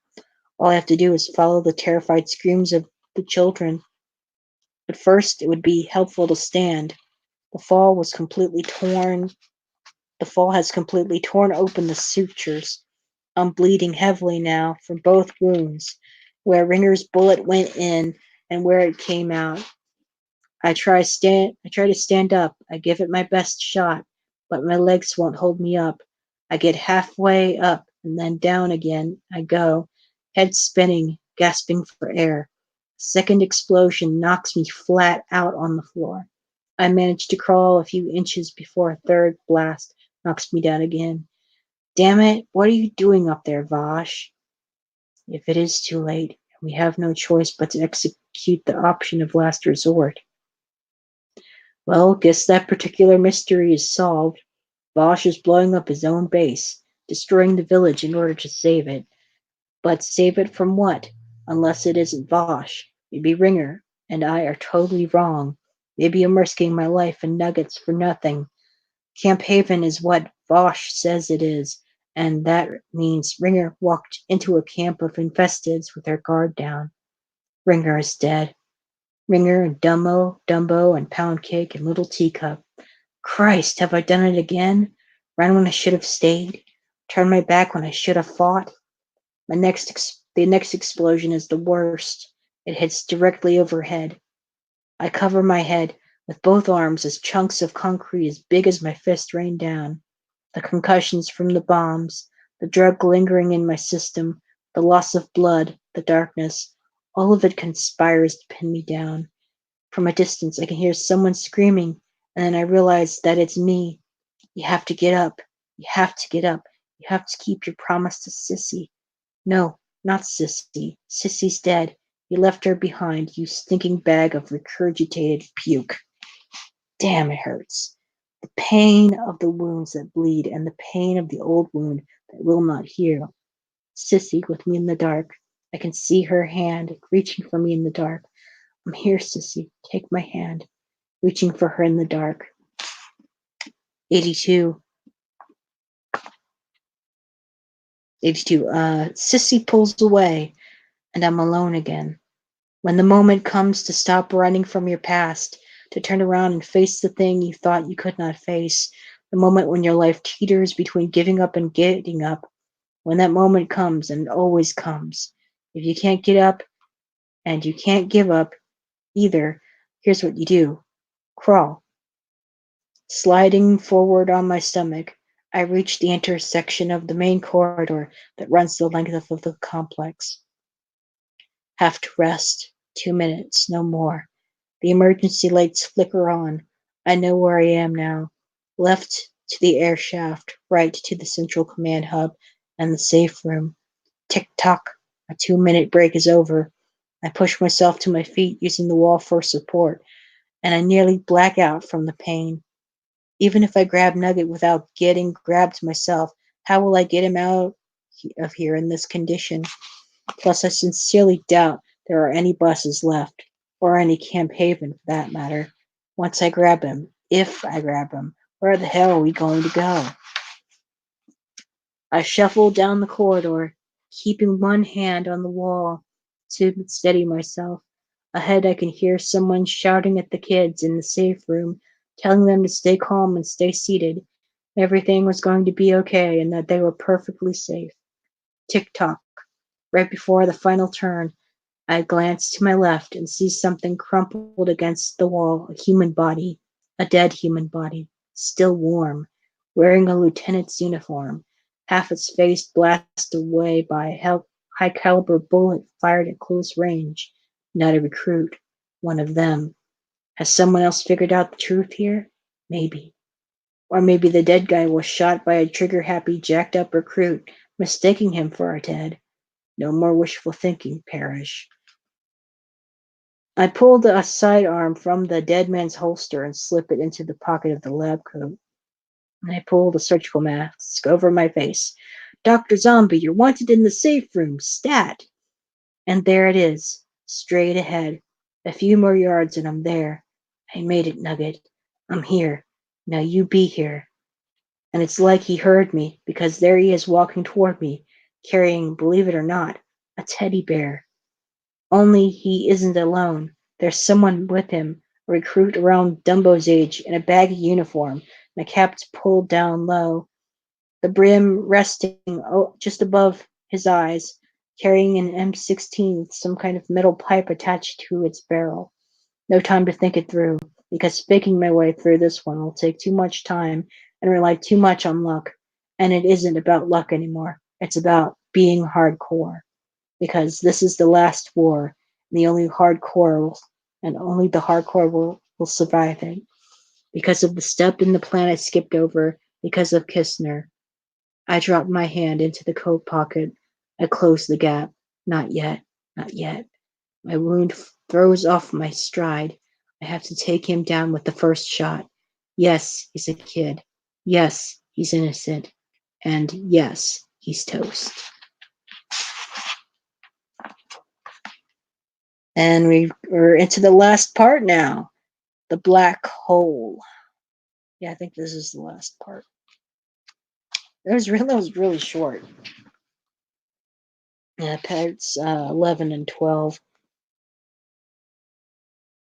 [SPEAKER 1] All I have to do is follow the terrified screams of the children. But first, it would be helpful to stand. The fall was completely torn. The fall has completely torn open the sutures. I'm bleeding heavily now from both wounds, where Ringer's bullet went in and where it came out. I try to stand up. I give it my best shot, but my legs won't hold me up. I get halfway up and then down again I go, head spinning, gasping for air. Second explosion knocks me flat out on the floor. I manage to crawl a few inches before a third blast knocks me down again. Damn it, what are you doing up there, Vosh? If it is too late, we have no choice but to execute the option of last resort. Well, guess that particular mystery is solved. Vosh is blowing up his own base, destroying the village in order to save it. But save it from what? Unless it isn't Vosh. Maybe Ringer and I are totally wrong. Maybe I'm risking my life and nuggets for nothing. Camp Haven is what Vosh says it is, and that means Ringer walked into a camp of infesteds with their guard down. Ringer is dead. Ringer and Dumbo and Pound Cake and Little Teacup. Christ, have I done it again? Ran when I should have stayed? Turned my back when I should have fought? The next explosion is the worst. It hits directly overhead. I cover my head with both arms as chunks of concrete as big as my fist rain down. The concussions from the bombs, the drug lingering in my system, the loss of blood, the darkness, all of it conspires to pin me down. From a distance, I can hear someone screaming, and then I realize that it's me. You have to get up. You have to get up. You have to keep your promise to Sissy. No, not Sissy. Sissy's dead. You left her behind, you stinking bag of regurgitated puke. Damn, it hurts. The pain of the wounds that bleed and the pain of the old wound that will not heal. Sissy with me in the dark. I can see her hand reaching for me in the dark. I'm here, Sissy. Take my hand. Reaching for her in the dark. 82. Sissy pulls away, and I'm alone again. When the moment comes to stop running from your past, to turn around and face the thing you thought you could not face, the moment when your life teeters between giving up and getting up, when that moment comes, and it always comes, if you can't get up and you can't give up either, here's what you do. Crawl. Sliding forward on my stomach, I reach the intersection of the main corridor that runs the length of the complex. Have to rest. 2 minutes, no more. The emergency lights flicker on. I know where I am now. Left to the air shaft, right to the central command hub and the safe room. Tick-tock. A 2-minute break is over. I push myself to my feet using the wall for support, and I nearly black out from the pain. Even if I grab Nugget without getting grabbed myself, how will I get him out of here in this condition? Plus, I sincerely doubt there are any buses left, or any Camp Haven for that matter. Once I grab him, if I grab him, where the hell are we going to go? I shuffle down the corridor, keeping one hand on the wall to steady myself. Ahead, I can hear someone shouting at the kids in the safe room, telling them to stay calm and stay seated. Everything was going to be okay and that they were perfectly safe. Tick-tock. Right before the final turn, I glance to my left and see something crumpled against the wall, a human body, a dead human body, still warm, wearing a lieutenant's uniform, half its face blasted away by a high-caliber bullet fired at close range. Not a recruit, one of them. Has someone else figured out the truth here? Maybe. Or maybe the dead guy was shot by a trigger-happy, jacked-up recruit, mistaking him for a dead. No more wishful thinking, Parrish. I pulled a sidearm from the dead man's holster and slipped it into the pocket of the lab coat. And I pulled a surgical mask over my face. Dr. Zombie, you're wanted in the safe room. Stat! And there it is, straight ahead. A few more yards and I'm there. I made it, Nugget. I'm here. Now you be here. And it's like he heard me, because there he is walking toward me, carrying, believe it or not, a teddy bear. Only he isn't alone. There's someone with him, a recruit around Dumbo's age, in a baggy uniform, and a cap pulled down low, the brim resting just above his eyes, carrying an M16 with some kind of metal pipe attached to its barrel. No time to think it through, because faking my way through this one will take too much time and rely too much on luck. And it isn't about luck anymore. It's about being hardcore. Because this is the last war, and only the hardcore will survive it. Because of the step in the plan I skipped over, because of Kistner. I dropped my hand into the coat pocket. I closed the gap. Not yet. Not yet. My wound throws off my stride. I have to take him down with the first shot. Yes, he's a kid. Yes, he's innocent. And yes, he's toast. And we're into the last part now. The black hole. Yeah, I think this is the last part. That was really short. Yeah, parts 11 and 12.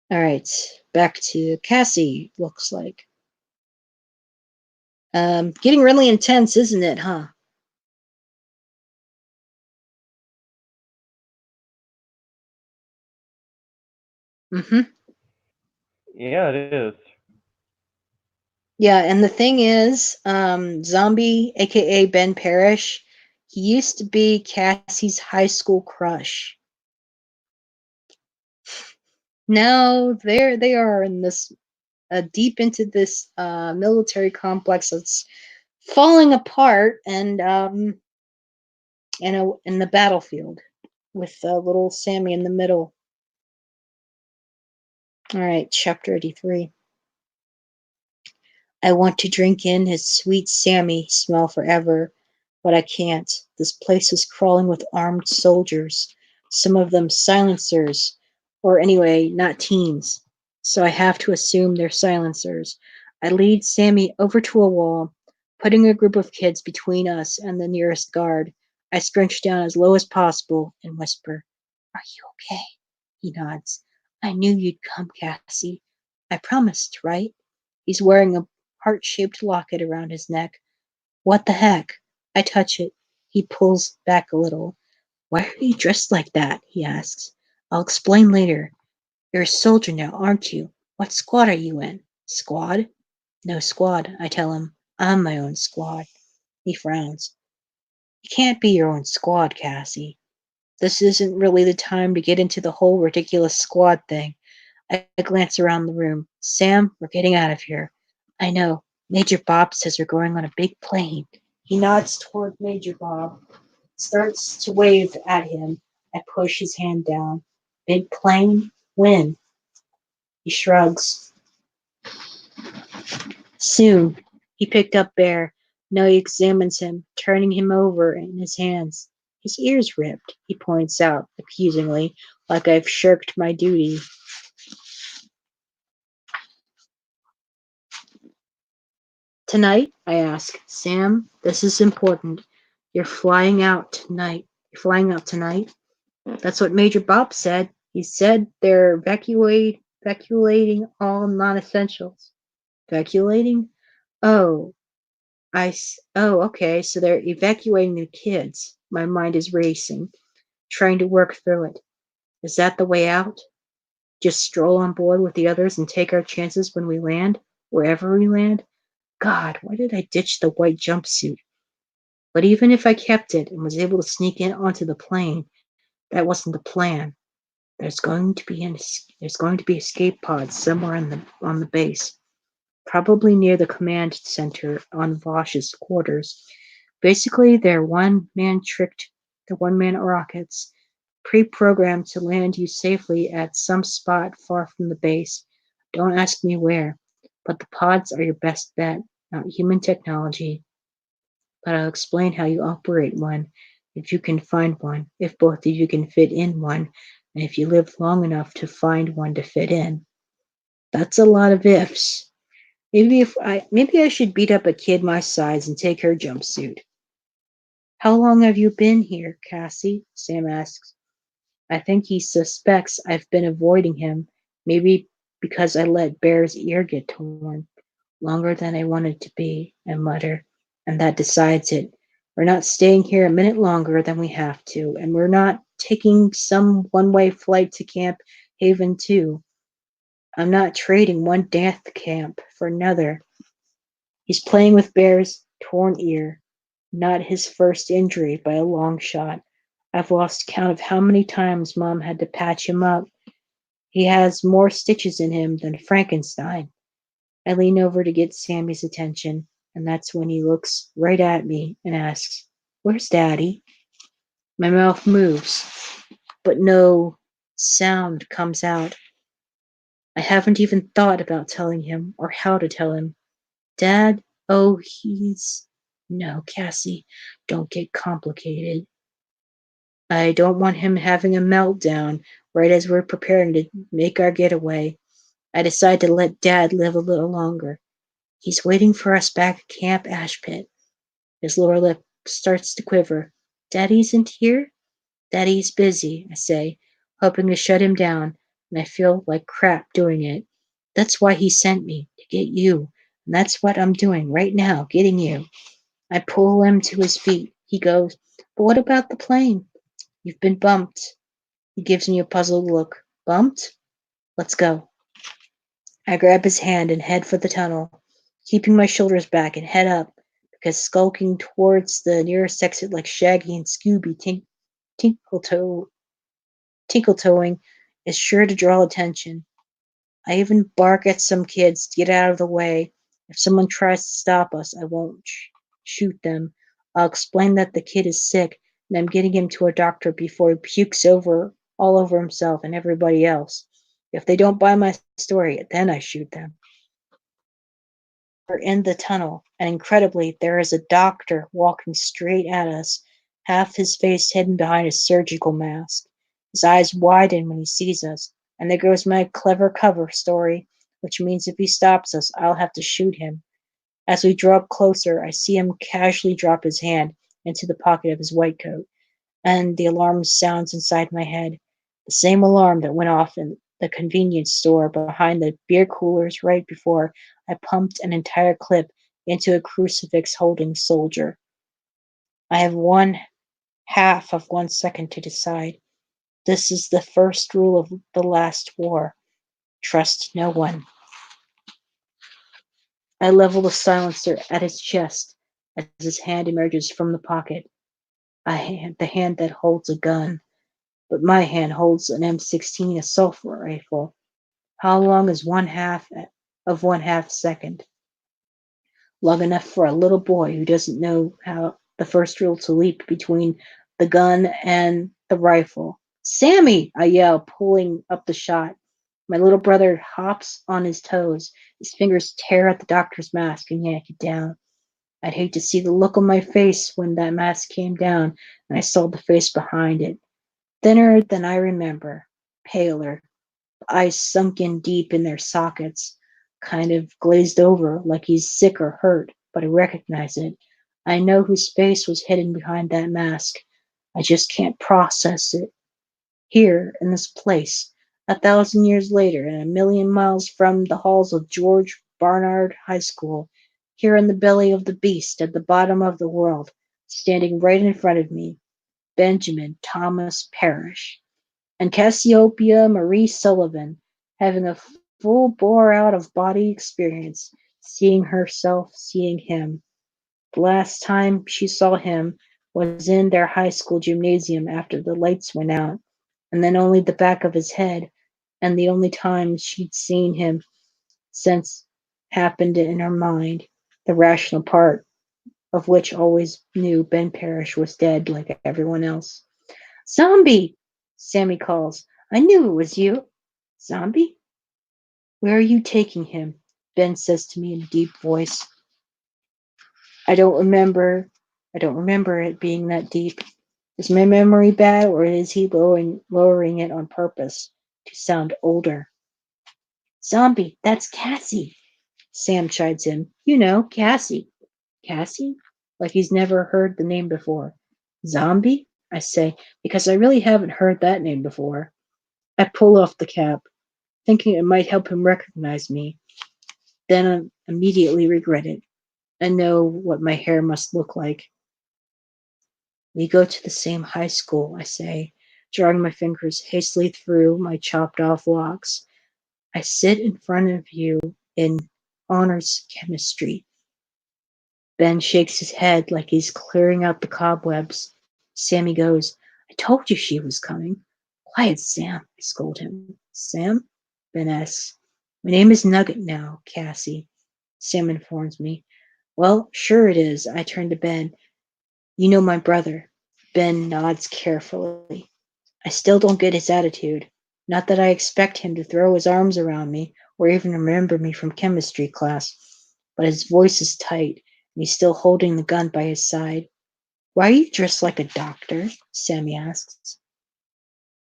[SPEAKER 1] All right, back to Cassie, looks like. Getting really intense, isn't it, huh? Mm-hmm.
[SPEAKER 3] Yeah, it is.
[SPEAKER 1] Yeah, and the thing is, Zombie, aka Ben Parrish, he used to be Cassie's high school crush. Now there they are in this deep into this military complex that's falling apart, and in the battlefield with little Sammy in the middle. All right, chapter 83. I want to drink in his sweet Sammy smell forever, but I can't. This place is crawling with armed soldiers, some of them silencers, or anyway, not teens. So I have to assume they're silencers. I lead Sammy over to a wall, putting a group of kids between us and the nearest guard. I scrunch down as low as possible and whisper, Are you okay? He nods. I knew you'd come, Cassie. I promised, right? He's wearing a heart-shaped locket around his neck. What the heck? I touch it. He pulls back a little. Why are you dressed like that? He asks. I'll explain later. You're a soldier now, aren't you? What squad are you in? Squad? No squad, I tell him. I'm my own squad. He frowns. You can't be your own squad, Cassie. This isn't really the time to get into the whole ridiculous squad thing. I glance around the room. Sam, we're getting out of here. I know. Major Bob says we're going on a big plane. He nods toward Major Bob, starts to wave at him. I push his hand down. Big plane? When? He shrugs. Soon. He picked up Bear. Now he examines him, turning him over in his hands. His ear's ripped, he points out accusingly, like I've shirked my duty. Tonight? I ask. Sam, this is important. You're flying out tonight. You're flying out tonight? That's what Major Bob said. He said they're evacuating all non-essentials. Evacuating? Oh, okay, so they're evacuating the kids. My mind is racing, trying to work through it. Is that the way out? Just stroll on board with the others and take our chances when we land, wherever we land? God, why did I ditch the white jumpsuit? But even if I kept it and was able to sneak in onto the plane, that wasn't the plan. There's going to be escape pods somewhere on the base, probably near the command center on Vosh's quarters. Basically, they're one-man rockets, pre-programmed to land you safely at some spot far from the base. Don't ask me where, but the pods are your best bet, not human technology. But I'll explain how you operate one, if you can find one, if both of you can fit in one, and if you live long enough to find one to fit in. That's a lot of ifs. Maybe I should beat up a kid my size and take her jumpsuit. How long have you been here, Cassie? Sam asks. I think he suspects I've been avoiding him, maybe because I let Bear's ear get torn. Longer than I wanted to be, I mutter, and that decides it. We're not staying here a minute longer than we have to, and we're not taking some one-way flight to Camp Haven 2. I'm not trading one death camp for another. He's playing with Bear's torn ear, not his first injury by a long shot. I've lost count of how many times Mom had to patch him up. He has more stitches in him than Frankenstein. I lean over to get Sammy's attention, and that's when he looks right at me and asks, Where's Daddy? My mouth moves, but no sound comes out. I haven't even thought about telling him or how to tell him. Dad? Oh, he's... No, Cassie, don't get complicated. I don't want him having a meltdown right as we're preparing to make our getaway. I decide to let Dad live a little longer. He's waiting for us back at Camp Ashpit. His lower lip starts to quiver. Daddy isn't here? Daddy's busy, I say, hoping to shut him down, and I feel like crap doing it. That's why he sent me, to get you, and that's what I'm doing right now, getting you. I pull him to his feet. He goes, But what about the plane? You've been bumped. He gives me a puzzled look. Bumped? Let's go. I grab his hand and head for the tunnel, keeping my shoulders back and head up, because skulking towards the nearest exit like Shaggy and Scooby tinkle-toeing is sure to draw attention. I even bark at some kids to get out of the way. If someone tries to stop us, I won't shoot them. I'll explain that the kid is sick and I'm getting him to a doctor before he pukes all over himself and everybody else. If they don't buy my story, then I shoot them. We're in the tunnel, and incredibly, there is a doctor walking straight at us, half his face hidden behind a surgical mask. His eyes widen when he sees us, and there goes my clever cover story, which means if he stops us, I'll have to shoot him. As we draw up closer, I see him casually drop his hand into the pocket of his white coat, and the alarm sounds inside my head. The same alarm that went off in the convenience store behind the beer coolers right before I pumped an entire clip into a crucifix holding soldier. I have 1/2 of 1 second to decide. This is the first rule of the last war. Trust no one. I level the silencer at his chest as his hand emerges from the pocket. The hand that holds a gun. But my hand holds an M16 assault rifle. How long is 1/2 of 1/2 second? Long enough for a little boy who doesn't know how the first rule to leap between the gun and the rifle. Sammy! I yell, pulling up the shot. My little brother hops on his toes. His fingers tear at the doctor's mask and yank it down. I'd hate to see the look on my face when that mask came down and I saw the face behind it. Thinner than I remember, paler, eyes sunk in deep in their sockets, kind of glazed over like he's sick or hurt, but I recognize it. I know whose face was hidden behind that mask. I just can't process it. Here, in this place, 1,000 years later, and 1,000,000 miles from the halls of George Barnard High School, here in the belly of the beast at the bottom of the world, standing right in front of me, Benjamin Thomas Parrish, and Cassiopeia Marie Sullivan, having a full bore out of body experience, seeing herself, seeing him. The last time she saw him was in their high school gymnasium after the lights went out, and then only the back of his head, and the only time she'd seen him since happened in her mind, the rational part of which always knew Ben Parrish was dead like everyone else. Zombie! Sammy calls. I knew it was you. Zombie? Where are you taking him? Ben says to me in a deep voice. I don't remember. I don't remember it being that deep. Is my memory bad, or is he lowering it on purpose to sound older? Zombie, that's Cassie. Sam chides in. You know, Cassie. Cassie? Like he's never heard the name before. Zombie? I say, because I really haven't heard that name before. I pull off the cap, thinking it might help him recognize me. Then I immediately regret it. I know what my hair must look like. We go to the same high school, I say, drawing my fingers hastily through my chopped off locks. I sit in front of you in honors chemistry. Ben shakes his head like he's clearing out the cobwebs. Sammy goes, I told you she was coming. Quiet, Sam, I scold him. Sam? Ben asks. My name is Nugget now, Cassie, Sam informs me. Well, sure it is. I turn to Ben. You know my brother. Ben nods carefully. I still don't get his attitude. Not that I expect him to throw his arms around me or even remember me from chemistry class, but his voice is tight and he's still holding the gun by his side. Why are you dressed like a doctor? Sammy asks.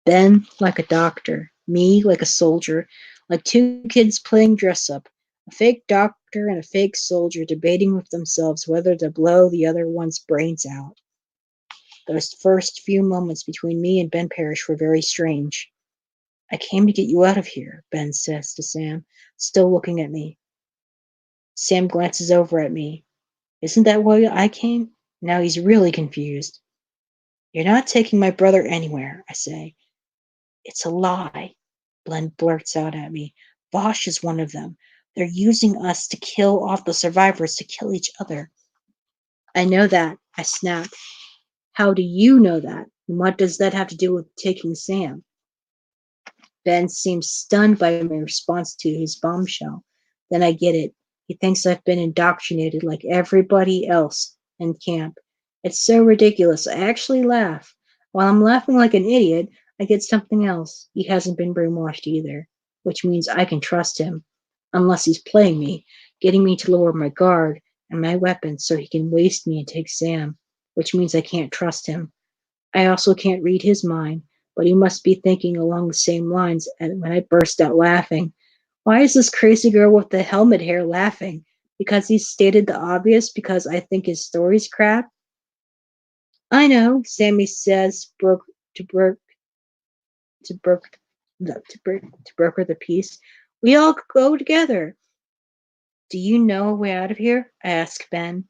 [SPEAKER 1] Ben like a doctor, me like a soldier, like two kids playing dress up, a fake doctor and a fake soldier debating with themselves whether to blow the other one's brains out. Those first few moments between me and Ben Parrish were very strange. I came to get you out of here, Ben says to Sam, still looking at me. Sam glances over at me. Isn't that why I came? Now he's really confused. You're not taking my brother anywhere, I say. It's a lie, Glenn blurts out at me. Vosh is one of them. They're using us to kill off the survivors to kill each other. I know that, I snap. How do you know that? And what does that have to do with taking Sam? Ben seems stunned by my response to his bombshell. Then I get it. He thinks I've been indoctrinated like everybody else in camp. It's so ridiculous. I actually laugh. While I'm laughing like an idiot, I get something else. He hasn't been brainwashed either, which means I can trust him. Unless he's playing me, getting me to lower my guard and my weapons so he can waste me and take Sam, which means I can't trust him. I also can't read his mind, but he must be thinking along the same lines when I burst out laughing. Why is this crazy girl with the helmet hair laughing? Because he stated the obvious because I think his story's crap? I know, Sammy says, to broke to broke to broker the peace. We all go together. Do you know a way out of here? I ask Ben.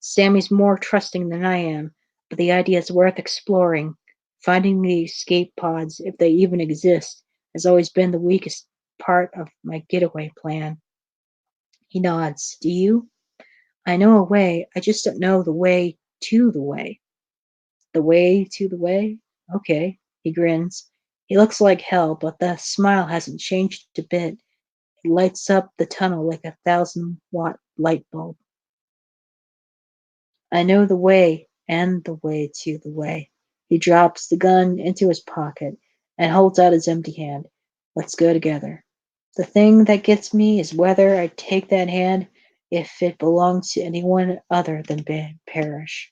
[SPEAKER 1] Sammy's more trusting than I am, but the idea is worth exploring. Finding the escape pods, if they even exist, has always been the weakest part of my getaway plan. He nods. Do you? I know a way, I just don't know the way to the way. The way to the way? Okay. He grins. He looks like hell, but the smile hasn't changed a bit. It lights up the tunnel like a 1,000-watt light bulb. I know the way and the way to the way. He drops the gun into his pocket and holds out his empty hand. Let's go together. The thing that gets me is whether I take that hand if it belongs to anyone other than Ben Parrish.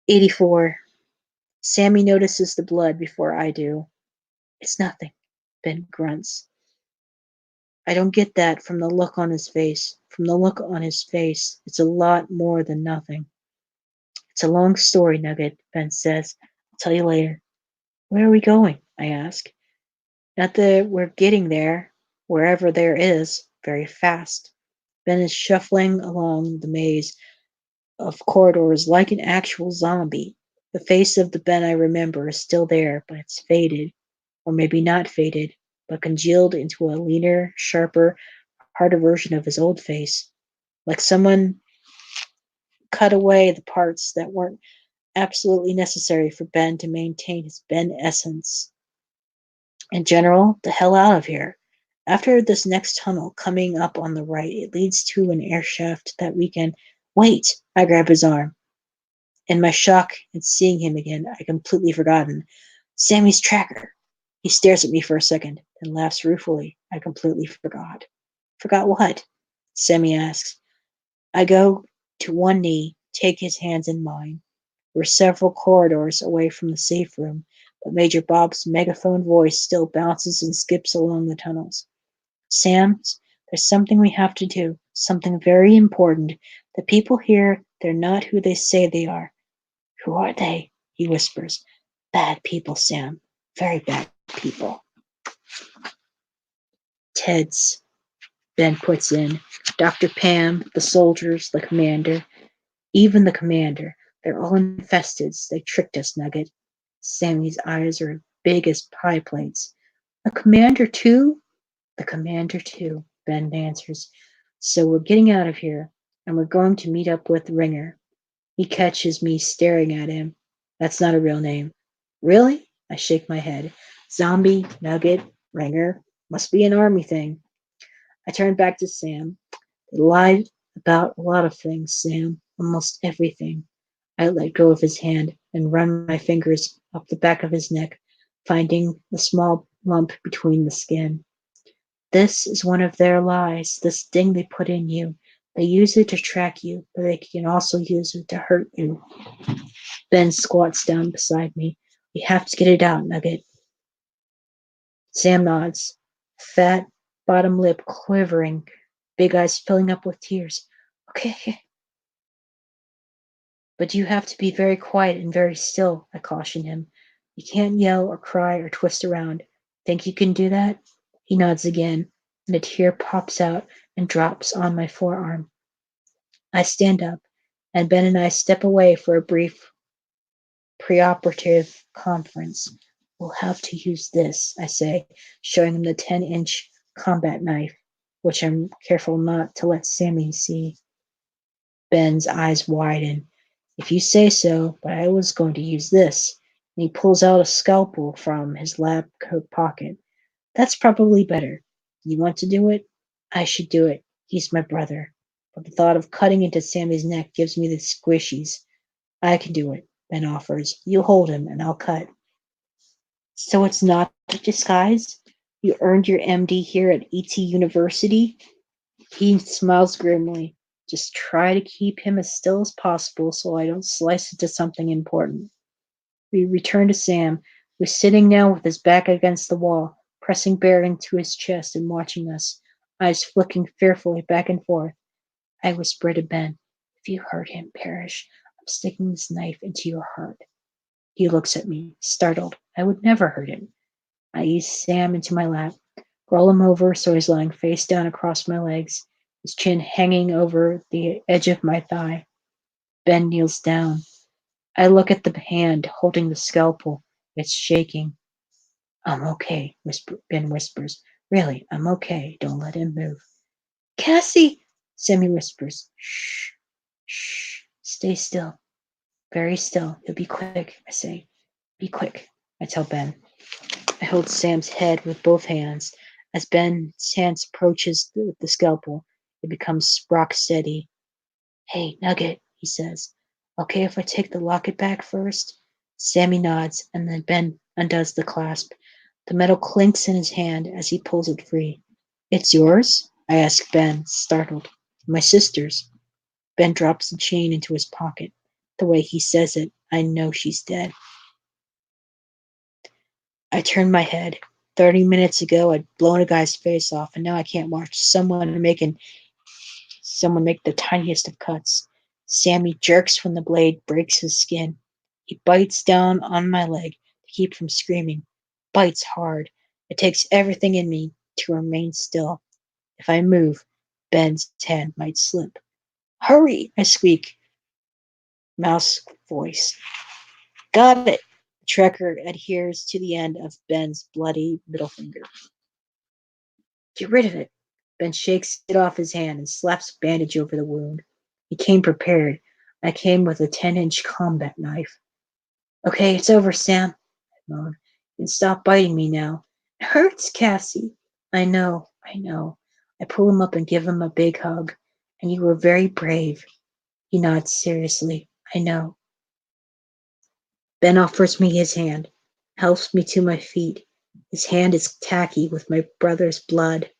[SPEAKER 1] 84. Sammy notices the blood before I do. It's nothing, Ben grunts. I don't get that from the look on his face. From the look on his face, it's a lot more than nothing. It's a long story, Nugget, Ben says. I'll tell you later. Where are we going? I ask. Not that we're getting there, wherever there is, very fast. Ben is shuffling along the maze of corridors like an actual zombie. The face of the Ben I remember is still there, but it's faded. Or maybe not faded, but congealed into a leaner, sharper, harder version of his old face. Like someone cut away the parts that weren't absolutely necessary for Ben to maintain his Ben essence. In general, the hell out of here. After this next tunnel coming up on the right, it leads to an air shaft that we can. Wait! I grab his arm.
[SPEAKER 4] In my shock at seeing him again, I completely forgotten. Sammy's tracker. He stares at me for a second, then laughs ruefully. I completely forgot. Forgot what? Sammy asks. I go to one knee, take his hands in mine. We're several corridors away from the safe room, but Major Bob's megaphone voice still bounces and skips along the tunnels. Sam, there's something we have to do, something very important. The people here, they're not who they say they are. Who are they? He whispers. Bad people, Sam. Very bad people. Ted's, Ben puts in. Dr. Pam, the soldiers, the commander. Even the commander. They're all infested. They tricked us, Nugget. Sammy's eyes are big as pie plates. The commander, too? The commander, too, Ben answers. So we're getting out of here, and we're going to meet up with Ringer. He catches me staring at him. That's not a real name. Really? I shake my head. Zombie, Nugget, Ringer. Must be an army thing. I turn back to Sam. They lied about a lot of things, Sam. Almost everything. I let go of his hand and run my fingers up the back of his neck, finding the small lump between the skin. This is one of their lies, this thing they put in you. They use it to track you, but they can also use it to hurt you. Ben squats down beside me. We have to get it out, Nugget. Sam nods, fat bottom lip quivering, big eyes filling up with tears. Okay. But you have to be very quiet and very still, I caution him. You can't yell or cry or twist around. Think you can do that? He nods again, and a tear pops out and drops on my forearm. I stand up, and Ben and I step away for a brief preoperative conference. We'll have to use this, I say, showing him the 10-inch combat knife, which I'm careful not to let Sammy see. Ben's eyes widen. If you say so, but I was going to use this. And he pulls out a scalpel from his lab coat pocket. That's probably better. You want to do it? I should do it. He's my brother. But the thought of cutting into Sammy's neck gives me the squishies. I can do it, Ben offers. You hold him, and I'll cut. So it's not a disguise? You earned your MD here at ET University? He smiles grimly. Just try to keep him as still as possible so I don't slice into something important. We return to Sam, who's sitting now with his back against the wall, pressing bare into his chest and watching us, eyes flicking fearfully back and forth. I whisper to Ben, if you hurt him, Parrish, I'm sticking this knife into your heart. He looks at me, startled. I would never hurt him. I ease Sam into my lap, roll him over so he's lying face down across my legs, his chin hanging over the edge of my thigh. Ben kneels down. I look at the hand holding the scalpel. It's shaking. I'm okay, Ben whispers. Really, I'm okay. Don't let him move. Cassie, Sammy whispers. Shh, shh, stay still. Very still. You'll be quick, I say. Be quick, I tell Ben. I hold Sam's head with both hands. As Ben's hands approaches the scalpel, it becomes rock steady. Hey, Nugget, he says. Okay if I take the locket back first? Sammy nods, and then Ben undoes the clasp. The metal clinks in his hand as he pulls it free. It's yours? I ask Ben, startled. My sister's. Ben drops the chain into his pocket. The way he says it, I know she's dead. I turn my head. 30 minutes ago, I'd blown a guy's face off, and now I can't watch someone make the tiniest of cuts. Sammy jerks when the blade breaks his skin. He bites down on my leg to keep from screaming. Bites hard. It takes everything in me to remain still. If I move, Ben's hand might slip. Hurry, I squeak. Mouse voice. Got it. The tracker adheres to the end of Ben's bloody middle finger. Get rid of it. Ben shakes it off his hand and slaps a bandage over the wound. He came prepared. I came with a 10-inch combat knife. Okay, it's over, Sam, I moan. You can stop biting me now. It hurts, Cassie. I know. I pull him up and give him a big hug. And you were very brave. He nods seriously. I know. Ben offers me his hand, helps me to my feet. His hand is tacky with my brother's blood.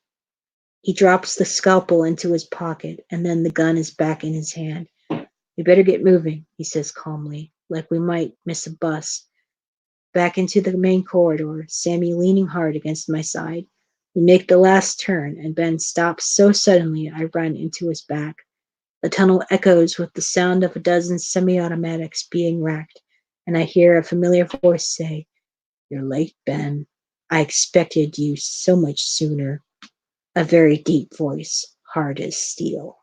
[SPEAKER 4] He drops the scalpel into his pocket, and then the gun is back in his hand. We better get moving, he says calmly, like we might miss a bus. Back into the main corridor, Sammy leaning hard against my side. We make the last turn, and Ben stops so suddenly I run into his back. The tunnel echoes with the sound of a dozen semi-automatics being racked, and I hear a familiar voice say, "You're late, Ben. I expected you so much sooner." A very deep voice, hard as steel.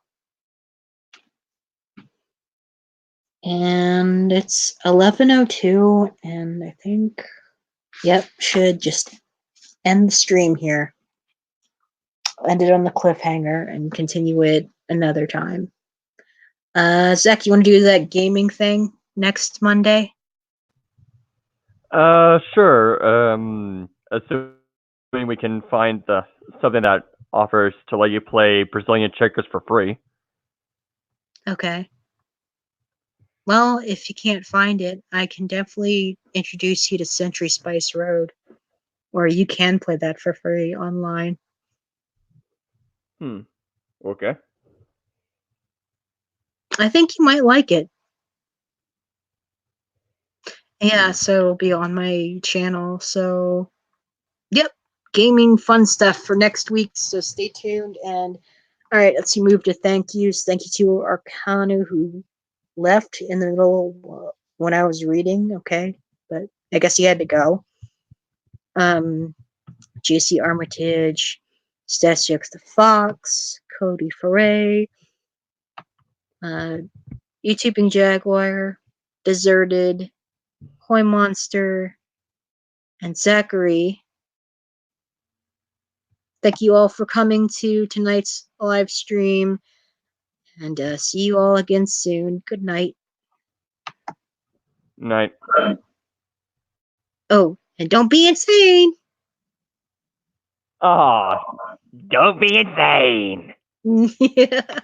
[SPEAKER 4] And it's 11:02, and I think, yep, should just end the stream here. End it on the cliffhanger and continue it another time. Zach, you want to do that gaming thing next Monday?
[SPEAKER 3] Sure. Assuming we can find something that offers to let you play Brazilian checkers for free.
[SPEAKER 4] Okay. Well, if you can't find it, I can definitely introduce you to Century Spice Road, or you can play that for free online.
[SPEAKER 3] Okay.
[SPEAKER 4] I think you might like it. Yeah, so it'll be on my channel. So, yep, gaming fun stuff for next week. So stay tuned. And all right, let's move to thank yous. Thank you to Arcanu who left in the middle when I was reading. Okay, but I guess he had to go. JC Armitage, Stasiux the Fox, Cody Foray, YouTubing Jaguar, Deserted, Hoy Monster, and Zachary. Thank you all for coming to tonight's live stream, and see you all again soon. Good night.
[SPEAKER 3] Night.
[SPEAKER 4] Oh, and don't be insane.
[SPEAKER 3] Ah, don't be insane.
[SPEAKER 4] Yeah.